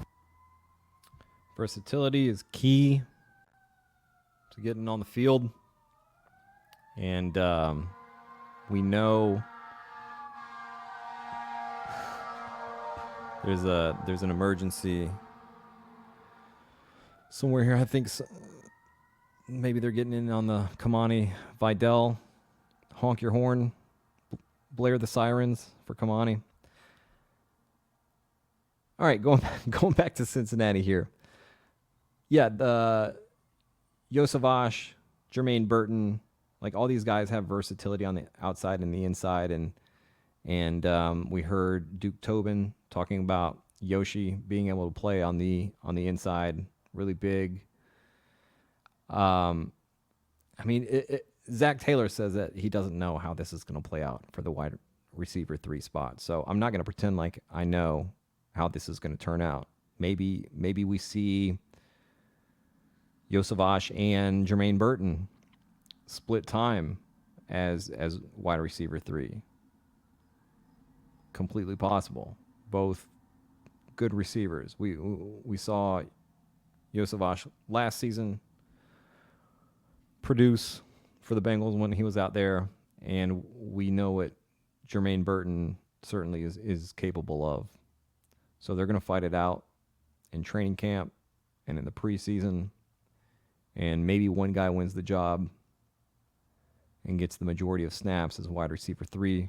Versatility is key to getting on the field. And we know there's an emergency somewhere here. I think maybe they're getting in on the Kamani Vidal. Honk your horn. Blare the sirens for Kamani. All right, going back to Cincinnati here. Yeah, the Yosevash, Jermaine Burton, like all these guys have versatility on the outside and the inside, and we heard Duke Tobin talking about Yoshi being able to play on the inside, really big. I mean, Zach Taylor says that he doesn't know how this is going to play out for the wide receiver 3 spot. So I'm not going to pretend like I know how this is going to turn out. Maybe we see Yosevash and Jermaine Burton split time as wide receiver 3. Completely possible. Both good receivers. We saw Yosevash last season produce for the Bengals when he was out there, and we know what Jermaine Burton certainly is capable of. So they're going to fight it out in training camp and in the preseason, and maybe one guy wins the job and gets the majority of snaps as wide receiver 3.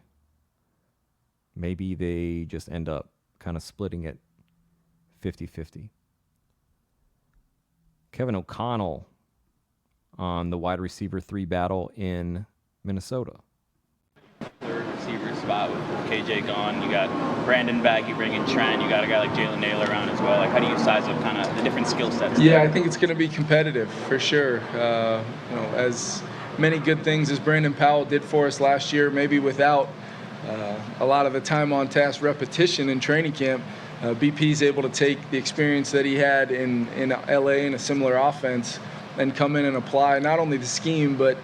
Maybe they just end up kind of splitting it 50-50. Kevin O'Connell on the wide receiver 3 battle in Minnesota. Third receiver spot with KJ gone. You got Brandon back, you bring in Trent, you got a guy like Jalen Naylor around as well. Like, how do you size up kind of the different skill sets? Yeah, I think it's going to be competitive for sure. As many good things as Brandon Powell did for us last year, maybe without a lot of the time on task repetition in training camp, BP's able to take the experience that he had in LA in a similar offense and come in and apply not only the scheme, but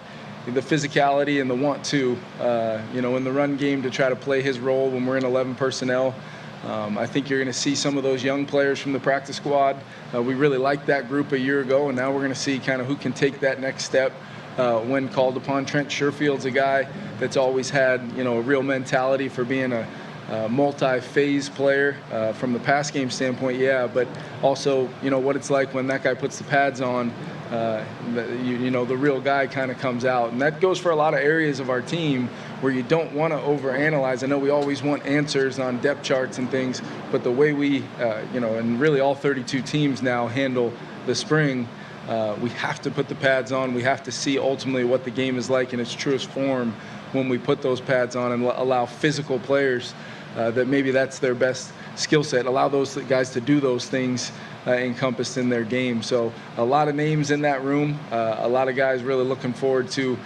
the physicality and the want to, in the run game to try to play his role when we're in 11 personnel. I think you're going to see some of those young players from the practice squad. We really liked that group a year ago, and now we're going to see kind of who can take that next step when called upon. Trent Sherfield's a guy that's always had, a real mentality for being a multi-phase player from the pass game standpoint, but also, what it's like when that guy puts the pads on, the real guy kind of comes out. And that goes for a lot of areas of our team where you don't want to overanalyze. I know we always want answers on depth charts and things, but the way we, and really all 32 teams now handle the spring, we have to put the pads on. We have to see ultimately what the game is like in its truest form when we put those pads on and allow physical players that maybe that's their best skill set, allow those guys to do those things encompassed in their game. So a lot of names in that room, a lot of guys really looking forward to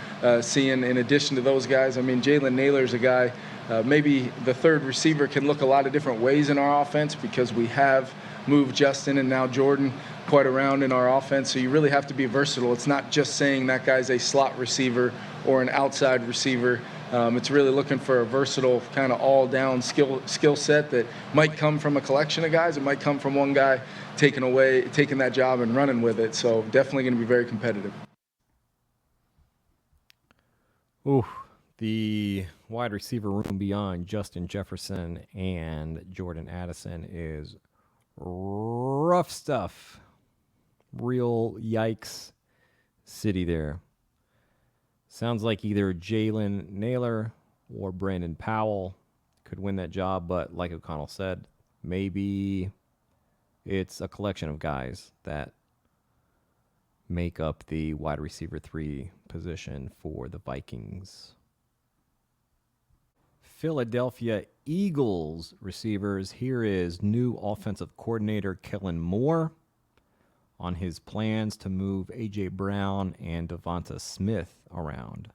seeing in addition to those guys. I mean, Jalen Naylor's a guy, maybe the third receiver can look a lot of different ways in our offense because we have moved Justin and now Jordan quite around in our offense. So you really have to be versatile. It's not just saying that guy's a slot receiver or an outside receiver. It's really looking for a versatile kind of all-down skill set that might come from a collection of guys. It might come from one guy taking that job and running with it. So definitely going to be very competitive. Ooh, the wide receiver room beyond Justin Jefferson and Jordan Addison is rough stuff. Real yikes city there. Sounds like either Jalen Naylor or Brandon Powell could win that job, but like O'Connell said, maybe it's a collection of guys that make up the wide receiver 3 position for the Vikings. Philadelphia Eagles receivers. Here is new offensive coordinator Kellen Moore on his plans to move A.J. Brown and Devonta Smith around.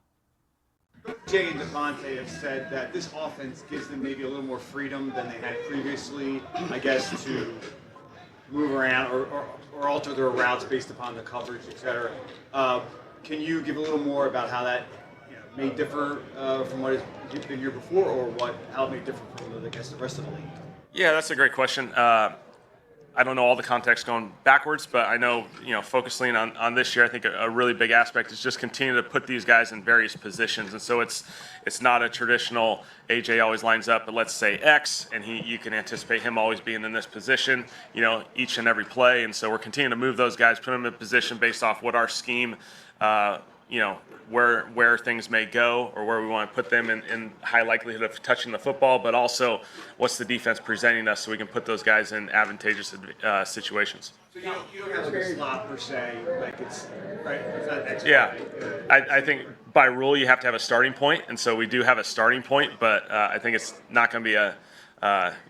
Jay and Devontae have said that this offense gives them maybe a little more freedom than they had previously, I guess, to move around or alter their routes based upon the coverage, et cetera. Can you give a little more about how that may differ from what has been here before, or how it may differ from, I guess, the rest of the league? Yeah, that's a great question. I don't know all the context going backwards, but I know, focusing on this year, I think a really big aspect is just continue to put these guys in various positions. And so it's not a traditional AJ always lines up, but let's say X, and you can anticipate him always being in this position, each and every play. And so we're continuing to move those guys, put them in position based off what our scheme, where things may go or where we want to put them in high likelihood of touching the football, but also what's the defense presenting us so we can put those guys in advantageous situations. So you don't have like a slot per se, like it's right. It's not X, Yeah, Y. I think by rule you have to have a starting point, and so we do have a starting point, but I think it's not going to be a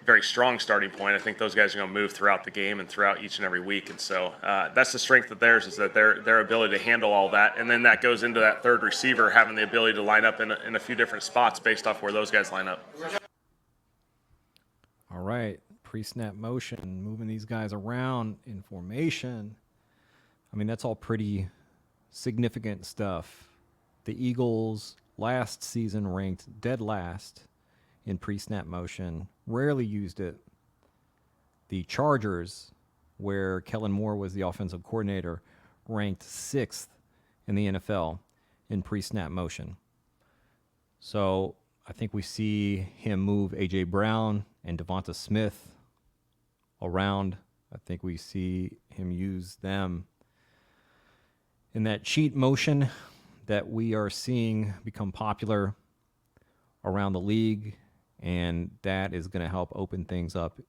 very strong starting point. I think those guys are going to move throughout the game and throughout each and every week, and so that's the strength of theirs, is that their ability to handle all that, and then that goes into that third receiver having the ability to line up in a few different spots based off where those guys line up. All right, pre-snap motion, moving these guys around in formation. I mean, that's all pretty significant stuff. The Eagles last season ranked dead last in pre-snap motion, rarely used it. The Chargers, where Kellen Moore was the offensive coordinator, ranked 6th in the NFL in pre-snap motion. So I think we see him move A.J. Brown and Devonta Smith around. I think we see him use them in that cheat motion that we are seeing become popular around the league, and that is going to help open things up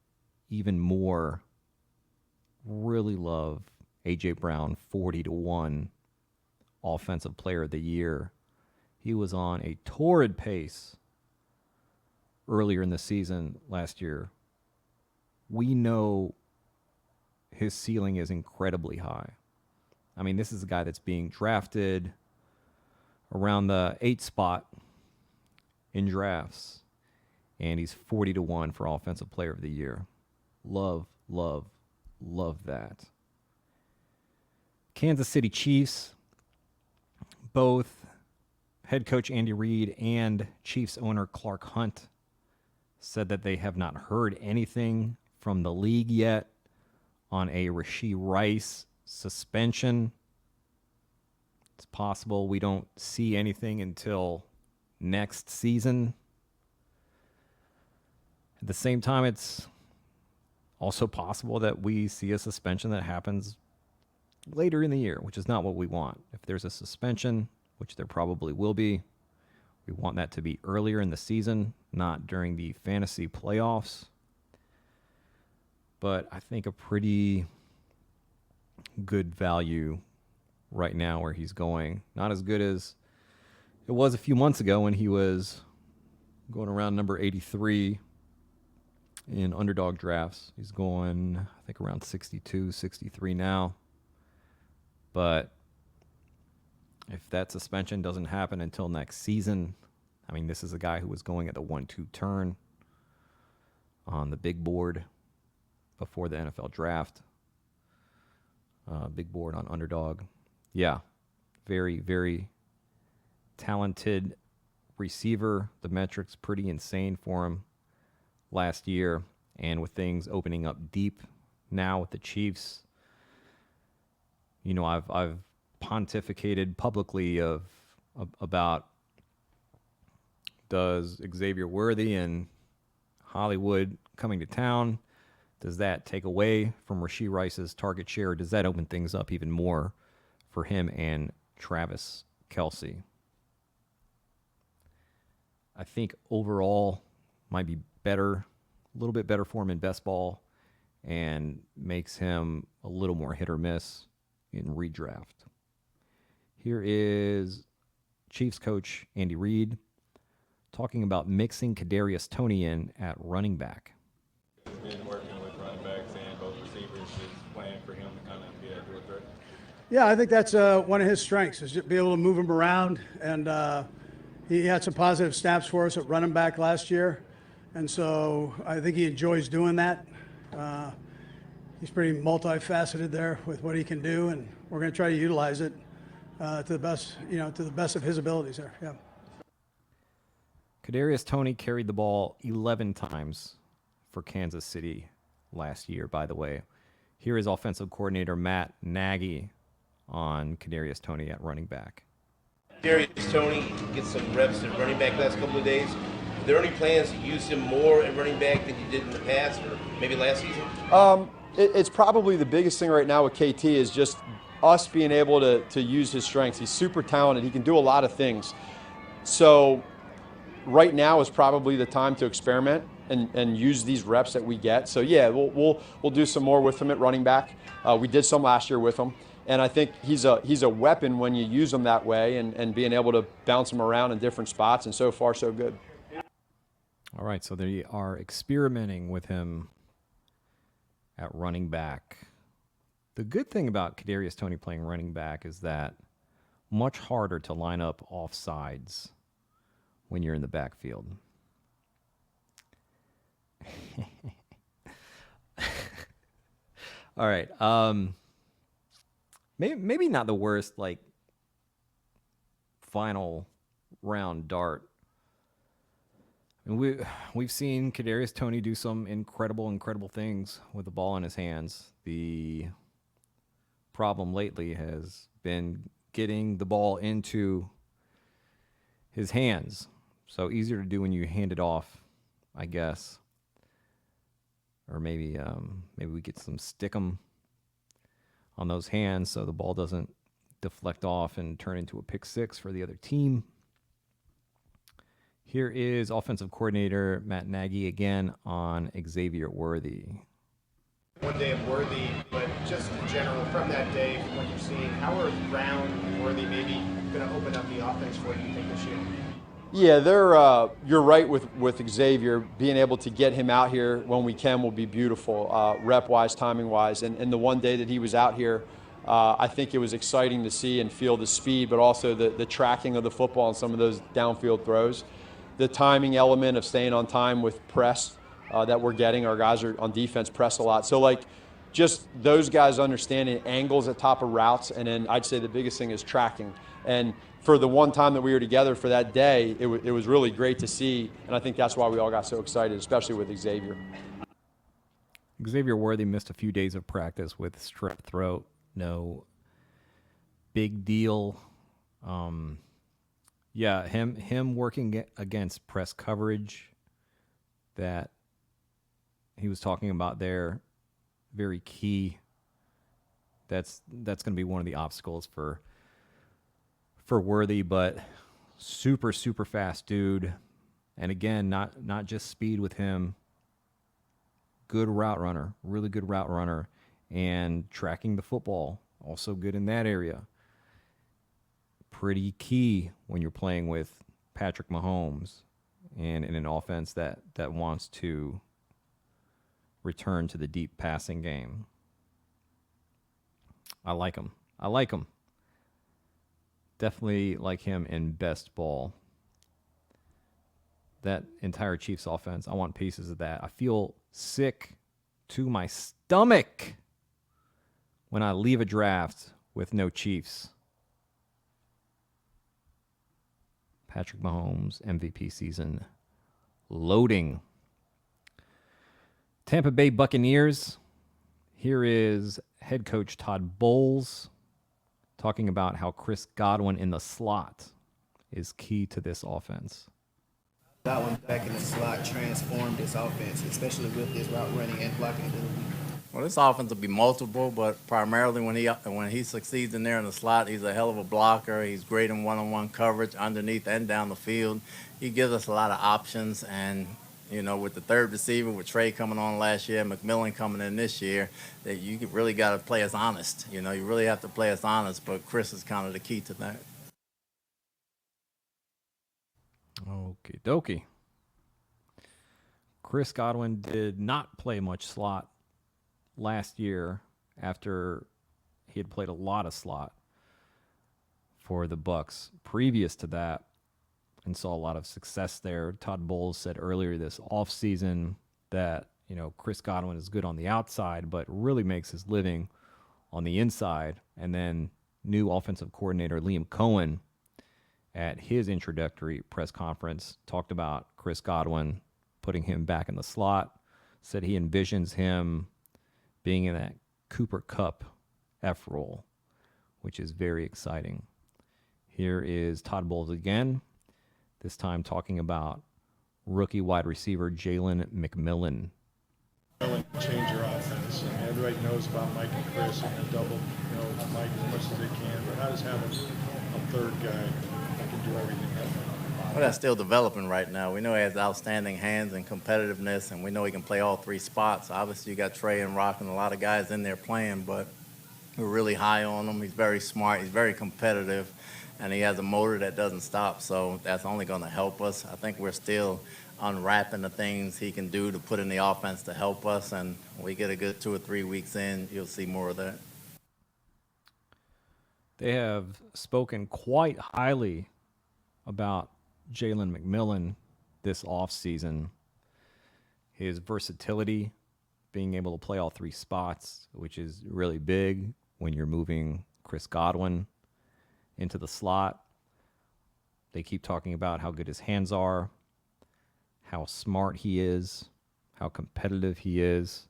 even more. Really love A.J. Brown, 40-1 Offensive Player of the Year. He was on a torrid pace earlier in the season last year. We know his ceiling is incredibly high. I mean, this is a guy that's being drafted around the 8th spot in drafts, and he's 40-1 for Offensive Player of the Year. Love, love, love that. Kansas City Chiefs, both head coach Andy Reid and Chiefs owner Clark Hunt said that they have not heard anything from the league yet on a Rashee Rice suspension. It's possible we don't see anything until next season. At the same time, it's also possible that we see a suspension that happens later in the year, which is not what we want. If there's a suspension, which there probably will be, we want that to be earlier in the season, not during the fantasy playoffs. But I think a pretty good value right now where he's going. Not as good as it was a few months ago when he was going around number 83 in underdog drafts. He's going, I think, around 62, 63 now. But if that suspension doesn't happen until next season, I mean, this is a guy who was going at the 1-2 turn on the big board before the NFL draft. Big board on underdog. Yeah, very, very talented receiver. The metrics pretty insane for him last year. And with things opening up deep now with the Chiefs, you know, I've pontificated publicly about does Xavier Worthy and Hollywood coming to town, does that take away from Rashee Rice's target share? Or does that open things up even more for him and Travis Kelce? I think overall might be better, a little bit better for him in best ball, and makes him a little more hit or miss in redraft. Here is Chiefs coach Andy Reid talking about mixing Kadarius Toney in at running back. Been working with running backs and both receivers, is playing for him to kind of be a dual threat. Yeah, I think that's one of his strengths, is to be able to move him around. And he had some positive snaps for us at running back last year. And so I think he enjoys doing that. He's pretty multifaceted there with what he can do, and we're going to try to utilize it to the best of his abilities there. Yeah. Kadarius Toney carried the ball 11 times for Kansas City last year, by the way. Here is offensive coordinator Matt Nagy on Kadarius Toney at running back. Kadarius Toney gets some reps at running back last couple of days. Are there any plans to use him more at running back than you did in the past, or maybe last season? It's probably the biggest thing right now with KT is just us being able to use his strengths. He's super talented. He can do a lot of things. So right now is probably the time to experiment and use these reps that we get. So yeah, we'll do some more with him at running back. We did some last year with him. And I think he's a weapon when you use him that way and being able to bounce him around in different spots. And so far, so good. All right, so they are experimenting with him at running back. The good thing about Kadarius Toney playing running back is that much harder to line up off sides when you're in the backfield. All right. Maybe not the worst, final round dart. And we've seen Kadarius Toney do some incredible things with the ball in his hands. The problem lately has been getting the ball into his hands. So easier to do when you hand it off, I guess. Or maybe we get some stickum on those hands so the ball doesn't deflect off and turn into a pick six for the other team. Here is offensive coordinator Matt Nagy again on Xavier Worthy. One day of Worthy, but just in general, from that day, from what you've seen, how are Brown and Worthy maybe going to open up the offense for you think this year? Yeah, you're right with Xavier. Being able to get him out here when we can will be beautiful, rep-wise, timing-wise. And the one day that he was out here, I think it was exciting to see and feel the speed, but also the tracking of the football and some of those downfield throws. The timing element of staying on time with press that we're getting. Our guys are on defense press a lot. So just those guys understanding angles at top of routes. And then I'd say the biggest thing is tracking. And for the one time that we were together for that day, it was really great to see. And I think that's why we all got so excited, especially with Xavier. Xavier Worthy missed a few days of practice with strep throat. No big deal. Yeah, him working against press coverage that he was talking about there, very key. That's going to be one of the obstacles for Worthy, but super fast dude. And again, not just speed with him. Good route runner, really good route runner, and tracking the football, also good in that area. Pretty key when you're playing with Patrick Mahomes and in an offense that wants to return to the deep passing game. I like him. Definitely like him in best ball. That entire Chiefs offense, I want pieces of that. I feel sick to my stomach when I leave a draft with no Chiefs. Patrick Mahomes, MVP season, loading. Tampa Bay Buccaneers. Here is head coach Todd Bowles talking about how Chris Godwin in the slot is key to this offense. Godwin back in the slot transformed this offense, especially with his route running and blocking ability. Well, this offense will be multiple, but primarily when he succeeds in there in the slot, he's a hell of a blocker. He's great in one-on-one coverage underneath and down the field. He gives us a lot of options, and with the third receiver, with Trey coming on last year, McMillan coming in this year, that you really got to play us honest. You really have to play us honest, but Chris is kind of the key to that. Okie dokie. Chris Godwin did not play much slot last year after he had played a lot of slot for the Bucs previous to that and saw a lot of success there. Todd Bowles said earlier this offseason that, Chris Godwin is good on the outside, but really makes his living on the inside. And then new offensive coordinator Liam Cohen at his introductory press conference talked about Chris Godwin, putting him back in the slot, said he envisions him being in that Cooper Kupp F roll, which is very exciting. Here is Todd Bowles again, this time talking about rookie wide receiver Jalen McMillan. Change your offense. And everybody knows about Mike and Chris and the double, Mike as much as they can. But how does having a third guy that can do everything help? Well, that's still developing right now. We know he has outstanding hands and competitiveness, and we know he can play all three spots. Obviously, you got Trey and Rock and a lot of guys in there playing, but we're really high on him. He's very smart. He's very competitive, and he has a motor that doesn't stop, so that's only going to help us. I think we're still unwrapping the things he can do to put in the offense to help us, and when we get a good 2 or 3 weeks in, you'll see more of that. They have spoken quite highly about Jalen McMillan this offseason. His versatility, being able to play all three spots, which is really big when you're moving Chris Godwin into the slot. They keep talking about how good his hands are, how smart he is, how competitive he is.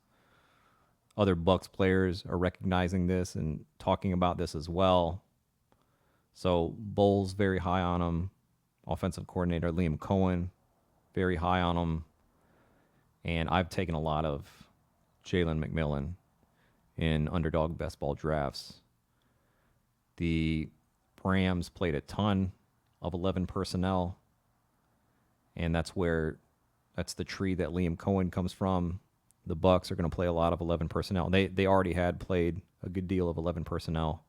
Other Bucs players are recognizing this and talking about this as well. So Bowles very high on him. Offensive coordinator Liam Cohen very high on him. And I've taken a lot of Jalen McMillan in underdog best ball drafts. The Rams played a ton of 11 personnel, and that's the tree that Liam Cohen comes from. The Bucs are going to play a lot of 11 personnel. They already had played a good deal of 11 personnel,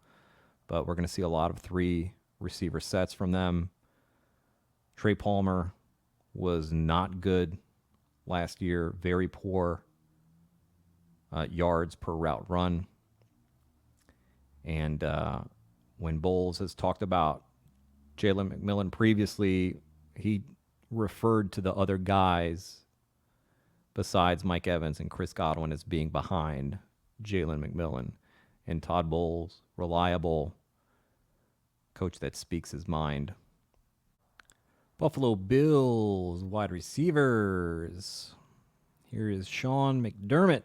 but we're going to see a lot of 3 receiver sets from them. Trey Palmer was not good last year, very poor yards per route run. And when Bowles has talked about Jalen McMillan previously, he referred to the other guys besides Mike Evans and Chris Godwin as being behind Jalen McMillan. And Todd Bowles, reliable coach that speaks his mind. Buffalo Bills wide receivers. Here is Sean McDermott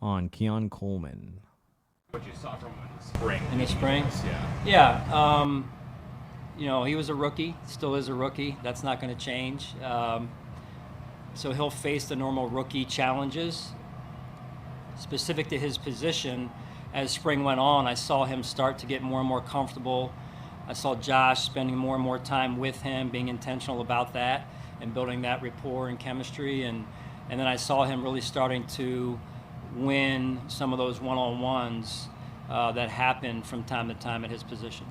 on Keon Coleman. What you saw from him in the spring. In the spring? Yeah. Yeah. He was a rookie, still is a rookie. That's not going to change. So he'll face the normal rookie challenges. Specific to his position, as spring went on, I saw him start to get more and more comfortable. I saw Josh spending more and more time with him, being intentional about that and building that rapport and chemistry. And then I saw him really starting to win some of those one-on-ones that happen from time to time at his position.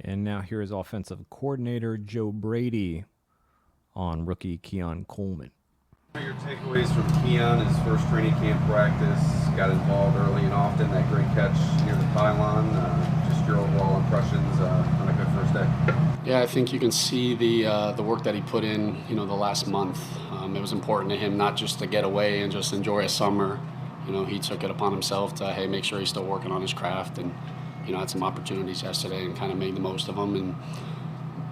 And now here is offensive coordinator Joe Brady on rookie Keon Coleman. What are your takeaways from Keon, his first training camp practice, got involved early and often, that great catch near the pylon, just your overall impressions on a good first day? Yeah, I think you can see the work that he put in, the last month. It was important to him not just to get away and just enjoy a summer. He took it upon himself to, make sure he's still working on his craft, and, had some opportunities yesterday and kind of made the most of them. And,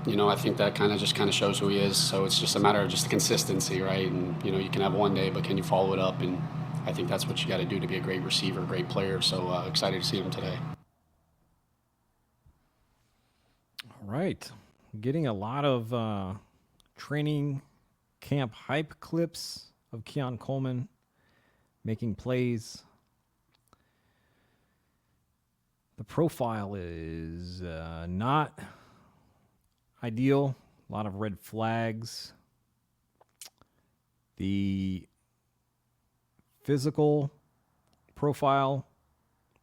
I think that kind of shows who he is. So it's just a matter of just consistency, right? And, you can have one day, but can you follow it up? And I think that's what you got to do to be a great receiver, great player. So excited to see him today. All right. Getting a lot of training camp hype clips of Keon Coleman making plays. The profile is not ideal. A lot of red flags. The physical profile,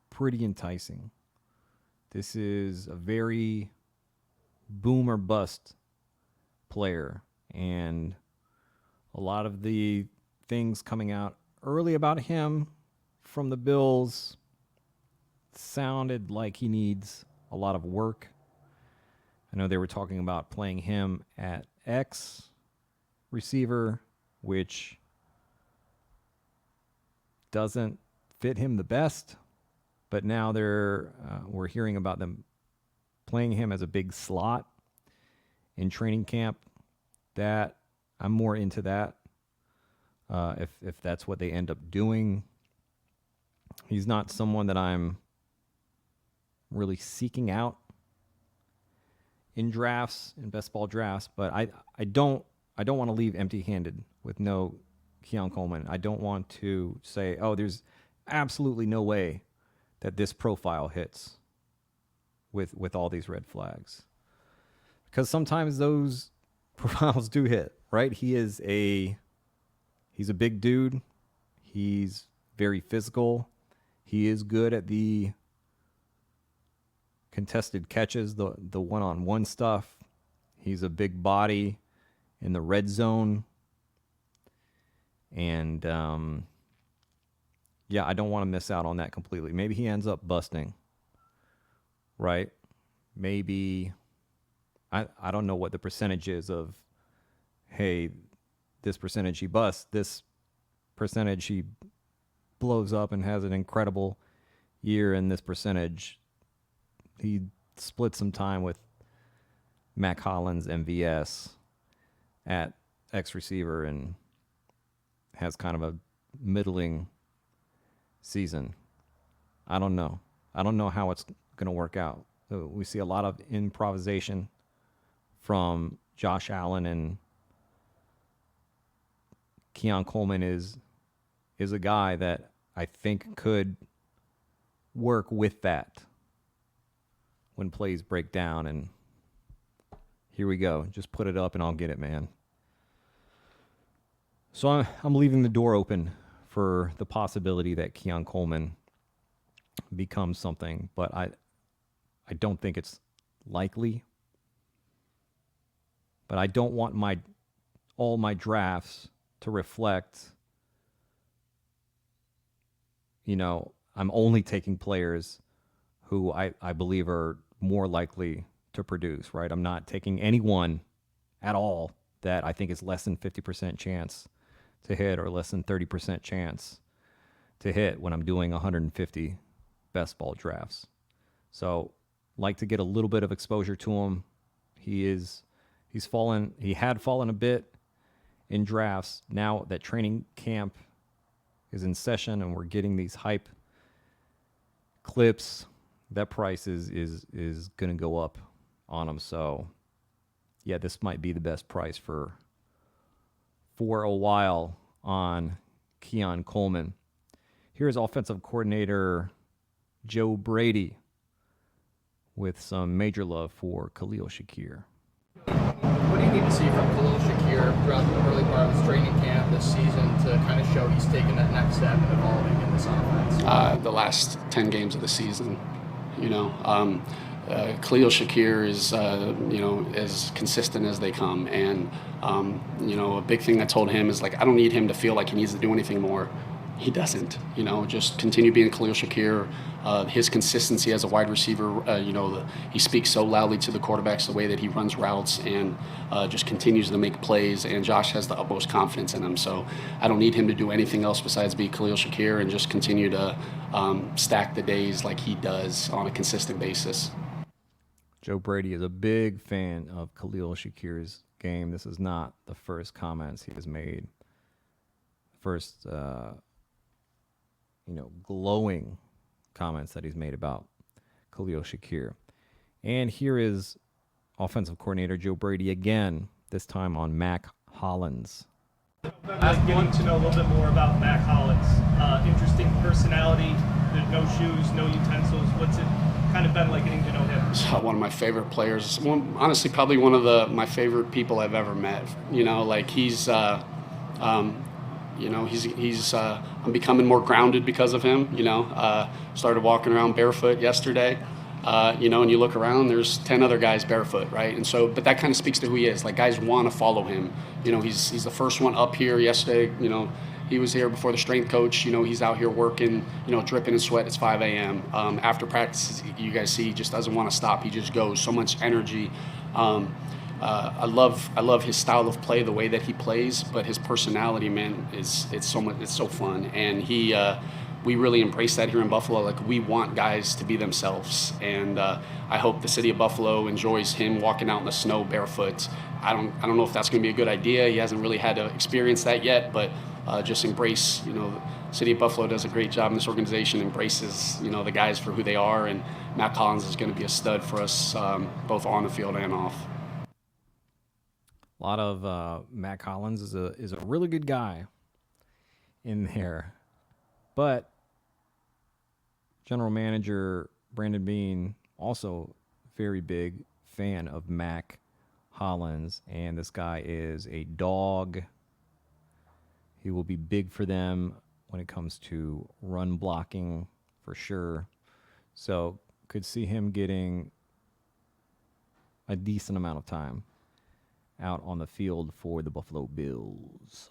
pretty enticing. This is a very boom or bust player, and a lot of the things coming out early about him from the Bills sounded like he needs a lot of work. I know they were talking about playing him at X receiver, which doesn't fit him the best, but now we're hearing about them playing him as a big slot in training camp. That I'm more into that. If that's what they end up doing, He's not someone that I'm really seeking out in drafts, in best ball drafts, but I don't want to leave empty-handed with no Keon Coleman. I don't want to say, oh, there's absolutely no way that this profile hits with all these red flags. Because sometimes those profiles do hit, right? He's a big dude. He's very physical. He is good at the contested catches, the one-on-one stuff. He's a big body in the red zone. And, yeah, I don't want to miss out on that completely. Maybe he ends up busting, right? Maybe, I don't know what the percentage is of, hey, this percentage he busts, this percentage he blows up and has an incredible year, and this percentage he splits some time with Mac Hollins MVS at X receiver and has kind of a middling season. I don't know. I don't know how it's going to work out. We see a lot of improvisation from Josh Allen, and Keon Coleman is a guy that I think could work with that when plays break down. And here we go. Just put it up and I'll get it, man. So I'm leaving the door open for the possibility that Keon Coleman becomes something, but I don't think it's likely. But I don't want all my drafts to reflect, I'm only taking players who I believe are more likely to produce, right? I'm not taking anyone at all that I think is less than 50% chance to hit or less than 30% chance to hit when I'm doing 150 best ball drafts. So like to get a little bit of exposure to him. He had fallen a bit in drafts. Now that training camp is in session and we're getting these hype clips, that price is going to go up on him. So yeah, this might be the best price for a while on Keon Coleman. Here's offensive coordinator Joe Brady with some major love for Khalil Shakir. What do you need to see from Khalil Shakir throughout the early part of his training camp this season to kind of show he's taking that next step and evolving in this offense? The last 10 games of the season, Khalil Shakir is, as consistent as they come. And, a big thing I told him is, I don't need him to feel like he needs to do anything more. He doesn't, just continue being Khalil Shakir. His consistency as a wide receiver, he speaks so loudly to the quarterbacks, the way that he runs routes, and just continues to make plays. And Josh has the utmost confidence in him. So I don't need him to do anything else besides be Khalil Shakir and just continue to stack the days like he does on a consistent basis. Joe Brady is a big fan of Khalil Shakir's game. This is not the first comments he has made. First, glowing comments that he's made about Khalil Shakir. And here is offensive coordinator Joe Brady again, this time on Mac Hollins. I'd like to know a little bit more about Mac Hollins. Interesting personality, no shoes, no utensils. What's it kind of been like getting to know him? One of my favorite players. Honestly, probably one of my favorite people I've ever met. He's I'm becoming more grounded because of him. Started walking around barefoot yesterday. And you look around, there's 10 other guys barefoot, right? And so, but that kind of speaks to who he is. Guys want to follow him. He's the first one up here yesterday. He was here before the strength coach. He's out here working, dripping in sweat. It's 5 a.m. After practice, you guys see, he just doesn't want to stop. He just goes. So much energy. I love his style of play, the way that he plays, but his personality, man, it's so fun. And we really embrace that here in Buffalo. We want guys to be themselves. And I hope the city of Buffalo enjoys him walking out in the snow barefoot. I don't know if that's going to be a good idea. He hasn't really had to experience that yet, but just embrace, City of Buffalo does a great job, and this organization embraces, the guys for who they are, and Matt Collins is going to be a stud for us, both on the field and off. A lot of Matt Collins is a really good guy in there. But general manager Brandon Beane, also very big fan of Mac Hollins, and this guy is a dog. He will be big for them when it comes to run blocking for sure. So could see him getting a decent amount of time out on the field for the Buffalo Bills.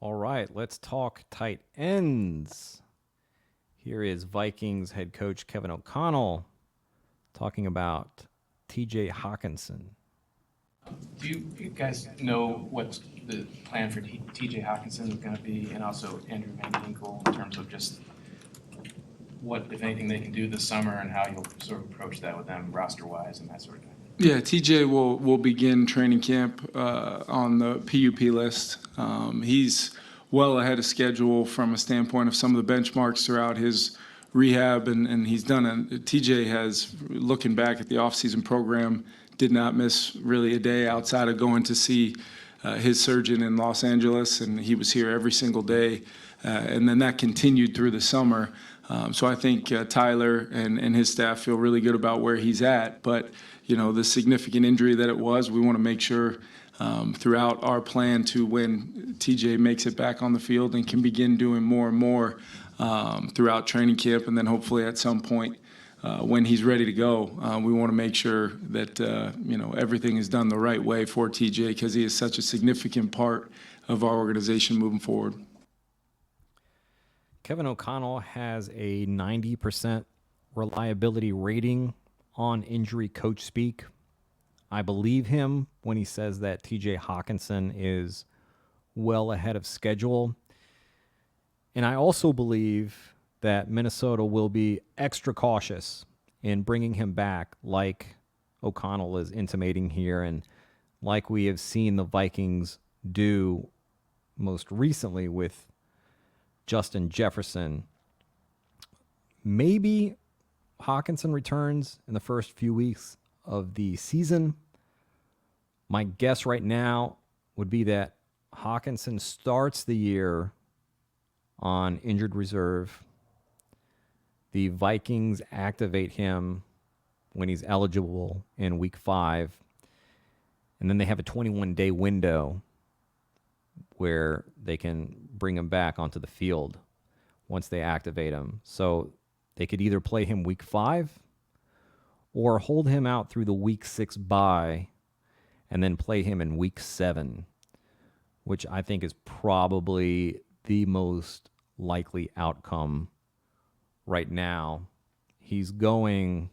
All right, let's talk tight ends. Here is Vikings head coach Kevin O'Connell talking about TJ Hockenson. Do you guys know what the plan for TJ Hockenson is going to be, and also Andrew Van Ginkel, in terms of just what, if anything, they can do this summer and how you'll sort of approach that with them roster-wise and that sort of thing? Yeah, TJ will begin training camp on the PUP list. He's well ahead of schedule from a standpoint of some of the benchmarks throughout his rehab, and he's done TJ has, looking back at the offseason program, did not miss really a day outside of going to see his surgeon in Los Angeles, and he was here every single day. And then that continued through the summer. So I think Tyler and his staff feel really good about where he's at. But, the significant injury that it was, we want to make sure throughout our plan to when TJ makes it back on the field and can begin doing more and more throughout training camp, and then hopefully at some point when he's ready to go, we want to make sure that everything is done the right way for TJ, because he is such a significant part of our organization moving forward. Kevin O'Connell has a 90% reliability rating on Injury Coachspeak. I believe him when he says that TJ Hockenson is well ahead of schedule. And I also believe that Minnesota will be extra cautious in bringing him back, like O'Connell is intimating here, and like we have seen the Vikings do most recently with Justin Jefferson. Maybe Hockenson returns in the first few weeks of the season. My guess right now would be that Hockenson starts the year on injured reserve. The Vikings activate him when he's eligible in week 5. And then they have a 21-day window where they can bring him back onto the field once they activate him. So they could either play him week 5 or hold him out through the week 6 bye and then play him in week 7, which I think is probably the most likely outcome right now. He's going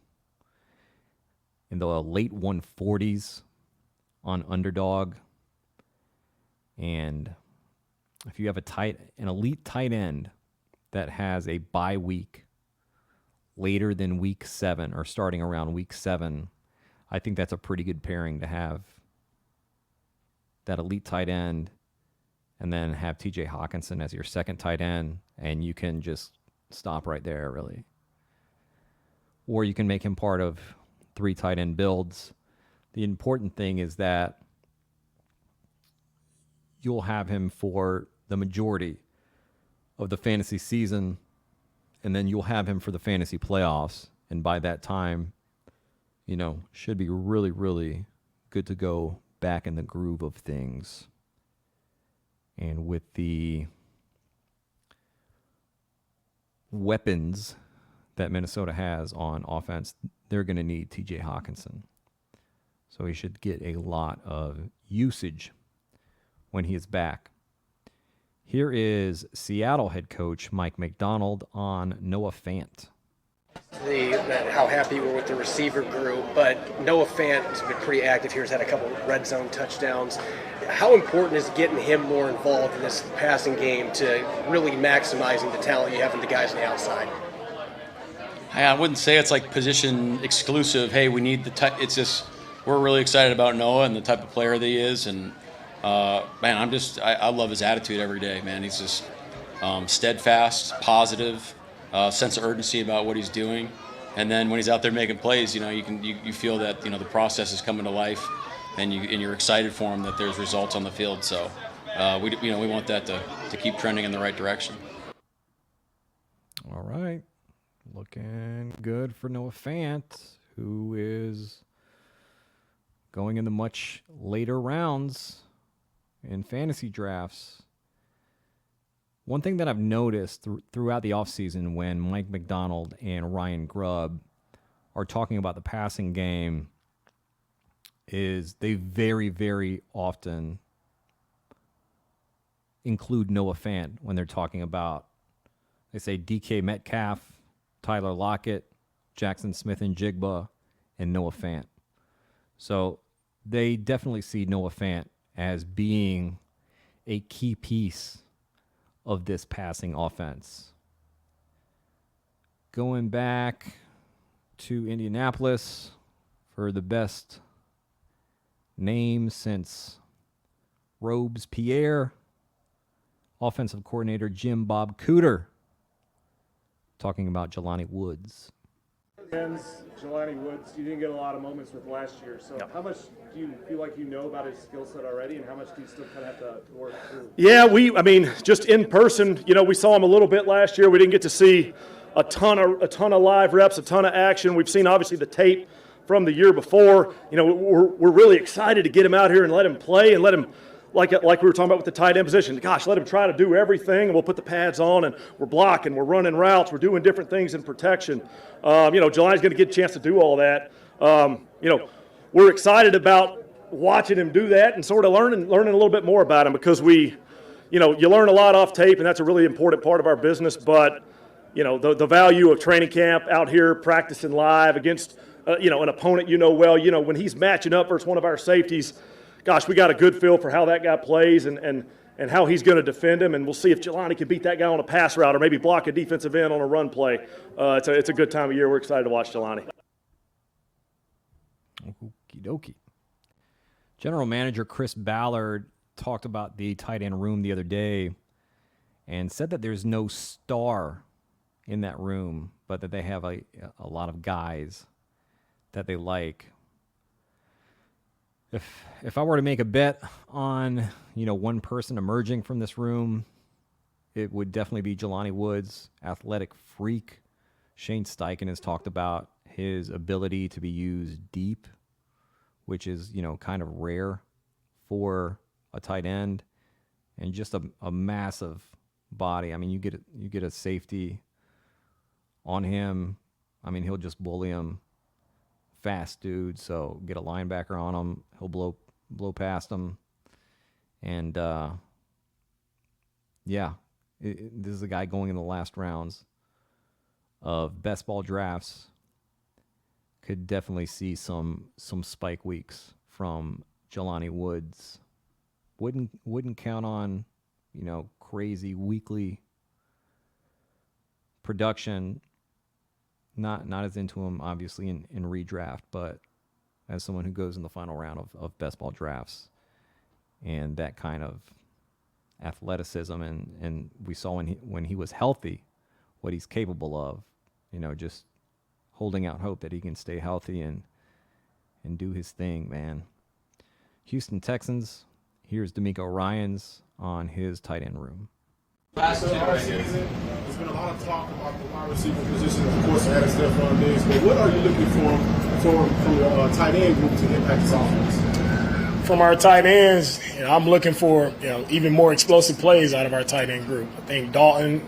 in the late 140s on Underdog. And if you have an elite tight end that has a bye week later than week 7 or starting around week 7, I think that's a pretty good pairing to have. That elite tight end and then have TJ Hockenson as your second tight end, and you can just stop right there, really. Or you can make him part of 3 tight end builds. The important thing is that you'll have him for the majority of the fantasy season, and then you'll have him for the fantasy playoffs. And by that time, should be really, really good to go back in the groove of things. And with the weapons that Minnesota has on offense, they're going to need TJ Hockenson. So he should get a lot of usage when he is back. Here is Seattle head coach Mike McDonald on Noah Fant. How happy we're with the receiver group, but Noah Fant has been pretty active here. He's had a couple red zone touchdowns. How important is getting him more involved in this passing game to really maximizing the talent you have in the guys on the outside? I wouldn't say it's like position exclusive. Hey, we need it's just we're really excited about Noah and the type of player that he is, and Man, I love his attitude every day, man. He's just steadfast, positive, sense of urgency about what he's doing. And then when he's out there making plays, you feel that, the process is coming to life, and you're excited for him that there's results on the field. So we want that to keep trending in the right direction. All right. Looking good for Noah Fant, who is going in the much later rounds in fantasy drafts. One thing that I've noticed throughout the offseason when Mike McDonald and Ryan Grubb are talking about the passing game is they very, very often include Noah Fant when they're talking about, they say DK Metcalf, Tyler Lockett, Jackson Smith and Jigba, and Noah Fant. So they definitely see Noah Fant as being a key piece of this passing offense. Going back to Indianapolis for the best name since Robes-Pierre, offensive coordinator Jim Bob Cooter, talking about Jelani Woods. Jelani Woods, you didn't get a lot of moments with last year. So how much do you feel like you know about his skill set already, and how much do you still kind of have to work through? Yeah, just in person, we saw him a little bit last year. We didn't get to see a ton of live reps, a ton of action. We've seen obviously the tape from the year before. We're really excited to get him out here and let him play and let him, like we were talking about with the tight end position. Gosh, let him try to do everything, and we'll put the pads on, and we're blocking, we're running routes, we're doing different things in protection. Jelani's going to get a chance to do all that. We're excited about watching him do that and sort of learning a little bit more about him, because you learn a lot off tape, and that's a really important part of our business. But the value of training camp out here practicing live against an opponent well, when he's matching up versus one of our safeties, gosh, we got a good feel for how that guy plays and how he's going to defend him, and we'll see if Jelani can beat that guy on a pass route or maybe block a defensive end on a run play. It's a good time of year. We're excited to watch Jelani. Okie dokie. General Manager Chris Ballard talked about the tight end room the other day and said that there's no star in that room, but that they have a lot of guys that they like. If I were to make a bet on, one person emerging from this room, it would definitely be Jelani Woods, athletic freak. Shane Steichen has talked about his ability to be used deep, which is, kind of rare for a tight end, and just a massive body. You get a safety on him. He'll just bully him. Fast dude, so get a linebacker on him, he'll blow past him. And this is a guy going in the last rounds of best ball drafts. Could definitely see some spike weeks from Jelani Woods. Wouldn't count on crazy weekly production. Not as into him, obviously, in redraft, but as someone who goes in the final round of best ball drafts, and that kind of athleticism, and we saw when he was healthy, what he's capable of, just holding out hope that he can stay healthy and do his thing, man. Houston Texans, here's D'Amico Ryans on his tight end room. Last season, there's been a lot of talk about the wide receiver position, of course, added Stephon Diggs, but what are you looking for from the tight end group to impact this offense? From our tight ends, I'm looking for even more explosive plays out of our tight end group. I think Dalton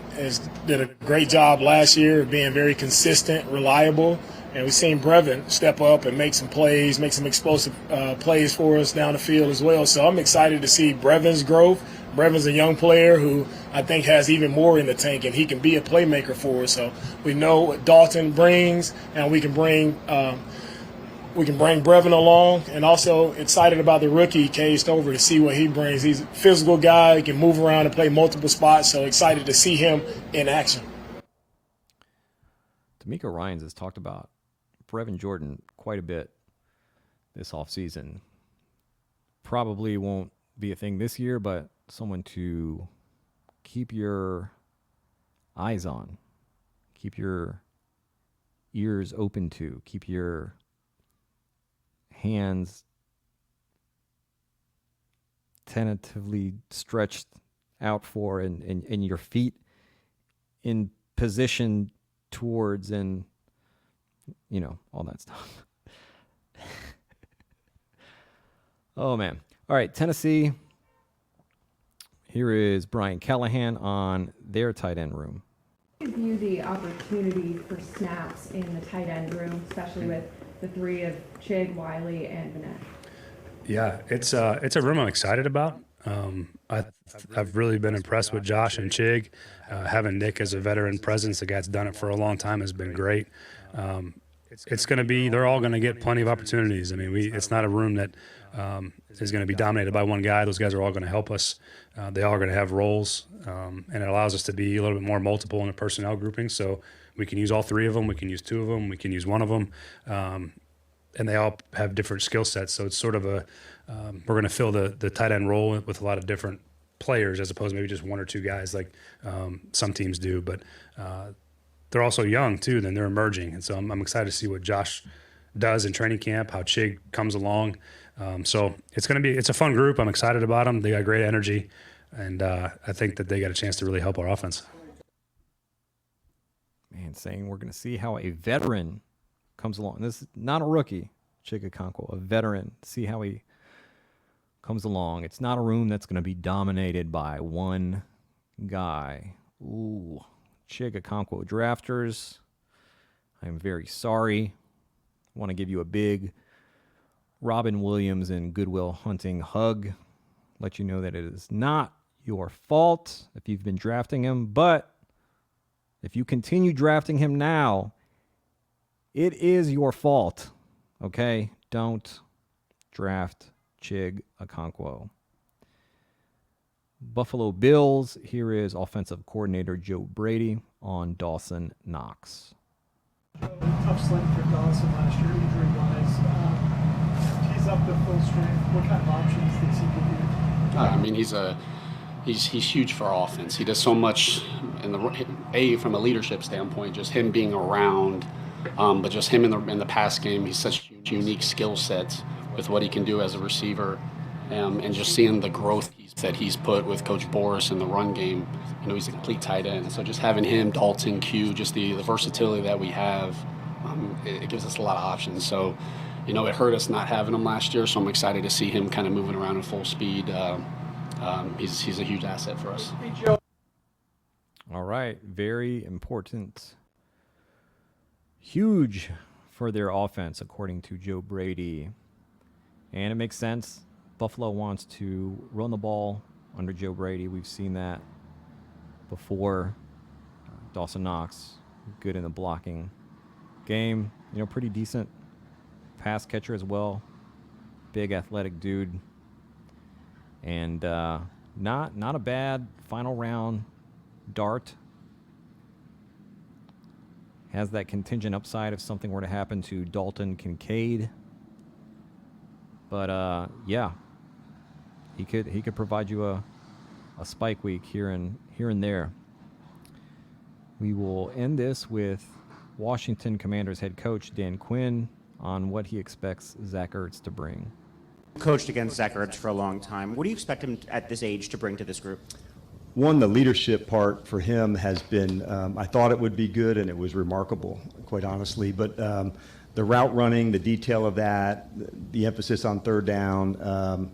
did a great job last year of being very consistent, reliable, and we've seen Brevin step up and make some plays, make some explosive plays for us down the field as well. So I'm excited to see Brevin's growth. Brevin's a young player who I think has even more in the tank, and he can be a playmaker for us. So we know what Dalton brings, and we can bring Brevin along, and also excited about the rookie, Cade Stover, to see what he brings. He's a physical guy, he can move around and play multiple spots, so excited to see him in action. D'Amico Ryans has talked about Brevin Jordan quite a bit this offseason. Probably won't be a thing this year, but someone to keep your eyes on, keep your ears open to, keep your hands tentatively stretched out for, and your feet in position towards, and all that stuff. Oh man. All right, Tennessee. Here is Brian Callahan on their tight end room. How do you view the opportunity for snaps in the tight end room, especially with the three of Chig, Wiley, and Vanette? Yeah, it's a room I'm excited about. I've really been impressed with Josh and Chig. Having Nick as a veteran presence, the guy's done it for a long time, has been great. It's going to be, they're all going to get plenty of opportunities. I mean, it's not a room that is going to be dominated by one guy. Those guys are all going to help us. They all are going to have roles, and it allows us to be a little bit more multiple in the personnel grouping. So we can use all three of them. We can use two of them. We can use one of them. And they all have different skill sets. So it's sort of we're going to fill the tight end role with a lot of different players as opposed to maybe just one or two guys like some teams do. But they're also young too, then they're emerging. And so I'm excited to see what Josh does in training camp, how Chig comes along. So it's a fun group. I'm excited about them. They got great energy. And I think that they got a chance to really help our offense. Man, saying we're going to see how a veteran comes along. This is not a rookie, Chig Okonkwo, a veteran. See how he comes along. It's not a room that's going to be dominated by one guy. Ooh, Chig Okonkwo drafters, I'm very sorry. I want to give you a big Robin Williams and Goodwill Hunting hug. Let you know that it is not your fault if you've been drafting him, but if you continue drafting him now, it is your fault. Okay? Don't draft Chig Okonkwo. Buffalo Bills, here is offensive coordinator Joe Brady on Dawson Knox. Tough slate for Dawson last year, injury-wise. He's up to full strength. What kind of options does he give you? I mean, he's huge for our offense. He does so much from a leadership standpoint, just him being around, but just him in the pass game. He's such a unique skill set with what he can do as a receiver, and just seeing the growth that he's put with Coach Boris in the run game. He's a complete tight end. So just having him, Dalton, Q, just the versatility that we have, it gives us a lot of options. So, it hurt us not having him last year. So I'm excited to see him kind of moving around at full speed. He's a huge asset for us. All right. Very important. Huge for their offense, according to Joe Brady. And it makes sense. Buffalo wants to run the ball under Joe Brady. We've seen that before. Dawson Knox, good in the blocking game. Pretty decent pass catcher as well. Big athletic dude. And not a bad final round dart. Has that contingent upside if something were to happen to Dalton Kincaid. But yeah, he could provide you a spike week here and there. We will end this with Washington Commanders head coach Dan Quinn on what he expects Zach Ertz to bring. Coached against Zach Ertz for a long time. What do you expect him at this age to bring to this group? One, the leadership part for him has been, I thought it would be good, and it was remarkable, quite honestly. But the route running, the detail of that, the emphasis on third down,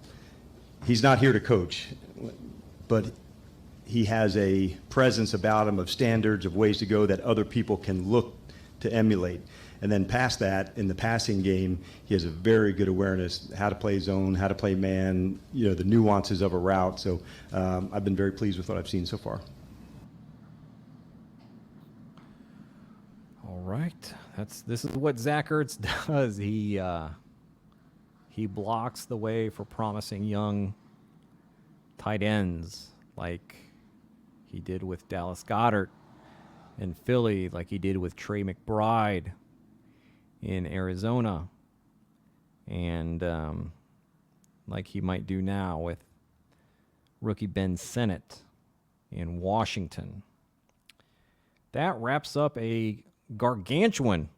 he's not here to coach, but he has a presence about him of standards, of ways to go that other people can look to emulate. And then past that, in the passing game, he has a very good awareness how to play zone, how to play man, the nuances of a route. So I've been very pleased with what I've seen so far. All right, this is what Zach Ertz does. He blocks the way for promising young tight ends, like he did with Dallas Goedert in Philly, like he did with Trey McBride in Arizona, and like he might do now with rookie Ben Sennett in Washington. That wraps up a gargantuan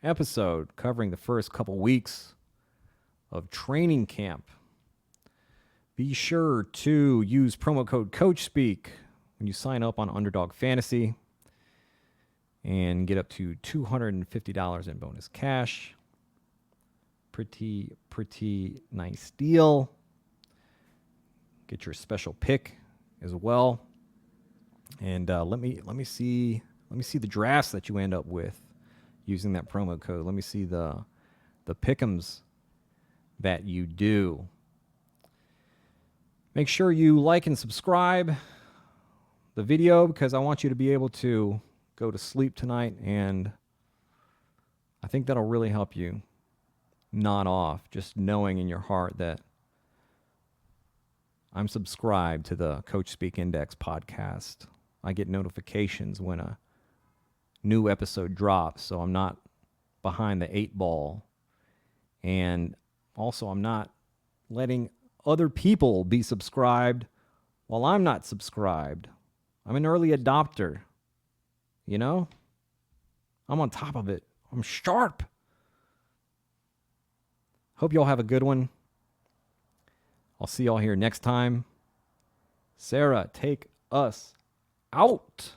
episode covering the first couple weeks of training camp. Be sure to use promo code Coachspeak when you sign up on Underdog Fantasy and get up to $250 in bonus cash. Pretty nice deal. Get your special pick as well. And let me see the drafts that you end up with using that promo code. Let me see the pick'ems that you do. Make sure you like and subscribe the video because I want you to be able to go to sleep tonight, and I think that'll really help you nod off, just knowing in your heart that I'm subscribed to the Coachspeak Index podcast. I get notifications when a new episode drops, so I'm not behind the 8 ball. And also, I'm not letting other people be subscribed while I'm not subscribed. I'm an early adopter. You know? I'm on top of it. I'm sharp. Hope y'all have a good one. I'll see y'all here next time. Sarah, take us out.